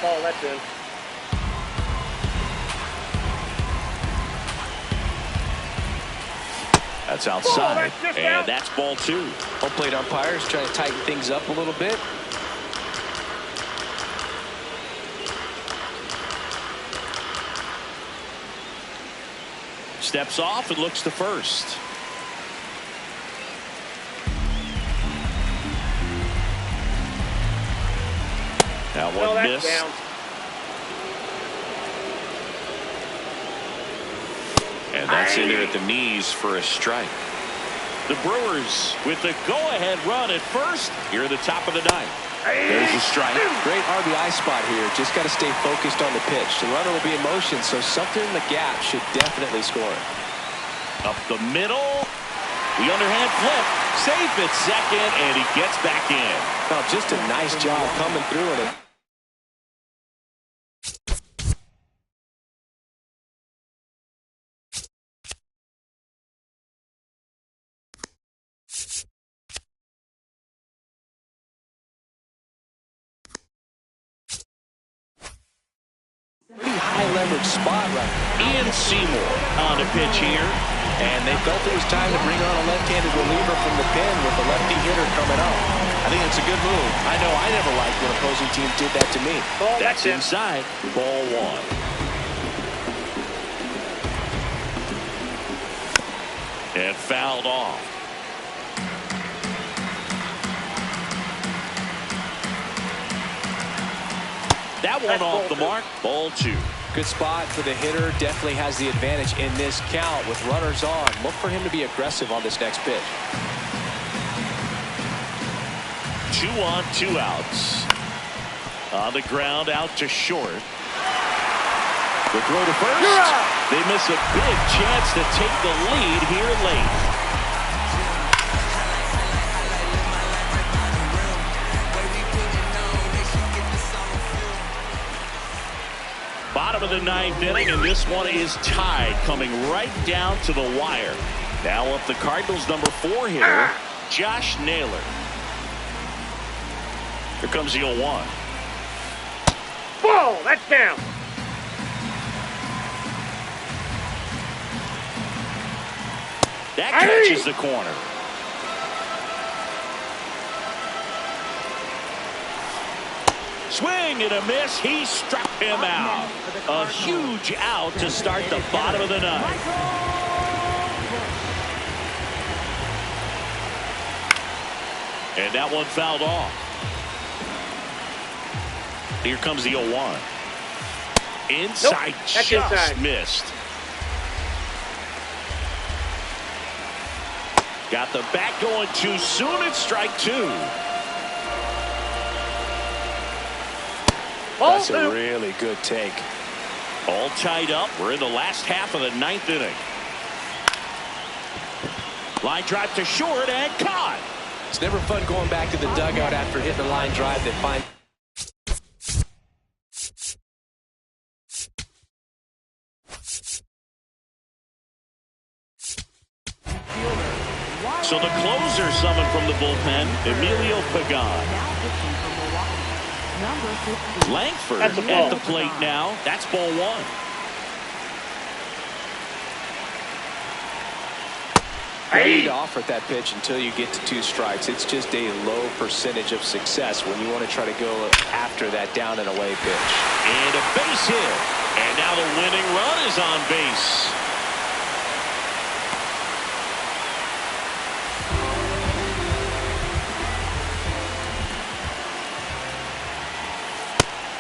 Ball, that's in. That's outside, and that's ball two. Home plate umpires trying to tighten things up a little bit. Steps off and looks to first. That one missed. Down. And that's in there at the knees for a strike. The Brewers with the go-ahead run at first here at the top of the ninth. There's a strike. Great RBI spot here. Just got to stay focused on the pitch. The runner will be in motion, so something in the gap should definitely score. Up the middle. The underhand flip. Safe at second, and he gets back in. Well, just a nice job coming through it. Pretty high leverage spot right now. Ian Seymour on the pitch here. And they felt it was time to bring on a left-handed reliever from the pen with a lefty hitter coming up. I think it's a good move. I know I never liked when opposing teams did that to me. That's inside. Ball one. And fouled off. That one off the mark. Ball two. Good spot for the hitter. Definitely has the advantage in this count with runners on. Look for him to be aggressive on this next pitch. 2 on, 2 outs. On the ground, out to short. The throw to first. They miss a big chance to take the lead here late. Bottom of the ninth inning, and this one is tied, coming right down to the wire. Now up the Cardinals' number 4 hitter, Josh Naylor. Here comes the 0-1. Ball, that's down. That catches the corner. Swing and a miss. He struck him out. A huge out to start the bottom of the ninth. And that one fouled off. Here comes the 0-1. Inside, nope, just inside. Missed. Got the bat going too soon. It's strike 2. That's a really good take. All tied up. We're in the last half of the ninth inning. Line drive to short and caught. It's never fun going back to the dugout after hitting a line drive that finds. So the closer summoned from the bullpen, Emilio Pagan. Langford at the plate now. That's ball 1. No need to offer at that pitch until you get to 2 strikes. It's just a low percentage of success when you want to try to go after that down and away pitch. And a base hit. And now the winning run is on base.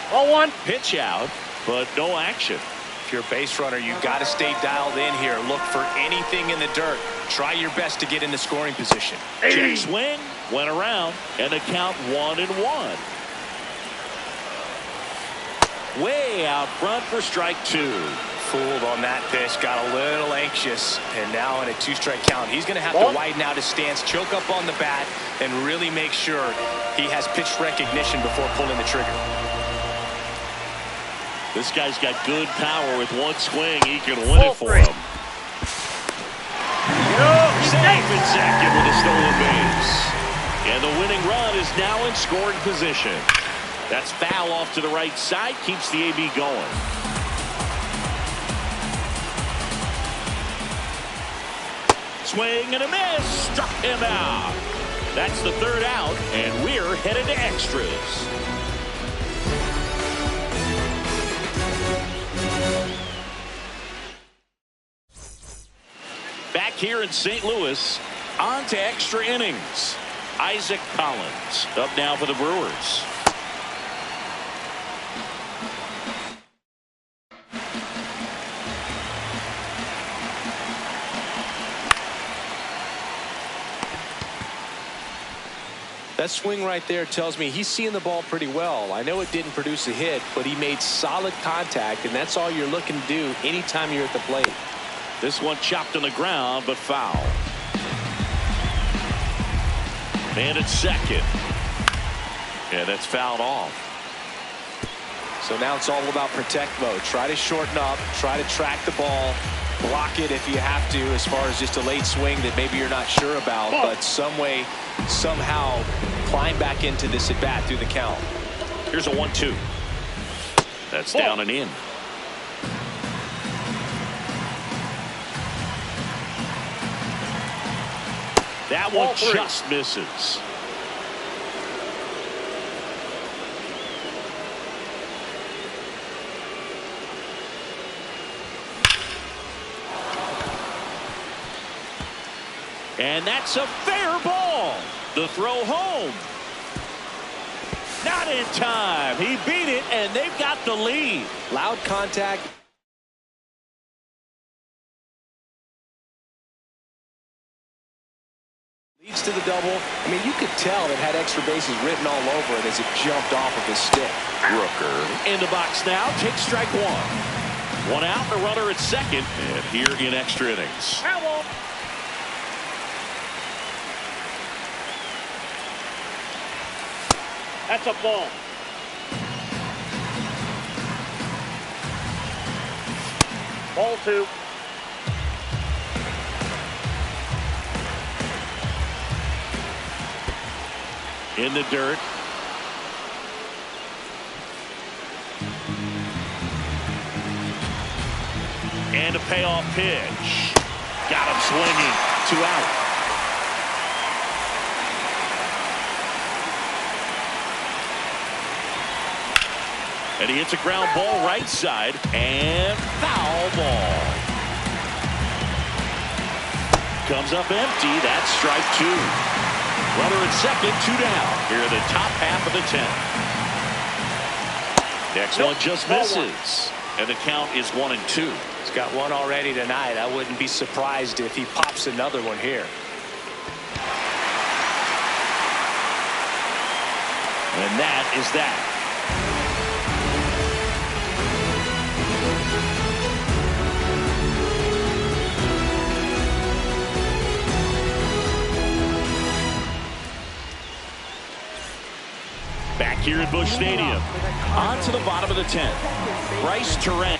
Ball 1. Pitch out, but no action. If you're a base runner, you've got to stay dialed in here. Look for anything in the dirt. Try your best to get into scoring position. Check swing, went around, and the count 1-1. Way out front for strike 2. Fooled on that pitch, got a little anxious, and now in a 2-strike count, he's going to have to widen out his stance, choke up on the bat, and really make sure he has pitch recognition before pulling the trigger. This guy's got good power. With one swing, he can win it for him. Safe at second with a stolen base. And the winning run is now in scoring position. That's foul off to the right side. Keeps the AB going. Swing and a miss. Struck him out. That's the 3rd out, and we're headed to extras. Back here in St. Louis, on to extra innings. Isaac Collins up now for the Brewers. That swing right there tells me he's seeing the ball pretty well. I know it didn't produce a hit, but he made solid contact, and that's all you're looking to do anytime you're at the plate. This one chopped on the ground, but foul. And it's second. And that's fouled off. So now it's all about protect mode. Try to shorten up. Try to track the ball. Block it if you have to, as far as just a late swing that maybe you're not sure about. But some way, somehow, climb back into this at bat through the count. Here's a 1-2. That's down and in. That one just misses. And that's a fair ball. The throw home. Not in time. He beat it, and they've got the lead. Loud contact. Leads to the double. I mean, you could tell it had extra bases written all over it as it jumped off of his stick. Rooker in the box now. Takes strike one. One out, the runner at second. And here in extra innings. That's a ball. Ball 2. In the dirt. And a payoff pitch. Got him swinging. 2 out. And he hits a ground ball right side, and foul ball. Comes up empty. That's strike 2. Runner at second, 2 down. Here in the top half of the 10th. Next one just misses. And the count is 1-2. He's got one already tonight. I wouldn't be surprised if he pops another one here. And that is that. Back here at Busch Stadium. On to the bottom of the 10th. Bryce Terang.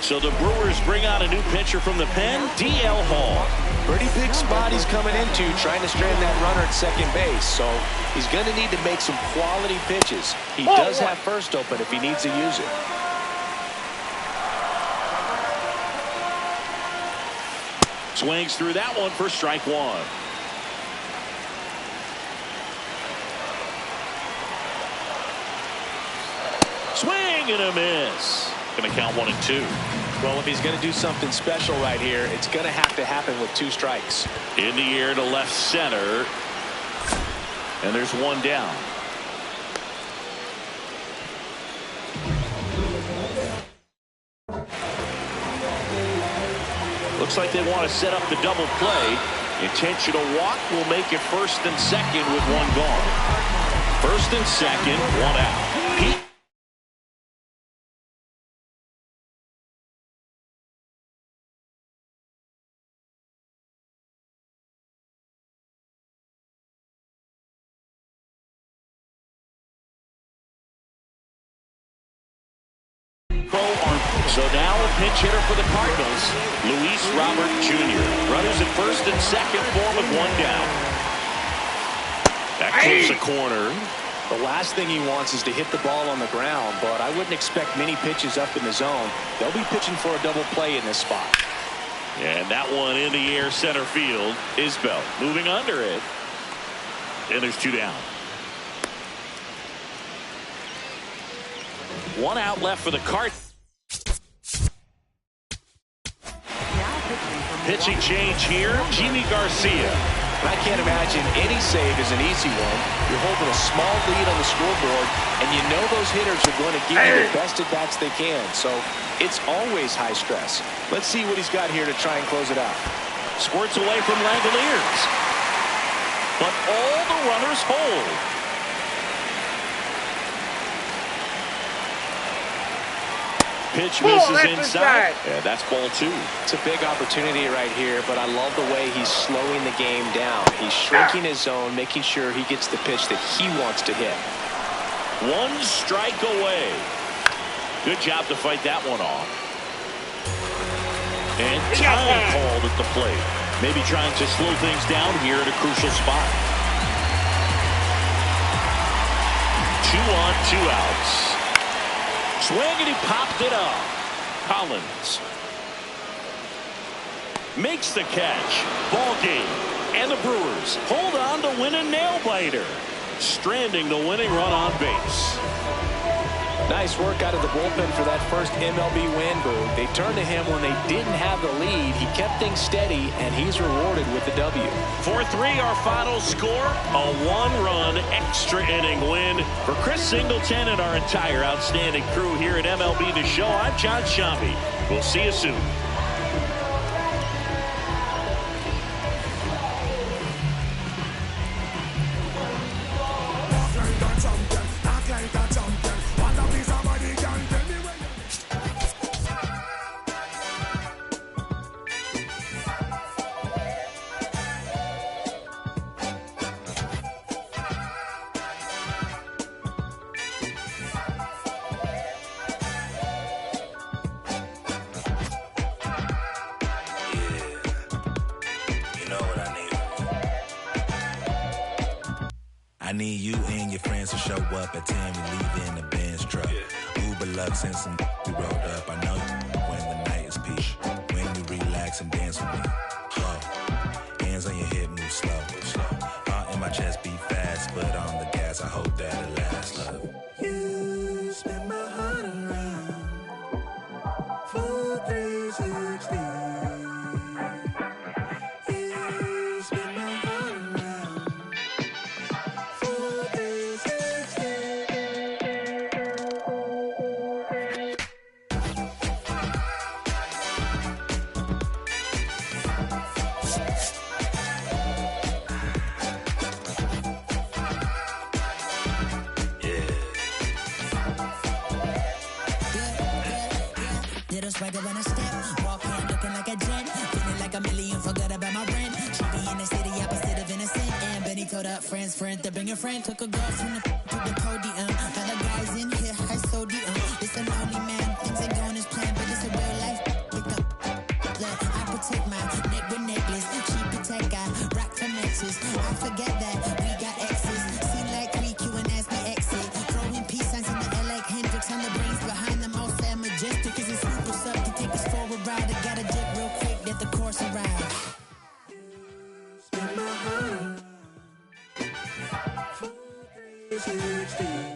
So the Brewers bring out a new pitcher from the pen, D.L. Hall. Pretty big spot he's coming into, trying to strand that runner at second base. So he's going to need to make some quality pitches. He does have first open if he needs to use it. Swings through that one for strike 1. Swing and a miss. Going to count 1-2. Well, if he's going to do something special right here, it's going to have to happen with 2 strikes. In the air to left center. And there's 1 down. Looks like they want to set up the double play. Intentional walk will make it first and second with 1 gone. First and second, 1 out. So now a pinch hitter for the Cardinals, Luis Robert Jr. Runners at first and second for him with 1 down. That clips the corner. The last thing he wants is to hit the ball on the ground, but I wouldn't expect many pitches up in the zone. They'll be pitching for a double play in this spot. And that one in the air center field. Isbell moving under it. And there's 2 down. 1 out left for the Cardinals. Pitching change here, Jimmy Garcia. I can't imagine any save is an easy one. You're holding a small lead on the scoreboard, and you know those hitters are going to give you the best at-bats they can. So it's always high stress. Let's see what he's got here to try and close it out. Squirts away from Langoliers. But all the runners hold. Pitch misses inside. Yeah, that's ball 2. It's a big opportunity right here, but I love the way he's slowing the game down. He's shrinking his zone, making sure he gets the pitch that he wants to hit. 1 strike away. Good job to fight that one off. And time called at the plate. Maybe trying to slow things down here at a crucial spot. 2 on, 2 outs. Swing, and he popped it up. Collins makes the catch. Ball game. And the Brewers hold on to win a nail-biter, stranding the winning run on base. Nice work out of the bullpen for that first MLB win, Boo. They turned to him when they didn't have the lead. He kept things steady, and he's rewarded with the W. 4-3 our final score. A 1-run extra inning win for Chris Singleton and our entire outstanding crew here at MLB The Show. I'm John Shambi. We'll see you soon. I need you and your friends to show up at 10. We leave in the Benz truck. Uber Lux and some we rolled up. I know you when the night is peak. When you relax and dance with me. Whoa. Hands on your hip, move slow. Heart in my chest beat fast, but on the gas, I hope that it lasts. Love. You spin my heart around. Full 360. Right when I step, walking, looking like a jet, feeling like a million, forgot about my rent. She be in the city, opposite of innocent. And Benny told her friends to bring a friend. Took a girl from the to the podium. Other guys in here, high sodium. It's a lonely man, things ain't going as planned, but it's a real life. Pick up, look, I protect my neck with necklace. She protect, I rock for Nexus. I forget that we got exes. Seem like 3Q and ask me exit. Throwing peace signs in the air like Hendrix on the brains behind them. All sad majestic is it's up to take us for a ride. I gotta dip real quick, let the course arrive. Spin my heart. 4, 3, 16.